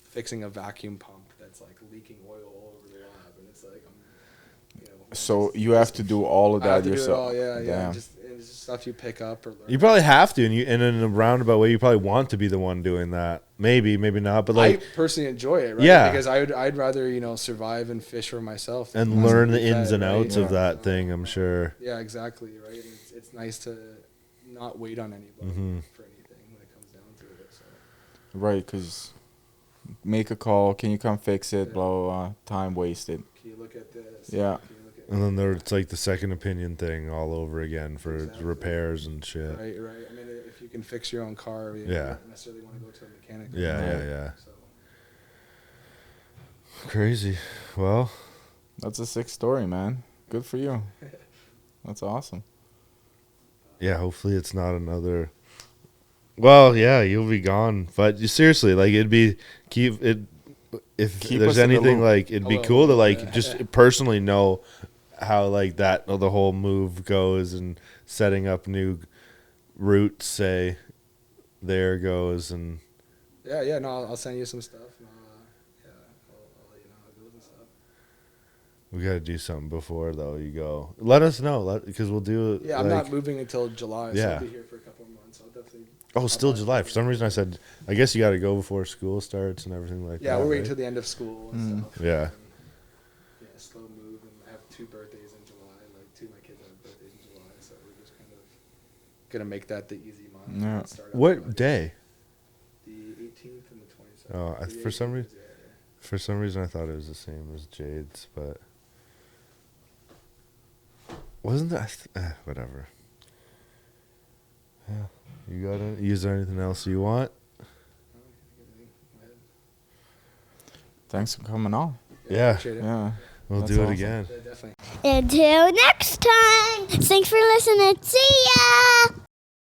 fixing a vacuum pump that's like leaking oil all over the lab, and it's like I'm So you have to do all of I have that to do it yourself. all. Yeah, yeah. Damn. Just it's just stuff you pick up or learn. You probably have to, and in a roundabout way, you probably want to be the one doing that. Maybe not, but like I personally enjoy it, right? Yeah. Because I'd rather survive and fish for myself than and learn the be ins fed, and outs right? of that thing. I'm sure. Yeah, exactly, right. And it's nice to not wait on anybody Mm-hmm. for anything when it comes down to it. So. Right, because make a call. Can you come fix it? Yeah. Blah, blah, blah. Time wasted. Can you look at this? Yeah. Can you look at And then it's like the second opinion thing all over again for Exactly. repairs and shit. Right. I mean, if you can fix your own car, you Yeah. don't necessarily want to go to a mechanic. Yeah. So. Crazy. Well, That's a sick story, man. Good for you. That's awesome. yeah. Hopefully, it's not another. Well, yeah, you'll be gone, but seriously, like it'd be keep it. If Keep there's us in the anything loop. like, it'd be Hello. cool to like Yeah. just personally know how like that the whole move goes and setting up new routes. Say there goes and Yeah. No, I'll send you some stuff. And, I'll let you know how it goes and stuff. we got to do something before though. You go. Let us know because we'll do it. Yeah, I'm not moving until July, so Yeah. I'll be here for a couple of months. I'll definitely. Oh, still I'll- July. For some reason, I said I guess you got to go before school starts and everything like Yeah, that. we're waiting right? till the end of school and stuff. Yeah. And, yeah, slow move, and I have 2 birthdays in July. Like 2 of my kids have birthdays in July, so we're just kind of gonna make that the easy month. and Yeah. start out What July. day? The 18th and the 27th. Oh, The for some 18th reason, is- for some reason, I thought it was the same as Jade's, but wasn't that? Whatever. Yeah, you got it. Is there anything else you want? Thanks for coming on. Yeah. Appreciate it. Yeah. We'll That's do it awesome. again. Yeah, definitely. Until next time. Thanks for listening. See ya.